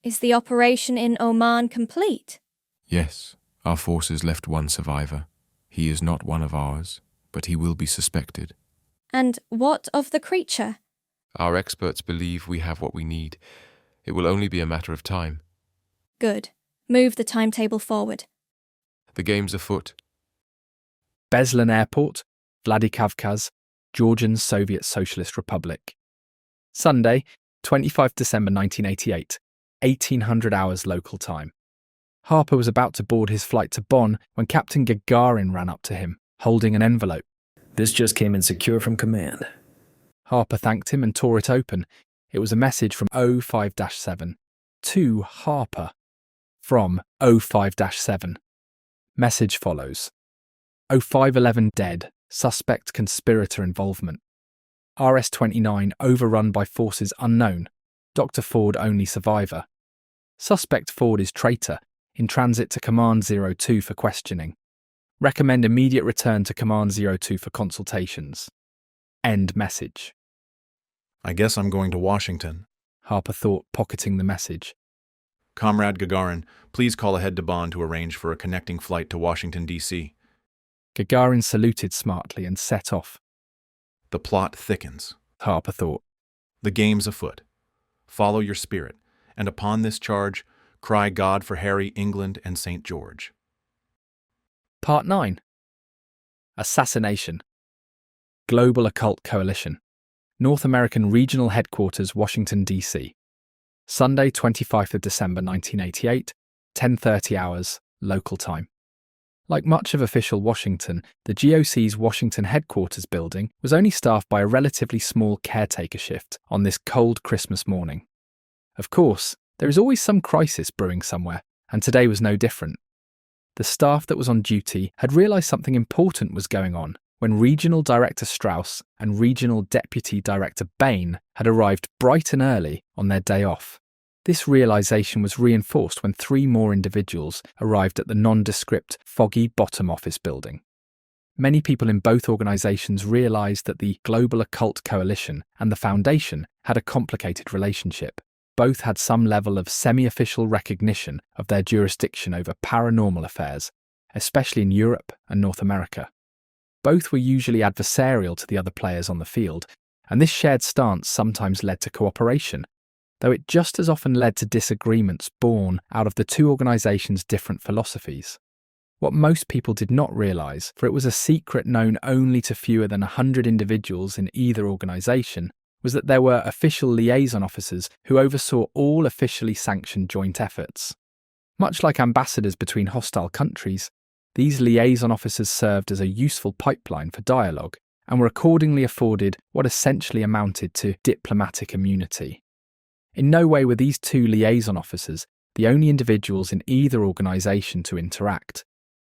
Is the operation in Oman complete? Yes, Our forces left one survivor. He is not one of ours, but he will be suspected. And what of the creature? Our experts believe we have what we need. It will only be a matter of time. Good. Move the timetable forward. The game's afoot. Beslan Airport, Vladikavkaz, Georgian Soviet Socialist Republic. Sunday, 25 December 1988, 1800 hours local time. Harper was about to board his flight to Bonn when Captain Gagarin ran up to him, holding an envelope. This just came in secure from command. Harper thanked him and tore it open. It was a message from 05-7 to Harper from 05-7. Message follows. 0511 dead, suspect conspirator involvement. RS-29 overrun by forces unknown. Dr. Ford only survivor. Suspect Ford is traitor, in transit to Command 02 for questioning. Recommend immediate return to Command 02 for consultations. End message. I guess I'm going to Washington, Harper thought, pocketing the message. Comrade Gagarin, please call ahead to Bonn to arrange for a connecting flight to Washington, D.C. Gagarin saluted smartly and set off. The plot thickens, Harper thought. The game's afoot. Follow your spirit, and upon this charge, cry God for Harry, England, and St. George. Part 9. Assassination. Global Occult Coalition. North American Regional Headquarters, Washington, D.C. Sunday, 25th of December 1988, 10:30 hours, local time. Like much of official Washington, the GOC's Washington headquarters building was only staffed by a relatively small caretaker shift on this cold Christmas morning. Of course, there is always some crisis brewing somewhere, and today was no different. The staff that was on duty had realised something important was going on when Regional Director Strauss and Regional Deputy Director Bain had arrived bright and early on their day off. This realisation was reinforced when 3 more individuals arrived at the nondescript, foggy bottom office building. Many people in both organisations realised that the Global Occult Coalition and the Foundation had a complicated relationship. Both had some level of semi-official recognition of their jurisdiction over paranormal affairs, especially in Europe and North America. Both were usually adversarial to the other players on the field, and this shared stance sometimes led to cooperation, though it just as often led to disagreements born out of the two organisations' different philosophies. What most people did not realise, for it was a secret known only to fewer than 100 individuals in either organisation, was that there were official liaison officers who oversaw all officially sanctioned joint efforts. Much like ambassadors between hostile countries, these liaison officers served as a useful pipeline for dialogue and were accordingly afforded what essentially amounted to diplomatic immunity. In no way were these 2 liaison officers the only individuals in either organisation to interact.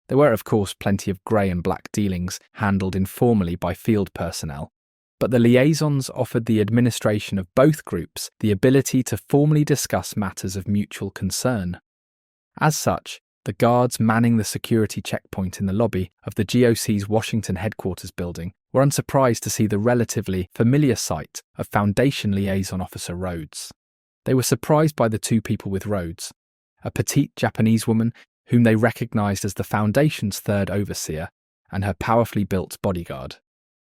There were, of course, plenty of grey and black dealings handled informally by field personnel, but the liaisons offered the administration of both groups the ability to formally discuss matters of mutual concern. As such, the guards manning the security checkpoint in the lobby of the GOC's Washington headquarters building were unsurprised to see the relatively familiar sight of Foundation Liaison Officer Rhodes. They were surprised by the 2 people with Rhodes, a petite Japanese woman whom they recognised as the Foundation's 3rd overseer, and her powerfully built bodyguard.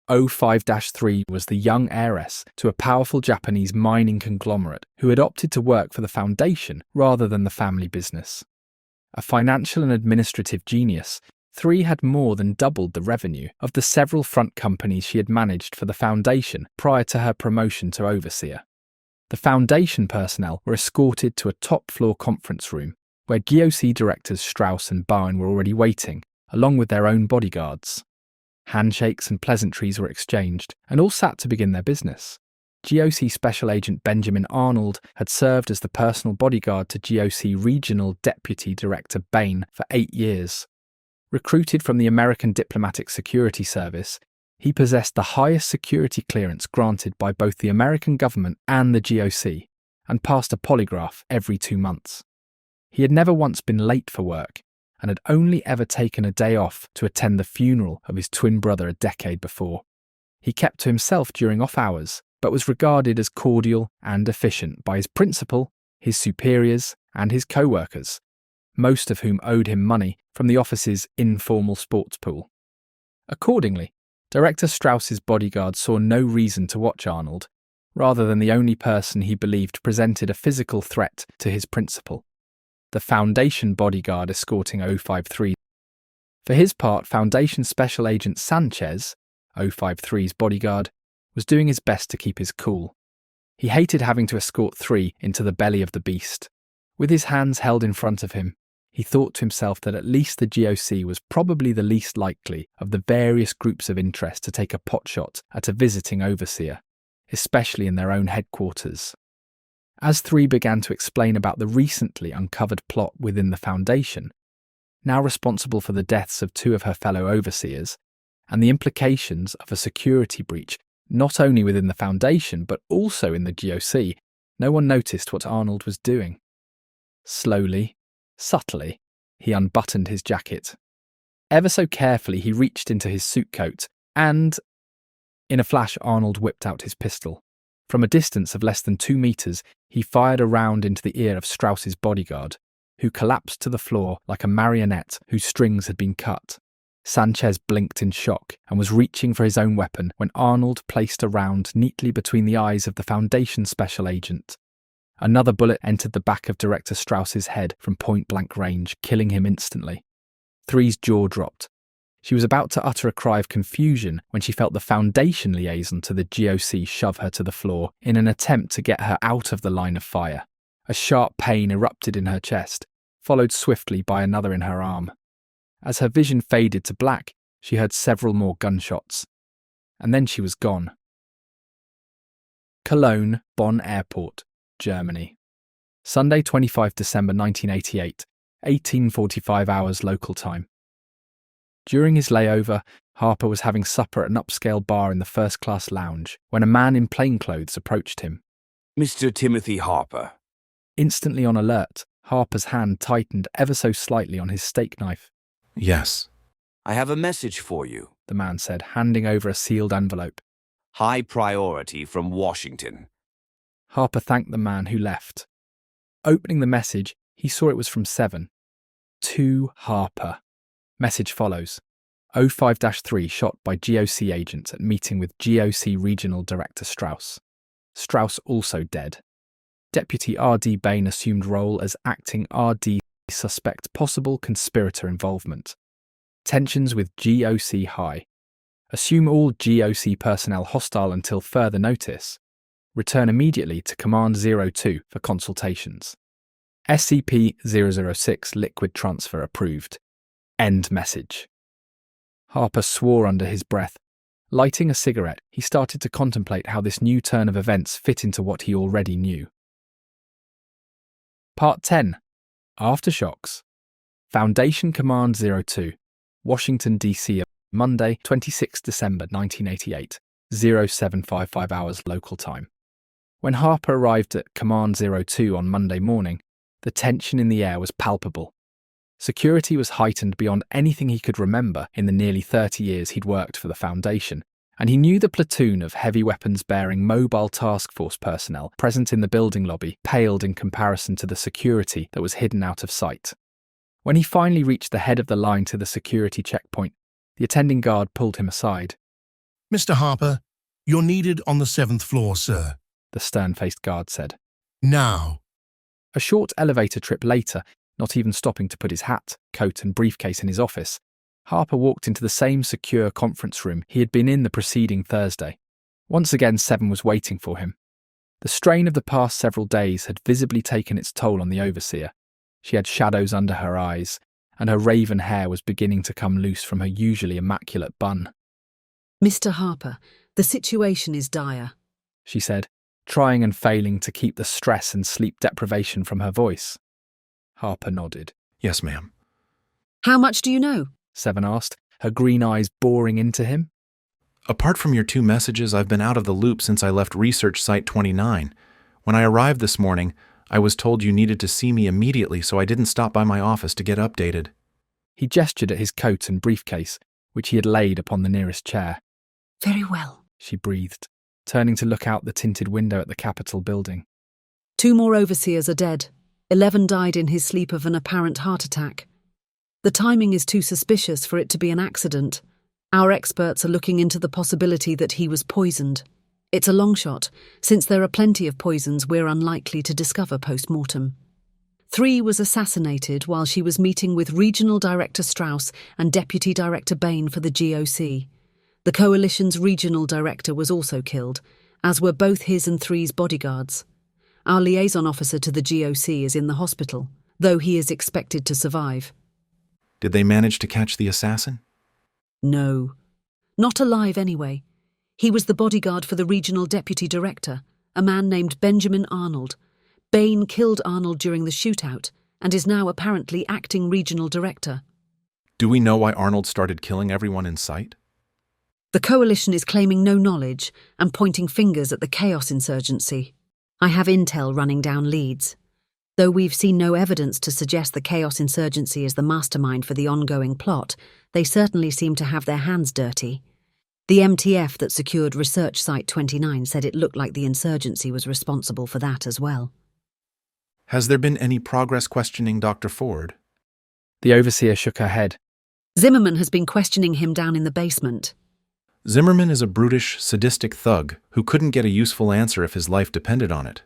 05-3 was the young heiress to a powerful Japanese mining conglomerate who had opted to work for the Foundation rather than the family business. A financial and administrative genius, 3 had more than doubled the revenue of the several front companies she had managed for the Foundation prior to her promotion to overseer. The Foundation personnel were escorted to a top-floor conference room where GOC directors Strauss and Bain were already waiting, along with their own bodyguards. Handshakes and pleasantries were exchanged, and all sat to begin their business. GOC Special Agent Benjamin Arnold had served as the personal bodyguard to GOC Regional Deputy Director Bain for 8 years. Recruited from the American Diplomatic Security Service, he possessed the highest security clearance granted by both the American government and the GOC, and passed a polygraph every 2 months. He had never once been late for work, and had only ever taken a day off to attend the funeral of his twin brother a decade before. He kept to himself during off hours, but was regarded as cordial and efficient by his principal, his superiors, and his co-workers. most of whom owed him money from the office's informal sports pool. Accordingly, Director Strauss's bodyguard saw no reason to watch Arnold, rather than the only person he believed presented a physical threat to his principal, the Foundation bodyguard escorting 053. For his part, Foundation Special Agent Sanchez, 053's bodyguard, was doing his best to keep his cool. He hated having to escort 3 into the belly of the beast. With his hands held in front of him, he thought to himself that at least the GOC was probably the least likely of the various groups of interest to take a potshot at a visiting overseer, especially in their own headquarters. As 3 began to explain about the recently uncovered plot within the Foundation, now responsible for the deaths of 2 of her fellow overseers, and the implications of a security breach not only within the Foundation but also in the GOC, no one noticed what Arnold was doing. Slowly, subtly, he unbuttoned his jacket. Ever so carefully he reached into his suit coat and, in a flash, Arnold whipped out his pistol. From a distance of less than 2 meters, he fired a round into the ear of Strauss's bodyguard, who collapsed to the floor like a marionette whose strings had been cut. Sanchez blinked in shock and was reaching for his own weapon when Arnold placed a round neatly between the eyes of the Foundation Special Agent. Another bullet entered the back of Director Strauss's head from point-blank range, killing him instantly. 3's jaw dropped. She was about to utter a cry of confusion when she felt the Foundation liaison to the GOC shove her to the floor in an attempt to get her out of the line of fire. A sharp pain erupted in her chest, followed swiftly by another in her arm. As her vision faded to black, she heard several more gunshots. And then she was gone. Cologne, Bonn Airport, Germany. Sunday, 25 December 1988, 18:45 hours local time. During his layover, Harper was having supper at an upscale bar in the first-class lounge when a man in plainclothes approached him. Mr. Timothy Harper. Instantly on alert, Harper's hand tightened ever so slightly on his steak knife. Yes. I have a message for you, the man said, handing over a sealed envelope. High priority from Washington. Harper thanked the man who left. Opening the message, he saw it was from 7. To Harper. Message follows. 05-3 shot by GOC agents at meeting with GOC Regional Director Strauss. Strauss also dead. Deputy R.D. Bain assumed role as acting R.D. suspect possible conspirator involvement. Tensions with GOC high. Assume all GOC personnel hostile until further notice. Return immediately to Command 02 for consultations. SCP-006 liquid transfer approved. End message. Harper swore under his breath. Lighting a cigarette, he started to contemplate how this new turn of events fit into what he already knew. Part 10. Aftershocks. Foundation Command 02, Washington, D.C. Monday, 26 December 1988, 0755 hours local time. When Harper arrived at Command 02 on Monday morning, the tension in the air was palpable. Security was heightened beyond anything he could remember in the nearly 30 years he'd worked for the Foundation, and he knew the platoon of heavy weapons-bearing mobile task force personnel present in the building lobby paled in comparison to the security that was hidden out of sight. When he finally reached the head of the line to the security checkpoint, the attending guard pulled him aside. Mr. Harper, you're needed on the 7th floor, sir, the stern-faced guard said. Now. A short elevator trip later, not even stopping to put his hat, coat and briefcase in his office, Harper walked into the same secure conference room he had been in the preceding Thursday. Once again, 7 was waiting for him. The strain of the past several days had visibly taken its toll on the overseer. She had shadows under her eyes, and her raven hair was beginning to come loose from her usually immaculate bun. Mr. Harper, the situation is dire, she said, trying and failing to keep the stress and sleep deprivation from her voice. Harper nodded. Yes, ma'am. How much do you know? 7 asked, her green eyes boring into him. Apart from your 2 messages, I've been out of the loop since I left Research Site 29. When I arrived this morning, I was told you needed to see me immediately, so I didn't stop by my office to get updated. He gestured at his coat and briefcase, which he had laid upon the nearest chair. Very well, she breathed, turning to look out the tinted window at the Capitol building. 2 more overseers are dead. 11 died in his sleep of an apparent heart attack. The timing is too suspicious for it to be an accident. Our experts are looking into the possibility that he was poisoned. It's a long shot, since there are plenty of poisons we're unlikely to discover post-mortem. 3 was assassinated while she was meeting with Regional Director Strauss and Deputy Director Bain for the GOC. The Coalition's Regional Director was also killed, as were both his and 3's bodyguards. Our liaison officer to the GOC is in the hospital, though he is expected to survive. Did they manage to catch the assassin? No. Not alive anyway. He was the bodyguard for the Regional Deputy Director, a man named Benjamin Arnold. Bain killed Arnold during the shootout and is now apparently acting Regional Director. Do we know why Arnold started killing everyone in sight? The Coalition is claiming no knowledge and pointing fingers at the Chaos Insurgency. I have intel running down leads. Though we've seen no evidence to suggest the Chaos Insurgency is the mastermind for the ongoing plot, they certainly seem to have their hands dirty. The MTF that secured Research Site 29 said it looked like the insurgency was responsible for that as well. Has there been any progress questioning Dr. Ford? The overseer shook her head. Zimmerman has been questioning him down in the basement. Zimmerman is a brutish, sadistic thug who couldn't get a useful answer if his life depended on it.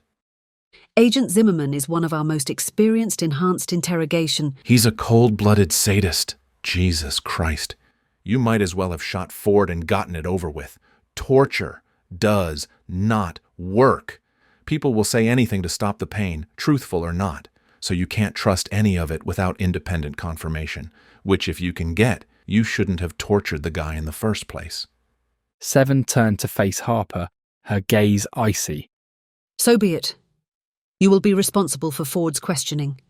Agent Zimmerman is one of our most experienced enhanced interrogation. He's a cold-blooded sadist. Jesus Christ. You might as well have shot Ford and gotten it over with. Torture does not work. People will say anything to stop the pain, truthful or not, so you can't trust any of it without independent confirmation, which if you can get, you shouldn't have tortured the guy in the first place. 7 turned to face Harper, her gaze icy. So be it. You will be responsible for Ford's questioning.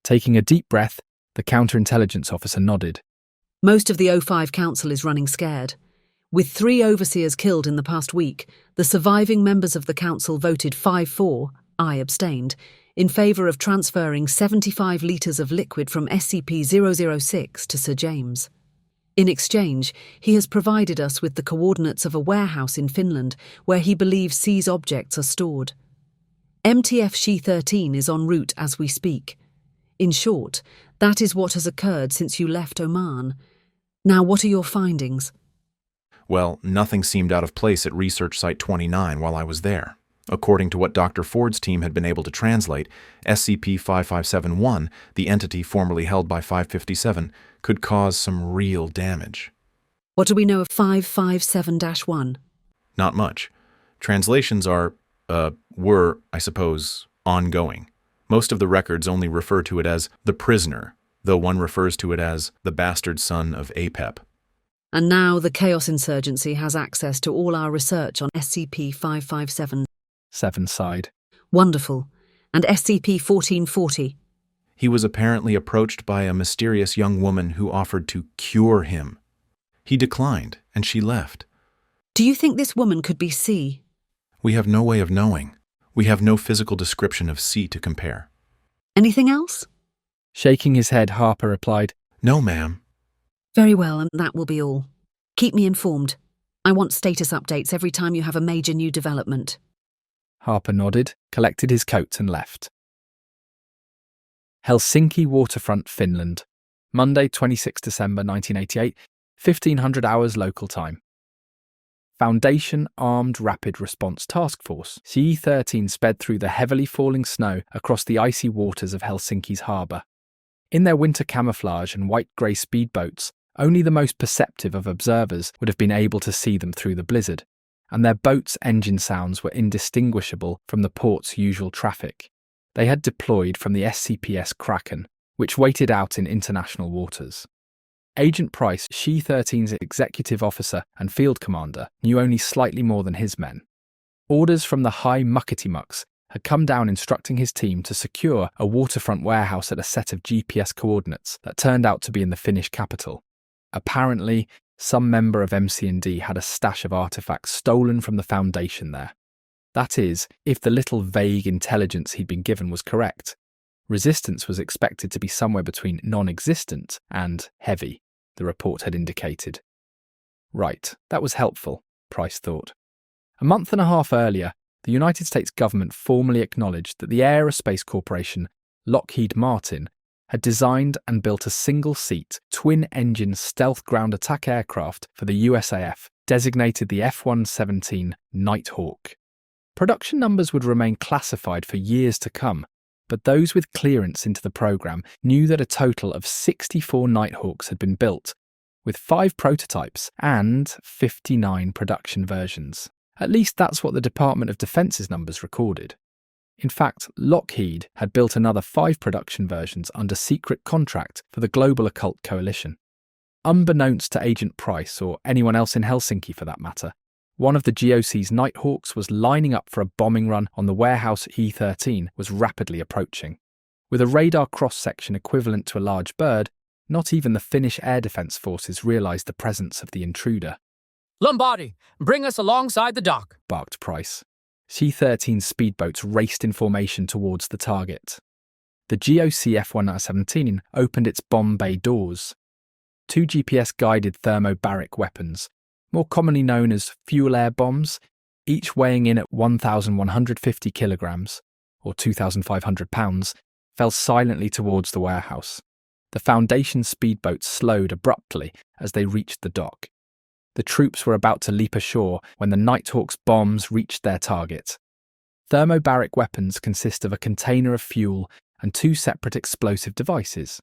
Taking a deep breath, the counterintelligence officer nodded. Most of the O5 Council is running scared. With 3 overseers killed in the past week, the surviving members of the council voted 5-4, I abstained, in favour of transferring 75 litres of liquid from SCP-006 to Sir James. In exchange, he has provided us with the coordinates of a warehouse in Finland where he believes C's objects are stored. MTF She-13 is en route as we speak. In short, that is what has occurred since you left Oman. Now, what are your findings? Well, nothing seemed out of place at Research Site 29 while I was there. According to what Dr. Ford's team had been able to translate, SCP-5571, the entity formerly held by 557, could cause some real damage. What do we know of 557-1? Not much. Translations were, I suppose, ongoing. Most of the records only refer to it as the prisoner, though one refers to it as the bastard son of APEP. And now the Chaos Insurgency has access to all our research on SCP-557. 7 sighed. Wonderful. And SCP-1440? He was apparently approached by a mysterious young woman who offered to cure him. He declined, and she left. Do you think this woman could be C? We have no way of knowing. We have no physical description of C to compare. Anything else? Shaking his head, Harper replied, No, ma'am. Very well, and that will be all. Keep me informed. I want status updates every time you have a major new development. Harper nodded, collected his coat and left. Helsinki Waterfront, Finland. Monday, 26 December 1988, 1500 hours local time. Foundation Armed Rapid Response Task Force, She-13 sped through the heavily falling snow across the icy waters of Helsinki's harbour. In their winter camouflage and white-grey speedboats, only the most perceptive of observers would have been able to see them through the blizzard, and their boats' engine sounds were indistinguishable from the port's usual traffic. They had deployed from the SCPS Kraken, which waited out in international waters. Agent Price, She-13's executive officer and field commander, knew only slightly more than his men. Orders from the High Muckety-Mucks had come down instructing his team to secure a waterfront warehouse at a set of GPS coordinates that turned out to be in the Finnish capital. Apparently, some member of MC&D had a stash of artifacts stolen from the Foundation there. That is, if the little vague intelligence he'd been given was correct. Resistance was expected to be somewhere between non-existent and heavy, the report had indicated. Right, that was helpful, Price thought. A month and a half earlier, the United States government formally acknowledged that the aerospace corporation Lockheed Martin had designed and built a single-seat, twin-engine stealth ground attack aircraft for the USAF, designated the F-117 Nighthawk. Production numbers would remain classified for years to come, but those with clearance into the program knew that a total of 64 Nighthawks had been built, with 5 prototypes and 59 production versions. At least that's what the Department of Defense's numbers recorded. In fact, Lockheed had built another 5 production versions under secret contract for the Global Occult Coalition. Unbeknownst to Agent Price, or anyone else in Helsinki for that matter, one of the GOC's Nighthawks was lining up for a bombing run on the warehouse E-13 was rapidly approaching. With a radar cross-section equivalent to a large bird, not even the Finnish Air Defence Forces realised the presence of the intruder. Lombardi, bring us alongside the dock, barked Price. C-13 speedboats raced in formation towards the target. The GOC F-117 opened its bomb bay doors. 2 GPS-guided thermobaric weapons, more commonly known as fuel-air bombs, each weighing in at 1,150 kilograms, or 2,500 pounds, fell silently towards the warehouse. The Foundation speedboats slowed abruptly as they reached the dock. The troops were about to leap ashore when the Nighthawk's bombs reached their target. Thermobaric weapons consist of a container of fuel and 2 separate explosive devices.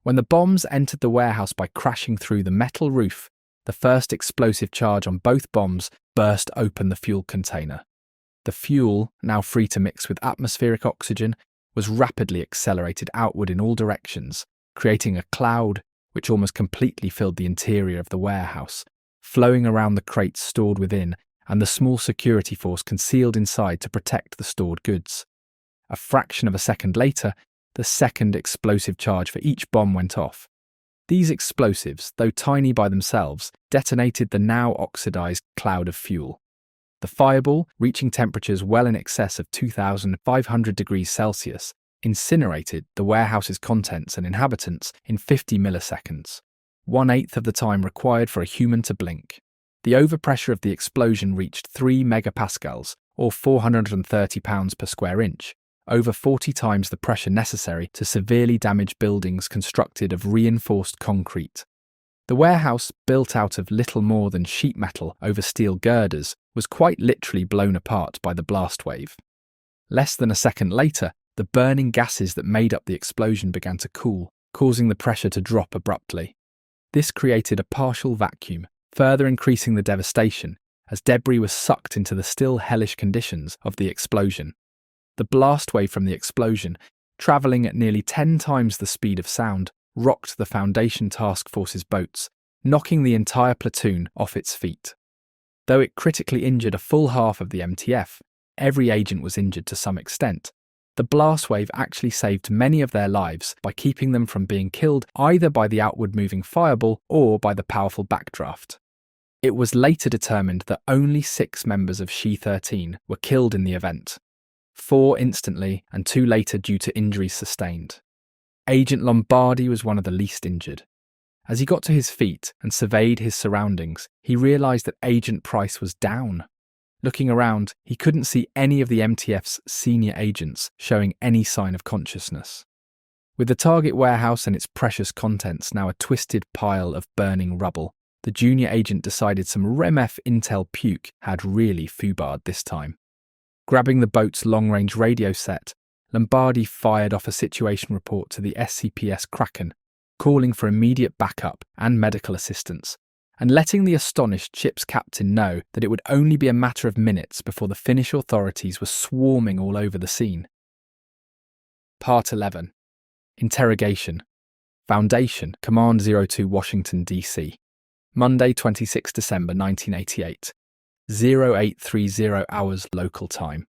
When the bombs entered the warehouse by crashing through the metal roof, the first explosive charge on both bombs burst open the fuel container. The fuel, now free to mix with atmospheric oxygen, was rapidly accelerated outward in all directions, creating a cloud which almost completely filled the interior of the warehouse, flowing around the crates stored within and the small security force concealed inside to protect the stored goods. A fraction of a second later, the second explosive charge for each bomb went off. These explosives, though tiny by themselves, detonated the now oxidized cloud of fuel. The fireball, reaching temperatures well in excess of 2,500 degrees Celsius, incinerated the warehouse's contents and inhabitants in 50 milliseconds, 1/8 of the time required for a human to blink. The overpressure of the explosion reached 3 megapascals, or 430 pounds per square inch, over 40 times the pressure necessary to severely damage buildings constructed of reinforced concrete. The warehouse, built out of little more than sheet metal over steel girders, was quite literally blown apart by the blast wave. Less than a second later, the burning gases that made up the explosion began to cool, causing the pressure to drop abruptly. This created a partial vacuum, further increasing the devastation, as debris was sucked into the still hellish conditions of the explosion. The blast wave from the explosion, travelling at nearly 10 times the speed of sound, rocked the Foundation Task Force's boats, knocking the entire platoon off its feet. Though it critically injured a full half of the MTF, every agent was injured to some extent. The blast wave actually saved many of their lives by keeping them from being killed either by the outward-moving fireball or by the powerful backdraft. It was later determined that only 6 members of She-13 were killed in the event, 4 instantly and 2 later due to injuries sustained. Agent Lombardi was one of the least injured. As he got to his feet and surveyed his surroundings, he realised that Agent Price was down. Looking around, he couldn't see any of the MTF's senior agents showing any sign of consciousness. With the target warehouse and its precious contents now a twisted pile of burning rubble, the junior agent decided some REMF intel puke had really foobarred this time. Grabbing the boat's long-range radio set, Lombardi fired off a situation report to the SCPS Kraken, calling for immediate backup and medical assistance, and letting the astonished ship's captain know that it would only be a matter of minutes before the Finnish authorities were swarming all over the scene. Part 11. Interrogation. Foundation, Command 02, Washington, D.C. Monday, 26 December 1988. 0830 hours local time.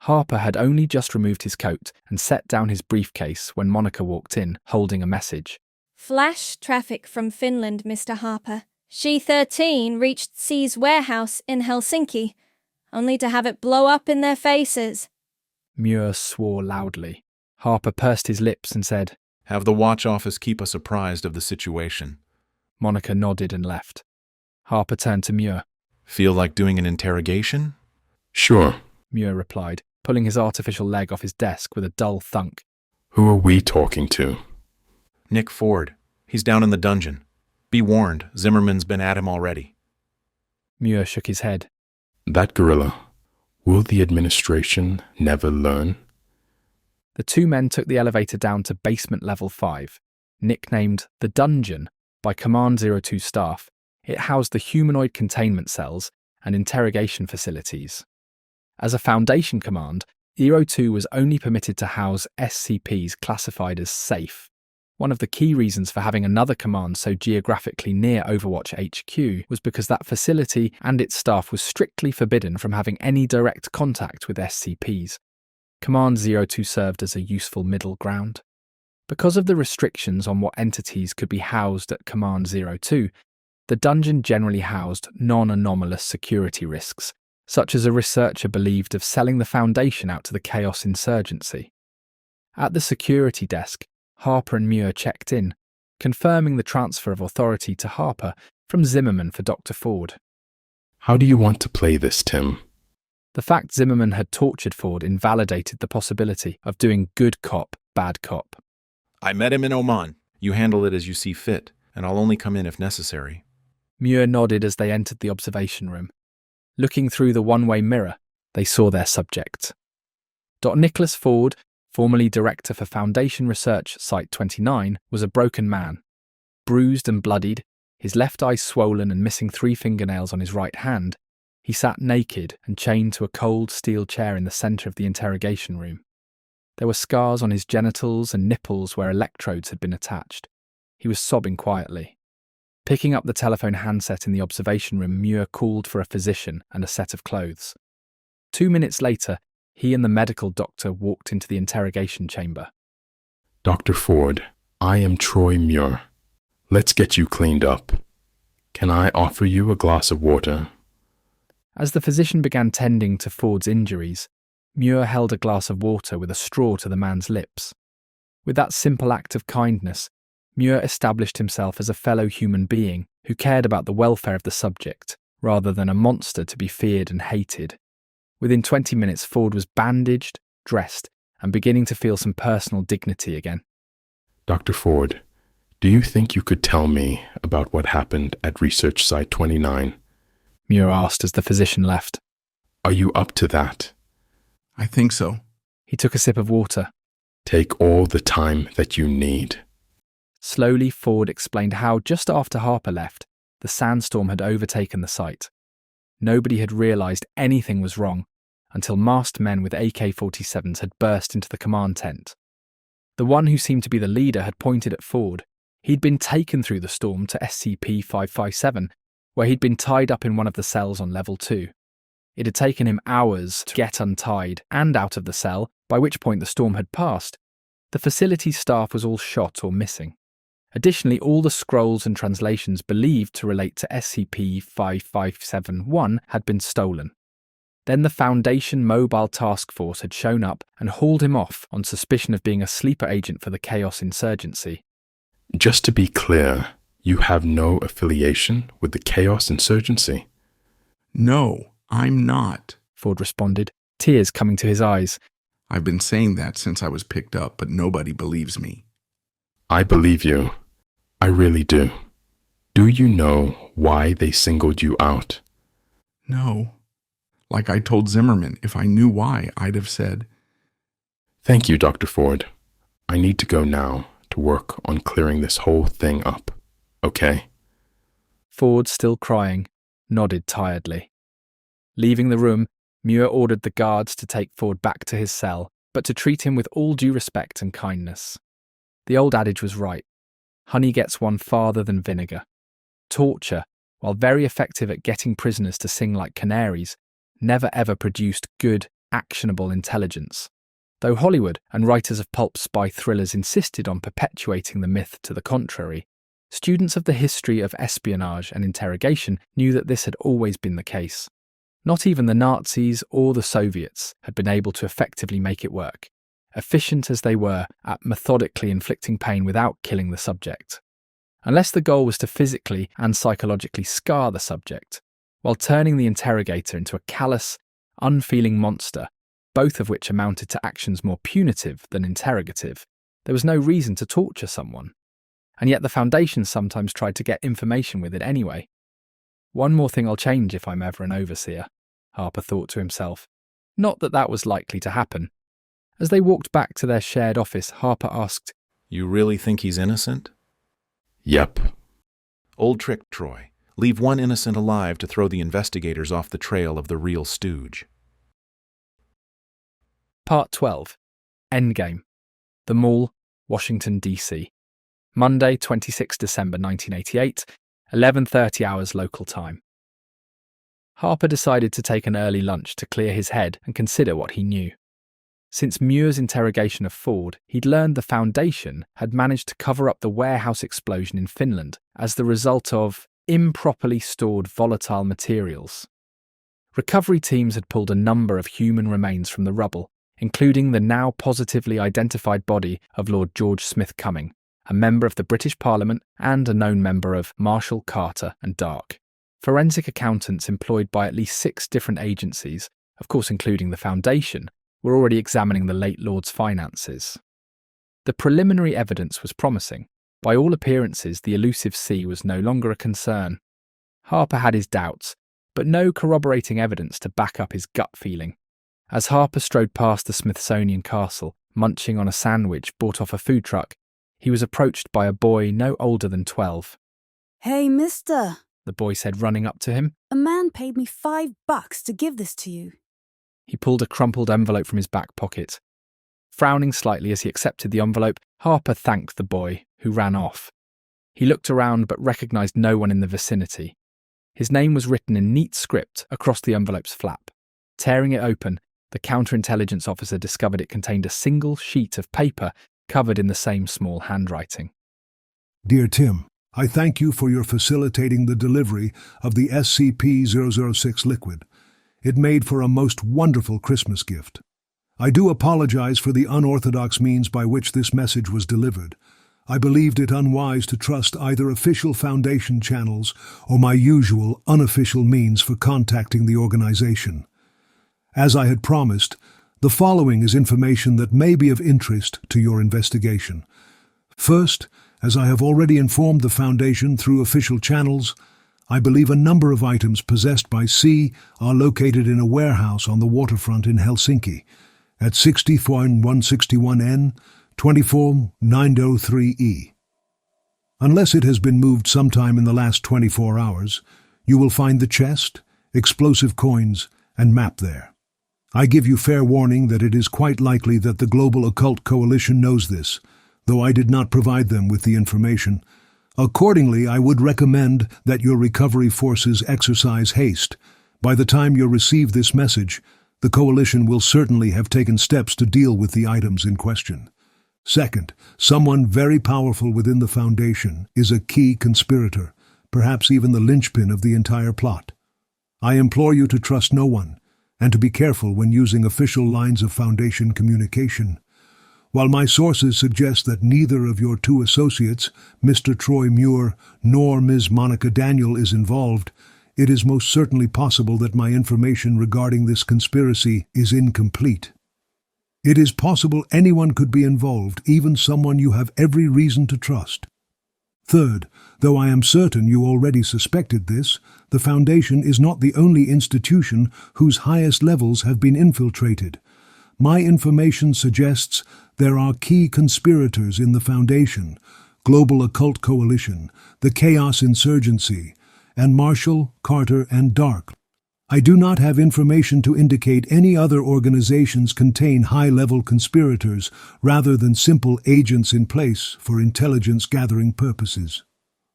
Harper had only just removed his coat and set down his briefcase when Monica walked in, holding a message. Flash traffic from Finland, Mr. Harper. She-13 reached C's warehouse in Helsinki, only to have it blow up in their faces. Muir swore loudly. Harper pursed his lips and said, "Have the watch office keep us apprised of the situation." Monica nodded and left. Harper turned to Muir. "Feel like doing an interrogation?" Sure. Muir replied, pulling his artificial leg off his desk with a dull thunk. Who are we talking to? Nick Ford. He's down in the dungeon. Be warned, Zimmerman's been at him already. Muir shook his head. That gorilla. Will the administration never learn? The two men took the elevator down to basement level 5, nicknamed the Dungeon by Command 02 staff. It housed the humanoid containment cells and interrogation facilities. As a Foundation command, 02 was only permitted to house SCPs classified as safe. One of the key reasons for having another command so geographically near Overwatch HQ was because that facility and its staff was strictly forbidden from having any direct contact with SCPs. Command 02 served as a useful middle ground. Because of the restrictions on what entities could be housed at Command 02, the dungeon generally housed non-anomalous security risks, such as a researcher believed of selling the Foundation out to the Chaos Insurgency. At the security desk, Harper and Muir checked in, confirming the transfer of authority to Harper from Zimmerman for Dr. Ford. How do you want to play this, Tim? The fact Zimmerman had tortured Ford invalidated the possibility of doing good cop, bad cop. I met him in Oman. You handle it as you see fit, and I'll only come in if necessary. Muir nodded as they entered the observation room. Looking through the one-way mirror, they saw their subject. Dr. Nicholas Ford, formerly Director for Foundation Research Site 29, was a broken man. Bruised and bloodied, his left eye swollen and missing 3 fingernails on his right hand, he sat naked and chained to a cold steel chair in the centre of the interrogation room. There were scars on his genitals and nipples where electrodes had been attached. He was sobbing quietly. Picking up the telephone handset in the observation room, Muir called for a physician and a set of clothes. 2 minutes later, he and the medical doctor walked into the interrogation chamber. Dr. Ford, I am Troy Muir. Let's get you cleaned up. Can I offer you a glass of water? As the physician began tending to Ford's injuries, Muir held a glass of water with a straw to the man's lips. With that simple act of kindness, Muir established himself as a fellow human being who cared about the welfare of the subject, rather than a monster to be feared and hated. Within 20 minutes, Ford was bandaged, dressed, and beginning to feel some personal dignity again. Dr. Ford, do you think you could tell me about what happened at Research Site 29? Muir asked as the physician left. Are you up to that? I think so. He took a sip of water. Take all the time that you need. Slowly, Ford explained how, just after Harper left, the sandstorm had overtaken the site. Nobody had realised anything was wrong until masked men with AK-47s had burst into the command tent. The one who seemed to be the leader had pointed at Ford. He'd been taken through the storm to SCP-557, where he'd been tied up in one of the cells on level 2. It had taken him hours to get untied and out of the cell, by which point the storm had passed. The facility staff was all shot or missing. Additionally, all the scrolls and translations believed to relate to SCP-5571 had been stolen. Then the Foundation Mobile Task Force had shown up and hauled him off on suspicion of being a sleeper agent for the Chaos Insurgency. Just to be clear, you have no affiliation with the Chaos Insurgency? No, I'm not, Ford responded, tears coming to his eyes. I've been saying that since I was picked up, but nobody believes me. I believe you. I really do. Do you know why they singled you out? No. Like I told Zimmerman, if I knew why, I'd have said. Thank you, Dr. Ford. I need to go now to work on clearing this whole thing up. Okay? Ford, still crying, nodded tiredly. Leaving the room, Muir ordered the guards to take Ford back to his cell, but to treat him with all due respect and kindness. The old adage was right. Honey gets one farther than vinegar. Torture, while very effective at getting prisoners to sing like canaries, never ever produced good, actionable intelligence. Though Hollywood and writers of pulp spy thrillers insisted on perpetuating the myth to the contrary, students of the history of espionage and interrogation knew that this had always been the case. Not even the Nazis or the Soviets had been able to effectively make it work, efficient as they were at methodically inflicting pain without killing the subject. Unless the goal was to physically and psychologically scar the subject, while turning the interrogator into a callous, unfeeling monster, both of which amounted to actions more punitive than interrogative, there was no reason to torture someone. And yet the Foundation sometimes tried to get information with it anyway. One more thing I'll change if I'm ever an overseer, Harper thought to himself. Not that that was likely to happen. As they walked back to their shared office, Harper asked, "You really think he's innocent?" Yep. Old trick, Troy. Leave one innocent alive to throw the investigators off the trail of the real stooge. Part 12. Endgame. The Mall, Washington, D.C. Monday, 26 December 1988, 11:30 hours local time. Harper decided to take an early lunch to clear his head and consider what he knew. Since Muir's interrogation of Ford, he'd learned the Foundation had managed to cover up the warehouse explosion in Finland as the result of improperly stored volatile materials. Recovery teams had pulled a number of human remains from the rubble, including the now positively identified body of Lord George Smith Cumming, a member of the British Parliament and a known member of Marshall, Carter and Dark. Forensic accountants employed by at least 6 different agencies, of course including the Foundation, were already examining the late Lord's finances. The preliminary evidence was promising. By all appearances, the elusive sea was no longer a concern. Harper had his doubts, but no corroborating evidence to back up his gut feeling. As Harper strode past the Smithsonian Castle, munching on a sandwich bought off a food truck, he was approached by a boy no older than 12. "Hey, mister," the boy said, running up to him. "a man paid me $5 to give this to you." He pulled a crumpled envelope from his back pocket. Frowning slightly as he accepted the envelope, Harper thanked the boy, who ran off. He looked around but recognised no one in the vicinity. His name was written in neat script across the envelope's flap. Tearing it open, the counterintelligence officer discovered it contained a single sheet of paper covered in the same small handwriting. "Dear Tim, I thank you for your facilitating the delivery of the SCP-006 liquid. It made for a most wonderful Christmas gift. I do apologize for the unorthodox means by which this message was delivered. I believed it unwise to trust either official Foundation channels or my usual unofficial means for contacting the organization. As I had promised, the following is information that may be of interest to your investigation. First, as I have already informed the Foundation through official channels, I believe a number of items possessed by C are located in a warehouse on the waterfront in Helsinki, at 64161N, 24903E. Unless it has been moved sometime in the last 24 hours, you will find the chest, explosive coins, and map there. I give you fair warning that it is quite likely that the Global Occult Coalition knows this, though I did not provide them with the information. Accordingly, I would recommend that your recovery forces exercise haste. By the time you receive this message, the Coalition will certainly have taken steps to deal with the items in question. Second, someone very powerful within the Foundation is a key conspirator, perhaps even the linchpin of the entire plot. I implore you to trust no one, and to be careful when using official lines of Foundation communication. While my sources suggest that neither of your 2 associates, Mr. Troy Muir nor Ms. Monica Daniel, is involved, it is most certainly possible that my information regarding this conspiracy is incomplete. It is possible anyone could be involved, even someone you have every reason to trust. Third, though I am certain you already suspected this, the Foundation is not the only institution whose highest levels have been infiltrated. My information suggests there are key conspirators in the Foundation, Global Occult Coalition, the Chaos Insurgency, and Marshall, Carter, and Dark. I do not have information to indicate any other organizations contain high-level conspirators rather than simple agents in place for intelligence-gathering purposes.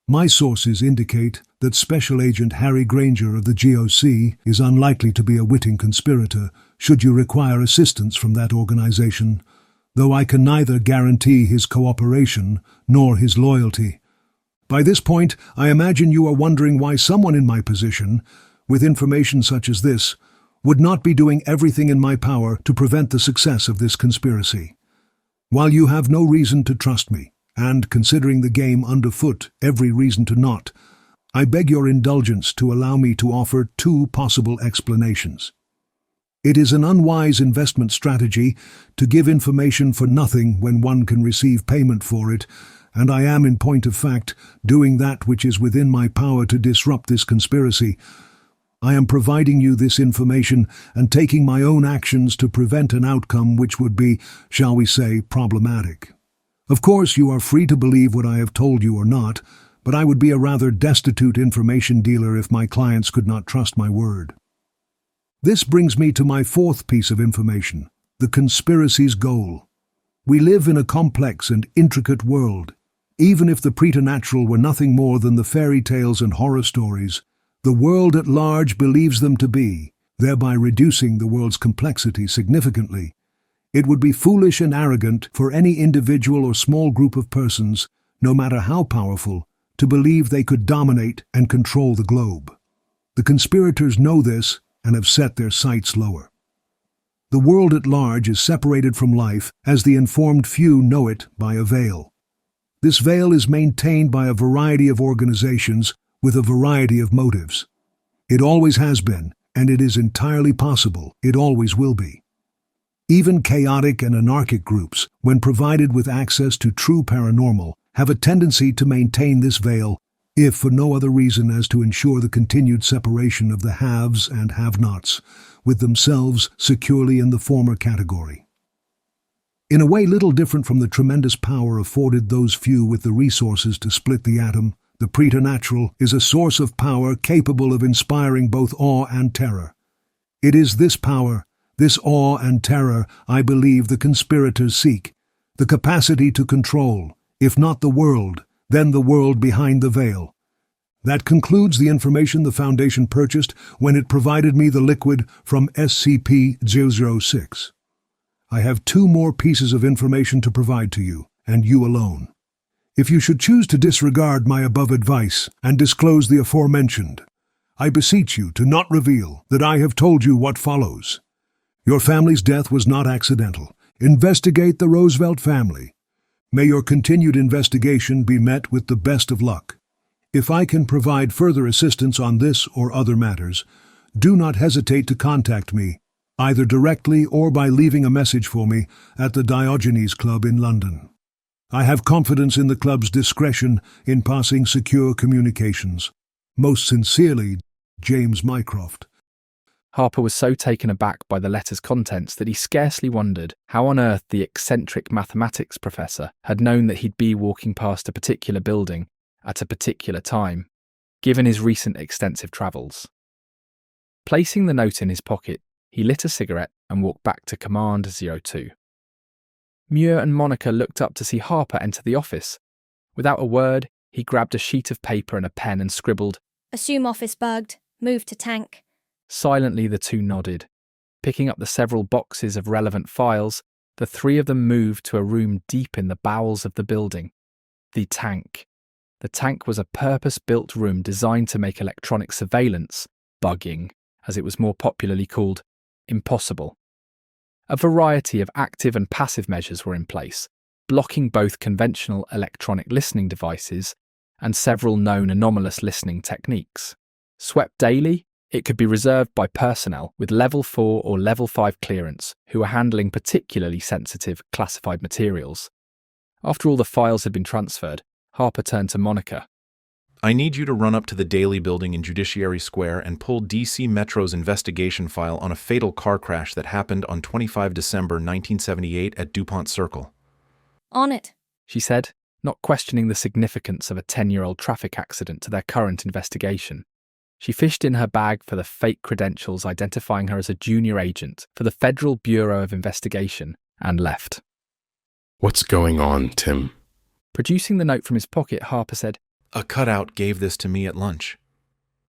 My sources indicate that Special Agent Harry Granger of the GOC is unlikely to be a witting conspirator should you require assistance from that organization, though I can neither guarantee his cooperation nor his loyalty. By this point, I imagine you are wondering why someone in my position, with information such as this, would not be doing everything in my power to prevent the success of this conspiracy. While you have no reason to trust me, and considering the game underfoot every reason to not, I beg your indulgence to allow me to offer 2 possible explanations. It is an unwise investment strategy to give information for nothing when one can receive payment for it, and I am, in point of fact, doing that which is within my power to disrupt this conspiracy. I am providing you this information and taking my own actions to prevent an outcome which would be, shall we say, problematic. Of course, you are free to believe what I have told you or not, but I would be a rather destitute information dealer if my clients could not trust my word. This brings me to my fourth piece of information, the conspiracy's goal. We live in a complex and intricate world. Even if the preternatural were nothing more than the fairy tales and horror stories, the world at large believes them to be, thereby reducing the world's complexity significantly. It would be foolish and arrogant for any individual or small group of persons, no matter how powerful, to believe they could dominate and control the globe. The conspirators know this and have set their sights lower. The world at large is separated from life as the informed few know it by a veil. This veil is maintained by a variety of organizations with a variety of motives. It always has been, and it is entirely possible it always will be. Even chaotic and anarchic groups, when provided with access to true paranormal, have a tendency to maintain this veil, if for no other reason as to ensure the continued separation of the haves and have-nots, with themselves securely in the former category. In a way little different from the tremendous power afforded those few with the resources to split the atom, the preternatural is a source of power capable of inspiring both awe and terror. It is this power, this awe and terror, I believe the conspirators seek, the capacity to control, if not the world, then the world behind the veil. That concludes the information the Foundation purchased when it provided me the liquid from SCP-006. I have 2 more pieces of information to provide to you, and you alone. If you should choose to disregard my above advice and disclose the aforementioned, I beseech you to not reveal that I have told you what follows. Your family's death was not accidental. Investigate the Roosevelt family. May your continued investigation be met with the best of luck. If I can provide further assistance on this or other matters, do not hesitate to contact me, either directly or by leaving a message for me at the Diogenes Club in London. I have confidence in the club's discretion in passing secure communications. Most sincerely, James Mycroft. Harper was so taken aback by the letter's contents that he scarcely wondered how on earth the eccentric mathematics professor had known that he'd be walking past a particular building at a particular time, given his recent extensive travels. Placing the note in his pocket, he lit a cigarette and walked back to Command 02. Muir and Monica looked up to see Harper enter the office. Without a word, he grabbed a sheet of paper and a pen and scribbled, "Assume office bugged. Move to tank." Silently, the two nodded. Picking up the several boxes of relevant files, the 3 of them moved to a room deep in the bowels of the building. The tank. The tank was a purpose-built room designed to make electronic surveillance, bugging, as it was more popularly called, impossible. A variety of active and passive measures were in place, blocking both conventional electronic listening devices and several known anomalous listening techniques. Swept daily, it could be reserved by personnel with Level 4 or Level 5 clearance who were handling particularly sensitive classified materials. After all the files had been transferred, Harper turned to Monica. I need you to run up to the Daily Building in Judiciary Square and pull DC Metro's investigation file on a fatal car crash that happened on 25 December 1978 at DuPont Circle. On it, she said, not questioning the significance of a 10-year-old traffic accident to their current investigation. She fished in her bag for the fake credentials identifying her as a junior agent for the Federal Bureau of Investigation and left. What's going on, Tim? Producing the note from his pocket, Harper said, A cutout gave this to me at lunch.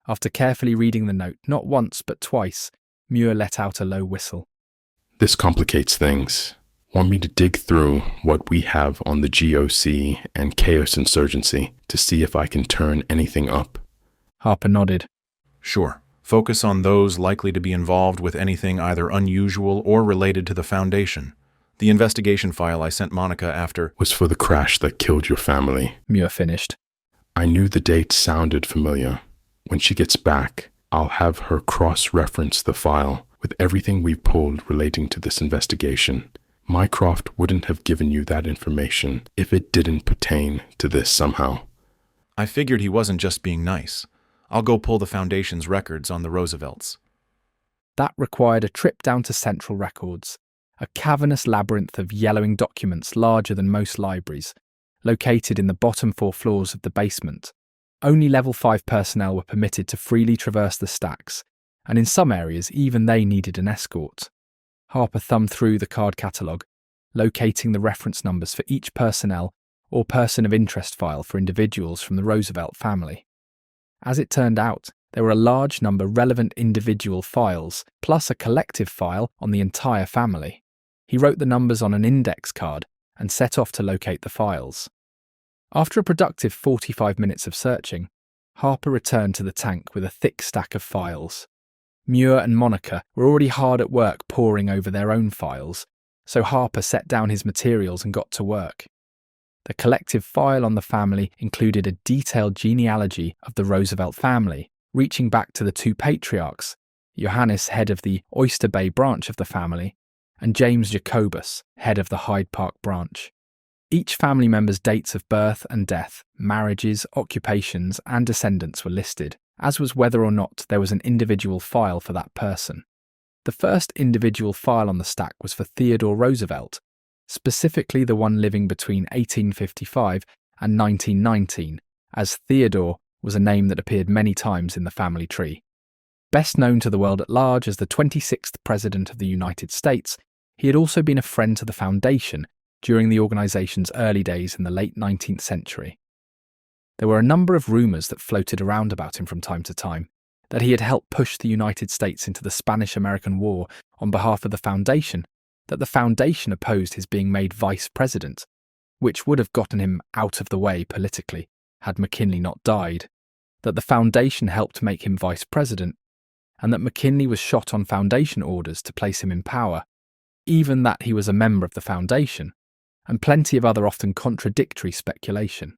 After carefully reading the note, not once but twice, Muir let out a low whistle. This complicates things. Want me to dig through what we have on the GOC and Chaos Insurgency to see if I can turn anything up? Harper nodded. Sure. Focus on those likely to be involved with anything either unusual or related to the Foundation. The investigation file I sent Monica after was for the crash that killed your family, Muir finished. I knew the date sounded familiar. When she gets back, I'll have her cross-reference the file with everything we've pulled relating to this investigation, Mycroft wouldn't have given you that information if it didn't pertain to this somehow. I figured he wasn't just being nice. I'll go pull the Foundation's records on the Roosevelts. That required a trip down to Central Records, a cavernous labyrinth of yellowing documents larger than most libraries, located in the bottom 4 floors of the basement. Only Level 5 personnel were permitted to freely traverse the stacks, and in some areas even they needed an escort. Harper thumbed through the card catalogue, locating the reference numbers for each personnel or person of interest file for individuals from the Roosevelt family. As it turned out, there were a large number of relevant individual files, plus a collective file on the entire family. He wrote the numbers on an index card and set off to locate the files. After a productive 45 minutes of searching, Harper returned to the tank with a thick stack of files. Muir and Monica were already hard at work poring over their own files, so Harper set down his materials and got to work. The collective file on the family included a detailed genealogy of the Roosevelt family, reaching back to the 2 patriarchs, Johannes, head of the Oyster Bay branch of the family, and James Jacobus, head of the Hyde Park branch. Each family member's dates of birth and death, marriages, occupations, and descendants were listed, as was whether or not there was an individual file for that person. The first individual file on the stack was for Theodore Roosevelt, specifically the one living between 1855 and 1919, as Theodore was a name that appeared many times in the family tree. Best known to the world at large as the 26th President of the United States, he had also been a friend to the Foundation during the organization's early days in the late 19th century. There were a number of rumors that floated around about him from time to time, that he had helped push the United States into the Spanish-American War on behalf of the Foundation, that the Foundation opposed his being made vice president, which would have gotten him out of the way politically had McKinley not died, that the Foundation helped make him vice president, and that McKinley was shot on Foundation orders to place him in power, even that he was a member of the Foundation, and plenty of other often contradictory speculation.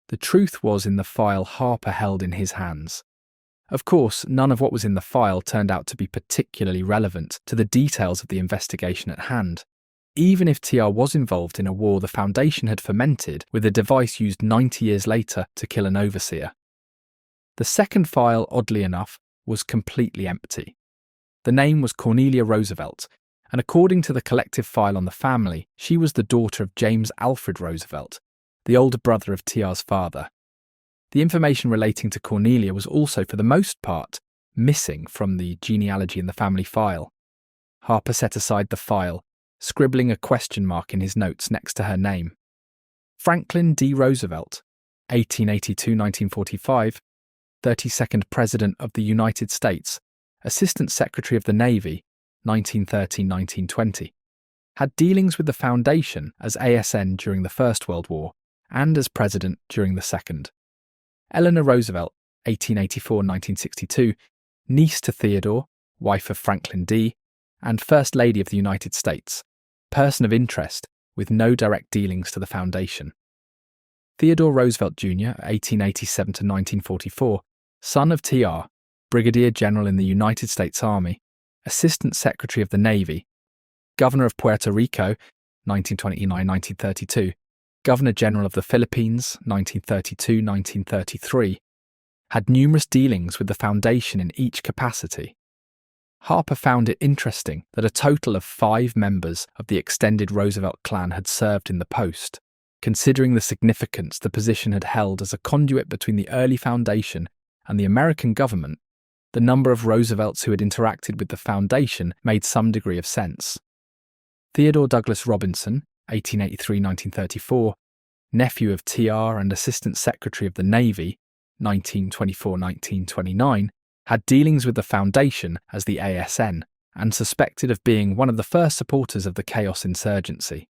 The truth was in the file Harper held in his hands. Of course, none of what was in the file turned out to be particularly relevant to the details of the investigation at hand, even if TR was involved in a war the Foundation had fomented with a device used 90 years later to kill an overseer. The second file, oddly enough, was completely empty. The name was Cornelia Roosevelt, and according to the collective file on the family, she was the daughter of James Alfred Roosevelt, the older brother of TR's father. The information relating to Cornelia was also, for the most part, missing from the genealogy in the family file. Harper set aside the file, scribbling a question mark in his notes next to her name. Franklin D. Roosevelt, 1882-1945, 32nd President of the United States, Assistant Secretary of the Navy, 1913-1920, had dealings with the Foundation as ASN during the First World War and as President during the Second. Eleanor Roosevelt, 1884-1962, niece to Theodore, wife of Franklin D., and First Lady of the United States, person of interest with no direct dealings to the Foundation. Theodore Roosevelt Jr., 1887-1944, son of TR, Brigadier General in the United States Army, Assistant Secretary of the Navy, Governor of Puerto Rico, 1929-1932, Governor General of the Philippines, 1932-1933, had numerous dealings with the Foundation in each capacity. Harper found it interesting that a total of 5 members of the extended Roosevelt clan had served in the post, considering the significance the position had held as a conduit between the early Foundation and the American government. The number of Roosevelts who had interacted with the Foundation made some degree of sense. Theodore Douglas Robinson, 1883-1934, nephew of TR and Assistant Secretary of the Navy, 1924-1929, had dealings with the Foundation as the ASN and suspected of being one of the first supporters of the Chaos Insurgency.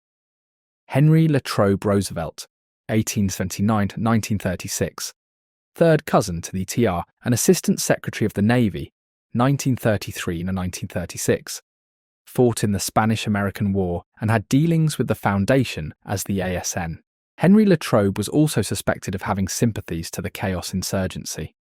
Henry Latrobe Roosevelt, 1879-1936, third cousin to the TR and Assistant Secretary of the Navy, 1933-1936, fought in the Spanish-American War and had dealings with the Foundation as the ASN. Henry Latrobe was also suspected of having sympathies to the Chaos Insurgency.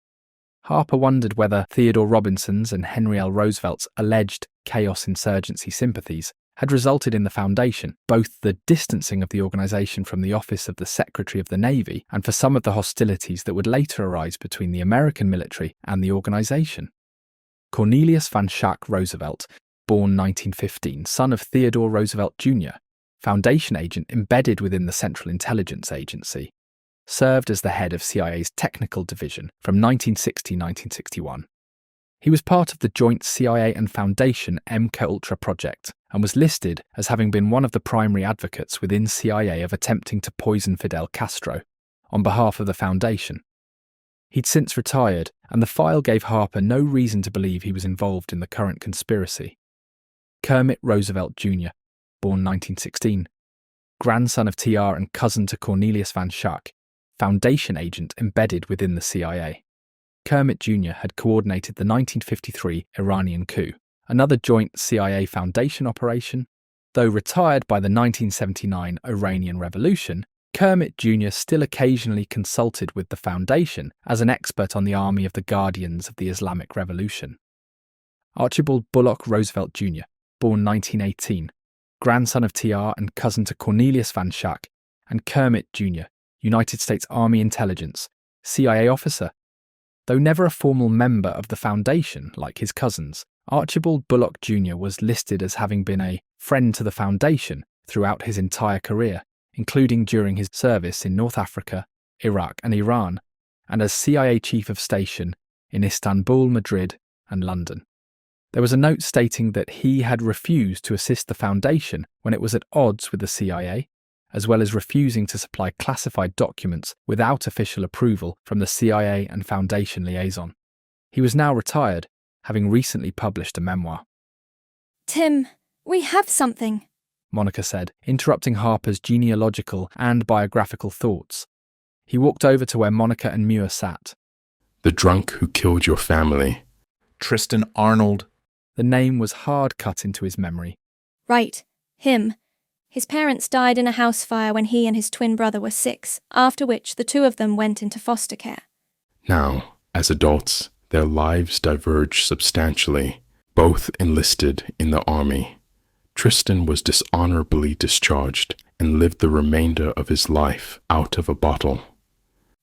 Harper wondered whether Theodore Robinson's and Henry L. Roosevelt's alleged chaos insurgency sympathies had resulted in the Foundation both the distancing of the organization from the office of the Secretary of the Navy and for some of the hostilities that would later arise between the American military and the organization. Cornelius Van Schack Roosevelt, born 1915, son of Theodore Roosevelt Jr., Foundation agent embedded within the Central Intelligence Agency, served as the head of CIA's Technical Division from 1960-1961. He was part of the joint CIA and Foundation MKUltra project and was listed as having been one of the primary advocates within CIA of attempting to poison Fidel Castro on behalf of the Foundation. He'd since retired, and the file gave Harper no reason to believe he was involved in the current conspiracy. Kermit Roosevelt Jr., born 1916, grandson of TR and cousin to Cornelius Van Schack, Foundation agent embedded within the CIA. Kermit Jr. had coordinated the 1953 Iranian coup, another joint CIA Foundation operation. Though retired by the 1979 Iranian Revolution, Kermit Jr. still occasionally consulted with the Foundation as an expert on the army of the Guardians of the Islamic Revolution. Archibald Bullock Roosevelt Jr., born 1918, grandson of TR and cousin to Cornelius Van Schack, and Kermit Jr., United States Army Intelligence, CIA officer. Though never a formal member of the Foundation like his cousins, Archibald Bullock Jr. was listed as having been a friend to the Foundation throughout his entire career, including during his service in North Africa, Iraq and Iran, and as CIA Chief of Station in Istanbul, Madrid and London. There was a note stating that he had refused to assist the Foundation when it was at odds with the CIA, as well as refusing to supply classified documents without official approval from the CIA and Foundation liaison. He was now retired, having recently published a memoir. Tim, we have something, Monica said, interrupting Harper's genealogical and biographical thoughts. He walked over to where Monica and Muir sat. The drunk who killed your family. Tristan Arnold. The name was hard cut into his memory. Right, him. His parents died in a house fire when he and his twin brother were 6, after which the two of them went into foster care. Now, as adults, their lives diverged substantially, both enlisted in the army. Tristan was dishonorably discharged and lived the remainder of his life out of a bottle.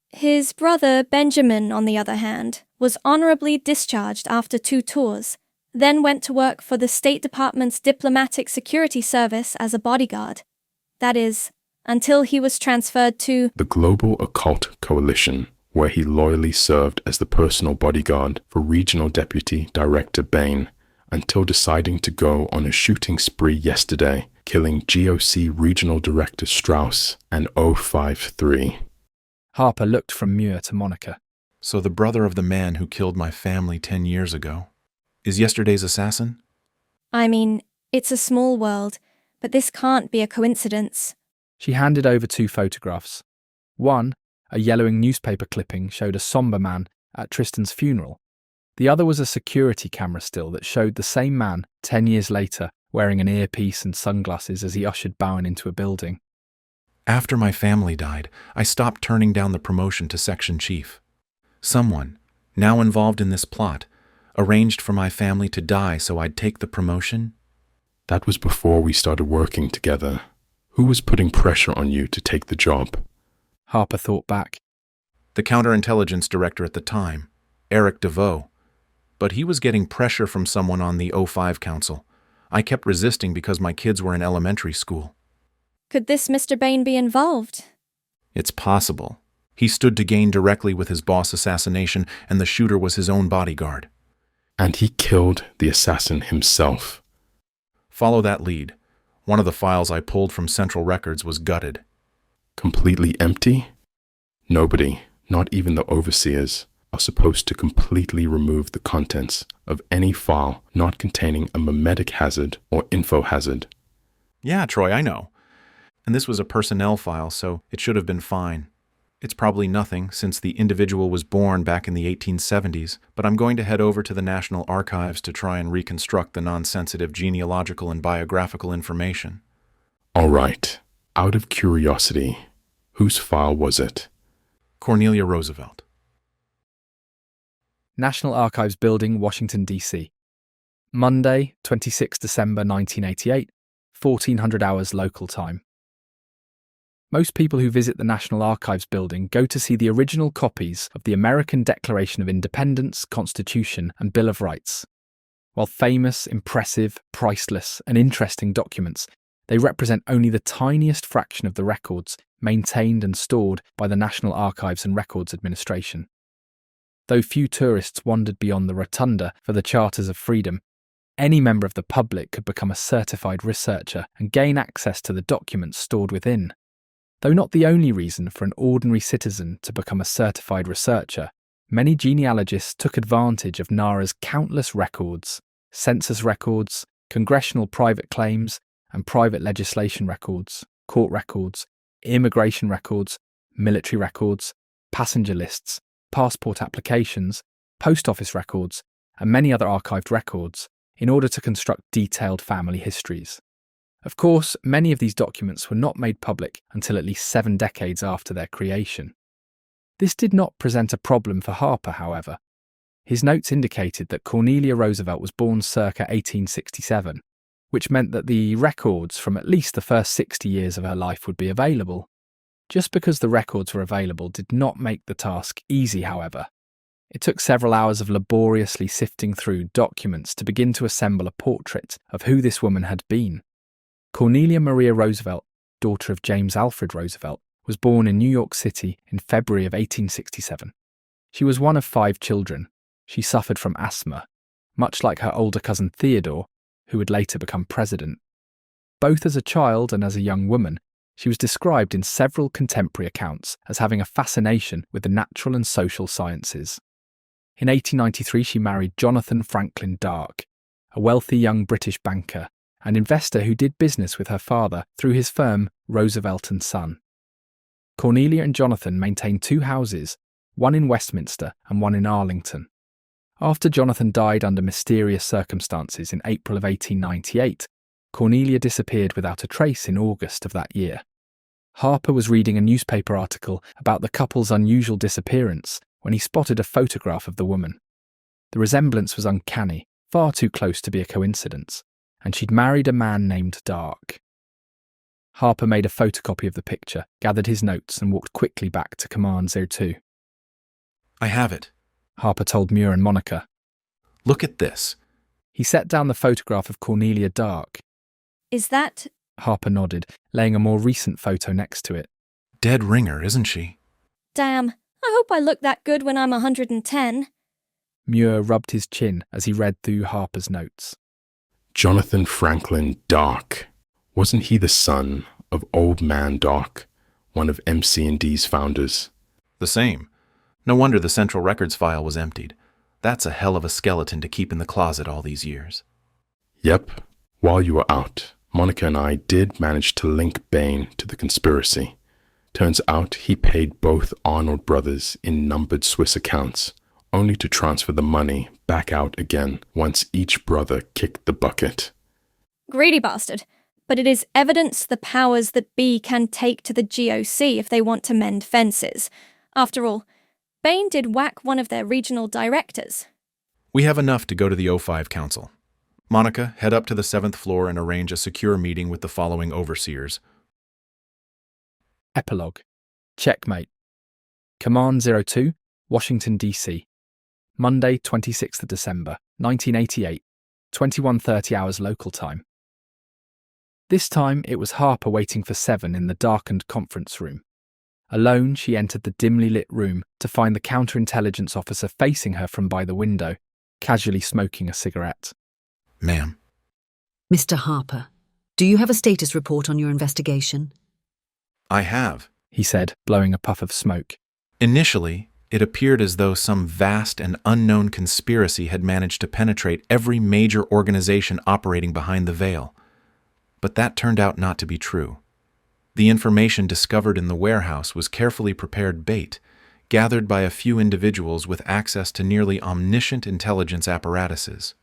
His brother, Benjamin, on the other hand, was honorably discharged after 2 tours, then went to work for the State Department's Diplomatic Security Service as a bodyguard. That is, until he was transferred to the Global Occult Coalition, where he loyally served as the personal bodyguard for Regional Deputy Director Bain, until deciding to go on a shooting spree yesterday, killing GOC Regional Director Strauss and 053. Harper looked from Muir to Monica. So the brother of the man who killed my family 10 years ago is yesterday's assassin? I mean, it's a small world, but this can't be a coincidence. She handed over 2 photographs. One, a yellowing newspaper clipping, showed a somber man at Tristan's funeral. The other was a security camera still that showed the same man 10 years later, wearing an earpiece and sunglasses as he ushered Bowen into a building. After my family died, I stopped turning down the promotion to section chief. Someone, now involved in this plot, arranged for my family to die so I'd take the promotion? That was before we started working together. Who was putting pressure on you to take the job? Harper thought back. The counterintelligence director at the time, Eric DeVoe. But he was getting pressure from someone on the 05 Council. I kept resisting because my kids were in elementary school. Could this Mr. Bain be involved? It's possible. He stood to gain directly with his boss assassination, and the shooter was his own bodyguard. And he killed the assassin himself. Follow that lead. One of the files I pulled from Central Records was gutted. Completely empty? Nobody, not even the overseers, are supposed to completely remove the contents of any file not containing a memetic hazard or info hazard. Yeah, Troy, I know. And this was a personnel file, so it should have been fine. It's probably nothing, since the individual was born back in the 1870s, but I'm going to head over to the National Archives to try and reconstruct the non-sensitive genealogical and biographical information. All right. Out of curiosity, whose file was it? Cornelia Roosevelt. National Archives Building, Washington, D.C. Monday, 26 December 1988, 1400 hours local time. Most people who visit the National Archives Building go to see the original copies of the American Declaration of Independence, Constitution, and Bill of Rights. While famous, impressive, priceless, and interesting documents, they represent only the tiniest fraction of the records maintained and stored by the National Archives and Records Administration. Though few tourists wandered beyond the rotunda for the Charters of Freedom, any member of the public could become a certified researcher and gain access to the documents stored within. Though not the only reason for an ordinary citizen to become a certified researcher, many genealogists took advantage of NARA's countless records, census records, congressional private claims and private legislation records, court records, immigration records, military records, passenger lists, passport applications, post office records, and many other archived records in order to construct detailed family histories. Of course, many of these documents were not made public until at least 7 decades after their creation. This did not present a problem for Harper, however. His notes indicated that Cornelia Roosevelt was born circa 1867, which meant that the records from at least the first 60 years of her life would be available. Just because the records were available did not make the task easy, however. It took several hours of laboriously sifting through documents to begin to assemble a portrait of who this woman had been. Cornelia Maria Roosevelt, daughter of James Alfred Roosevelt, was born in New York City in February of 1867. She was one of 5 children. She suffered from asthma, much like her older cousin Theodore, who would later become president. Both as a child and as a young woman, she was described in several contemporary accounts as having a fascination with the natural and social sciences. In 1893, she married Jonathan Franklin Dark, a wealthy young British banker and investor who did business with her father through his firm Roosevelt & Son. Cornelia and Jonathan maintained 2 houses, one in Westminster and one in Arlington. After Jonathan died under mysterious circumstances in April of 1898, Cornelia disappeared without a trace in August of that year. Harper was reading a newspaper article about the couple's unusual disappearance when he spotted a photograph of the woman. The resemblance was uncanny, far too close to be a coincidence, and she'd married a man named Dark. Harper made a photocopy of the picture, gathered his notes, and walked quickly back to Command 02. I have it, Harper told Muir and Monica. Look at this. He set down the photograph of Cornelia Dark. Is that... Harper nodded, laying a more recent photo next to it. Dead ringer, isn't she? Damn, I hope I look that good when I'm 110. Muir rubbed his chin as he read through Harper's notes. Jonathan Franklin Dark. Wasn't he the son of Old Man Dark, one of MC&D's founders? The same. No wonder the Central Records file was emptied. That's a hell of a skeleton to keep in the closet all these years. Yep. While you were out, Monica and I did manage to link Bain to the conspiracy. Turns out he paid both Arnold brothers in numbered Swiss accounts, only to transfer the money back out again once each brother kicked the bucket. Greedy bastard. But it is evidence the powers that be can take to the GOC if they want to mend fences. After all, Bain did whack one of their regional directors. We have enough to go to the O5 Council. Monica, head up to the 7th floor and arrange a secure meeting with the following overseers. Epilogue. Checkmate. Command 02, Washington, D.C. Monday, 26th of December, 1988, 21:30 hours local time. This time it was Harper waiting for 7 in the darkened conference room. Alone, she entered the dimly lit room to find the counterintelligence officer facing her from by the window, casually smoking a cigarette. Ma'am. Mr. Harper, do you have a status report on your investigation? I have, he said, blowing a puff of smoke. Initially, it appeared as though some vast and unknown conspiracy had managed to penetrate every major organization operating behind the veil. But that turned out not to be true. The information discovered in the warehouse was carefully prepared bait, gathered by a few individuals with access to nearly omniscient intelligence apparatuses.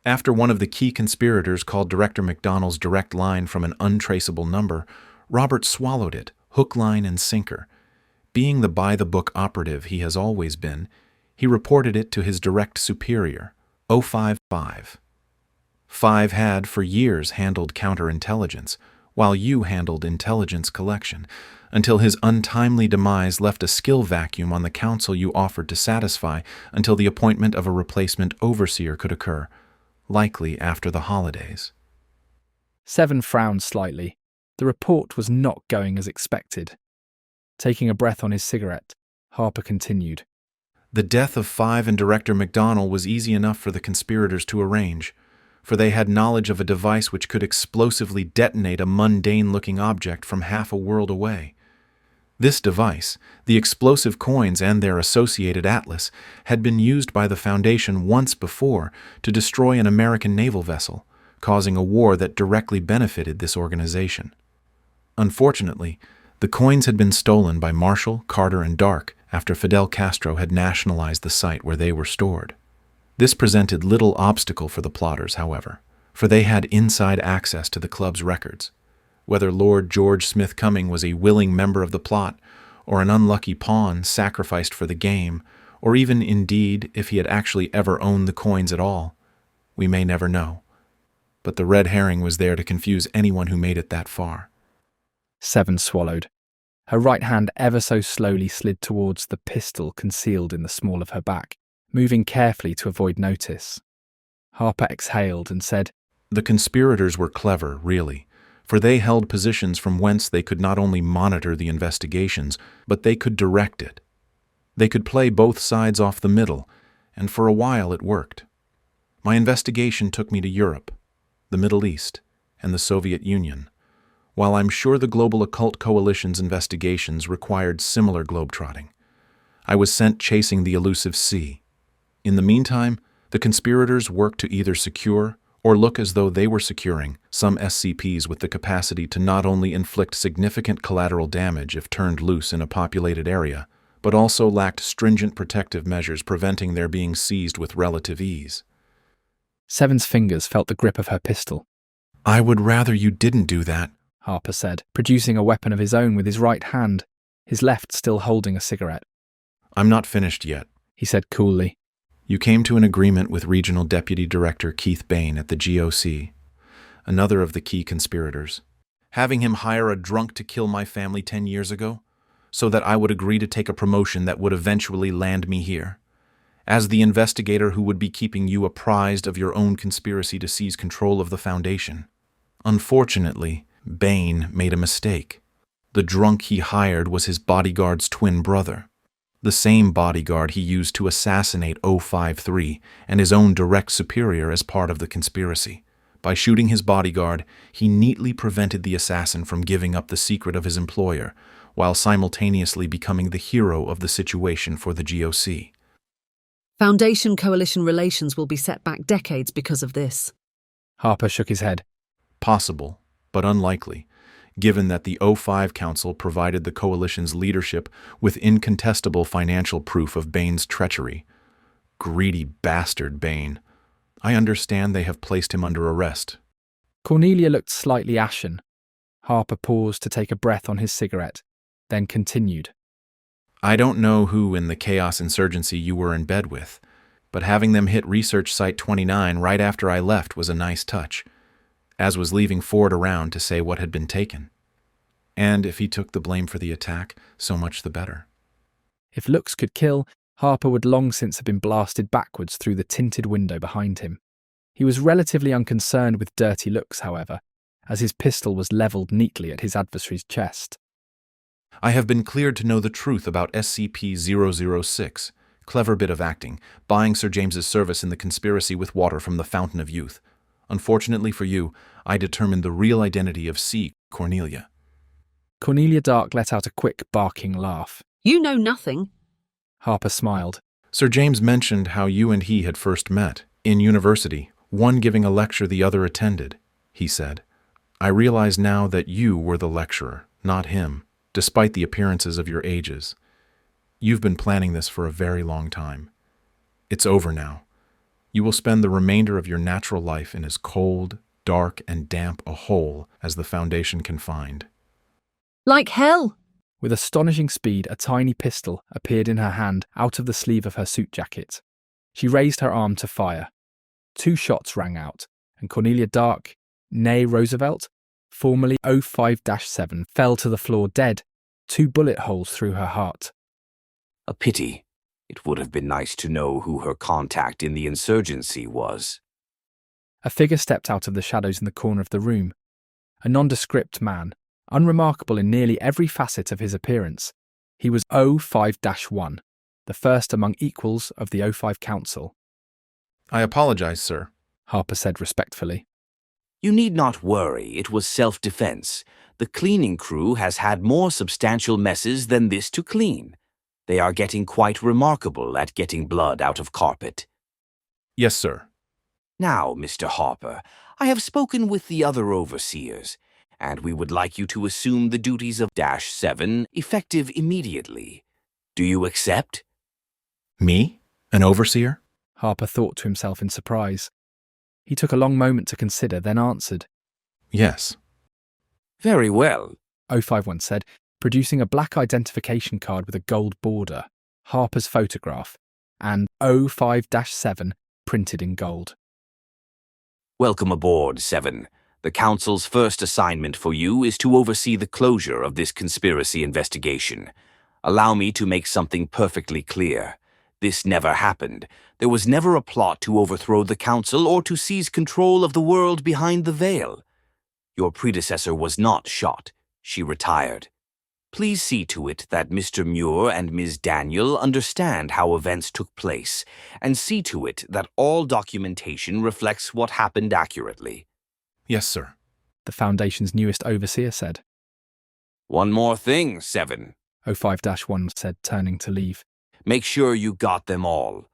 After one of the key conspirators called Director McDonnell's direct line from an untraceable number, Robert swallowed it, hook, line, and sinker. Being the by-the-book operative he has always been, He reported it to his direct superior, 055. 5 had for years handled counterintelligence, while you handled intelligence collection, until his untimely demise left a skill vacuum on the council you offered to satisfy until the appointment of a replacement overseer could occur, likely after the holidays. 7 frowned slightly. The report was not going as expected. Taking a breath on his cigarette, Harper continued. The death of 5 and Director McDonnell was easy enough for the conspirators to arrange, for they had knowledge of a device which could explosively detonate a mundane-looking object from half a world away. This device, the explosive coins and their associated atlas, had been used by the Foundation once before to destroy an American naval vessel, causing a war that directly benefited this organization. Unfortunately, the coins had been stolen by Marshall, Carter, and Dark after Fidel Castro had nationalized the site where they were stored. This presented little obstacle for the plotters, however, for they had inside access to the club's records. Whether Lord George Smith Cumming was a willing member of the plot, or an unlucky pawn sacrificed for the game, or even, indeed, if he had actually ever owned the coins at all, we may never know. But the red herring was there to confuse anyone who made it that far. 7 swallowed. Her right hand ever so slowly slid towards the pistol concealed in the small of her back, moving carefully to avoid notice. Harper exhaled and said, The conspirators were clever, really, for they held positions from whence they could not only monitor the investigations, but they could direct it. They could play both sides off the middle, and for a while it worked. My investigation took me to Europe, the Middle East, and the Soviet Union. While I'm sure the Global Occult Coalition's investigations required similar globetrotting, I was sent chasing the elusive C. In the meantime, the conspirators worked to either secure, or look as though they were securing, some SCPs with the capacity to not only inflict significant collateral damage if turned loose in a populated area, but also lacked stringent protective measures preventing their being seized with relative ease. 7's fingers felt the grip of her pistol. I would rather you didn't do that, Harper said, producing a weapon of his own with his right hand, his left still holding a cigarette. I'm not finished yet, he said coolly. You came to an agreement with Regional Deputy Director Keith Bain at the GOC, another of the key conspirators, having him hire a drunk to kill my family 10 years ago, so that I would agree to take a promotion that would eventually land me here, as the investigator who would be keeping you apprised of your own conspiracy to seize control of the Foundation. Unfortunately, Bain made a mistake. The drunk he hired was his bodyguard's twin brother, the same bodyguard he used to assassinate 053 and his own direct superior as part of the conspiracy. By shooting his bodyguard, he neatly prevented the assassin from giving up the secret of his employer, while simultaneously becoming the hero of the situation for the GOC. Foundation-Coalition relations will be set back decades because of this. Harper shook his head. Possible, but unlikely, given that the 05 Council provided the Coalition's leadership with incontestable financial proof of Bain's treachery. Greedy bastard Bain. I understand they have placed him under arrest. Cornelia looked slightly ashen. Harper paused to take a breath on his cigarette, then continued. I don't know who in the Chaos Insurgency you were in bed with, but having them hit Research Site 29 right after I left was a nice touch, as was leaving Ford around to say what had been taken. And if he took the blame for the attack, so much the better. If looks could kill, Harper would long since have been blasted backwards through the tinted window behind him. He was relatively unconcerned with dirty looks, however, as his pistol was levelled neatly at his adversary's chest. I have been cleared to know the truth about SCP-006. Clever bit of acting, buying Sir James's service in the conspiracy with water from the Fountain of Youth. Unfortunately for you, I determined the real identity of C. Cornelia. Cornelia Dark let out a quick, barking laugh. You know nothing. Harper smiled. Sir James mentioned how you and he had first met, in university, one giving a lecture the other attended, he said. I realize now that you were the lecturer, not him, despite the appearances of your ages. You've been planning this for a very long time. It's over now. You will spend the remainder of your natural life in as cold, dark, and damp a hole as the Foundation can find. Like hell? With astonishing speed, a tiny pistol appeared in her hand out of the sleeve of her suit jacket. She raised her arm to fire. 2 shots rang out, and Cornelia Dark, née Roosevelt, formerly 05-7, fell to the floor dead, 2 bullet holes through her heart. A pity. It would have been nice to know who her contact in the insurgency was. A figure stepped out of the shadows in the corner of the room. A nondescript man, unremarkable in nearly every facet of his appearance. He was 05-1, the first among equals of the 05 Council. I apologize, sir, Harper said respectfully. You need not worry, it was self-defense. The cleaning crew has had more substantial messes than this to clean. They are getting quite remarkable at getting blood out of carpet. Yes, sir. Now, Mr. Harper, I have spoken with the other overseers, and we would like you to assume the duties of -7 effective immediately. Do you accept? Me? An overseer? Harper thought to himself in surprise. He took a long moment to consider, then answered. Yes. Very well, 051 said, producing a black identification card with a gold border, Harper's photograph, and 05-7 printed in gold. Welcome aboard, 7. The Council's first assignment for you is to oversee the closure of this conspiracy investigation. Allow me to make something perfectly clear. This never happened. There was never a plot to overthrow the Council or to seize control of the world behind the veil. Your predecessor was not shot. She retired. Please see to it that Mr. Muir and Ms. Daniel understand how events took place, and see to it that all documentation reflects what happened accurately. Yes, sir. The Foundation's newest overseer said. One more thing, 7. 05-1 said, turning to leave. Make sure you got them all.